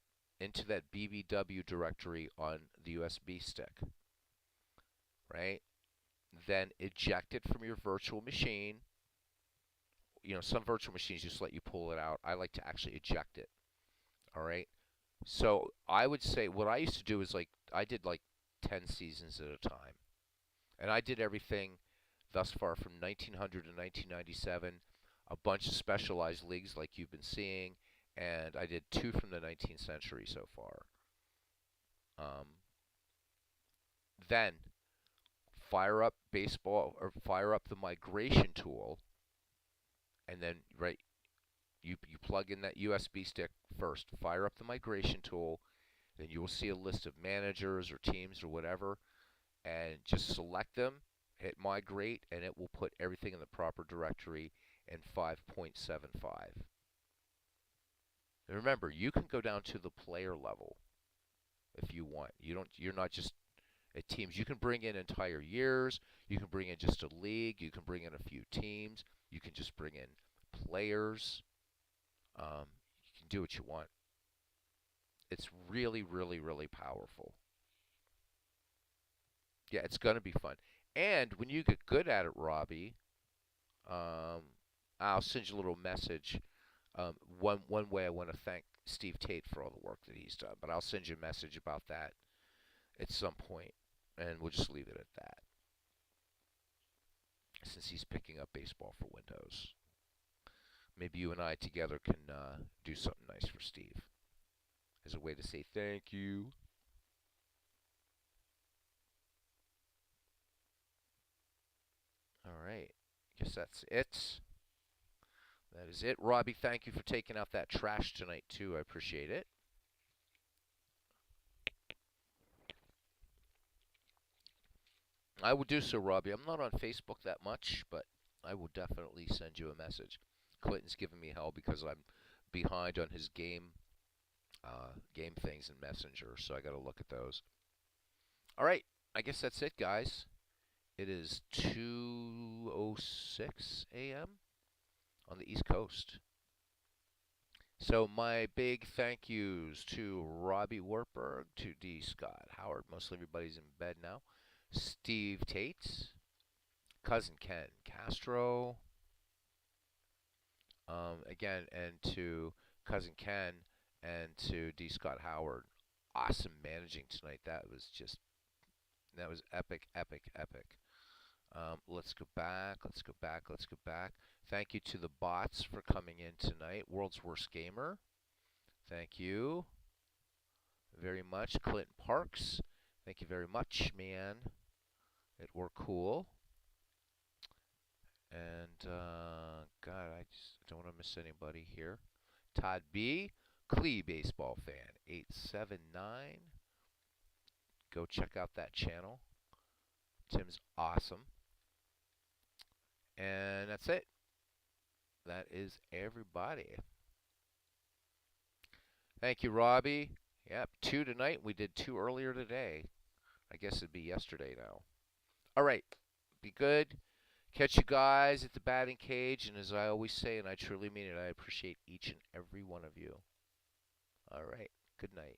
BBW directory on the USB stick, right? Then eject it from your virtual machine. You know, some virtual machines just let you pull it out. I like to actually eject it. All right. So I would say what I used to do is, like, I did like 10 seasons at a time. And I did everything thus far from 1900 to 1997, a bunch of specialized leagues like you've been seeing, and I did 2 from the 19th century so far. Um, then fire up baseball, or fire up the migration tool, and then you plug in that USB stick first. Fire up the migration tool, then you will see a list of managers or teams or whatever, and just select them, hit migrate, and it will put everything in the proper directory in 5.75. And remember, you can go down to the player level if you want. You're not just at teams. You can bring in entire years. You can bring in just a league. You can bring in a few teams. You can just bring in players. You can do what you want. It's really, really, really powerful. Yeah, it's going to be fun. And when you get good at it, Robbie, um, I'll send you a little message. One way I want to thank Steve Tate for all the work that he's done, but I'll send you a message about that at some point, and we'll just leave it at that, since he's picking up Baseball for Windows. Maybe you and I together can do something nice for Steve as a way to say thank you. All right. Guess that's it. That is it. Robbie, thank you for taking out that trash tonight, too. I appreciate it. I will do so, Robbie. I'm not on Facebook that much, but I will definitely send you a message. Clinton's giving me hell because I'm behind on his game things in Messenger, so I got to look at those. All right. I guess that's it, guys. It is 2:06 a.m. on the East Coast. So my big thank yous to Robbie Wartburg, to D. Scott Howard. Mostly everybody's in bed now. Steve Tates, cousin Ken Castro, again, and to cousin Ken and to D. Scott Howard. Awesome managing tonight. That was epic, epic, epic. Let's go back. Let's go back. Let's go back. Thank you to the bots for coming in tonight. World's Worst Gamer. Thank you very much. Clinton Parks. Thank you very much, man. It were cool. And God, I just don't want to miss anybody here. Todd B, Clee baseball fan 879. Go check out that channel. Tim's awesome. And that's it. That is everybody. Thank you, Robbie. Yep, 2 tonight. We did 2 earlier today. I guess it'd be yesterday now. All right. Be good. Catch you guys at the batting cage. And as I always say, and I truly mean it, I appreciate each and every one of you. All right. Good night.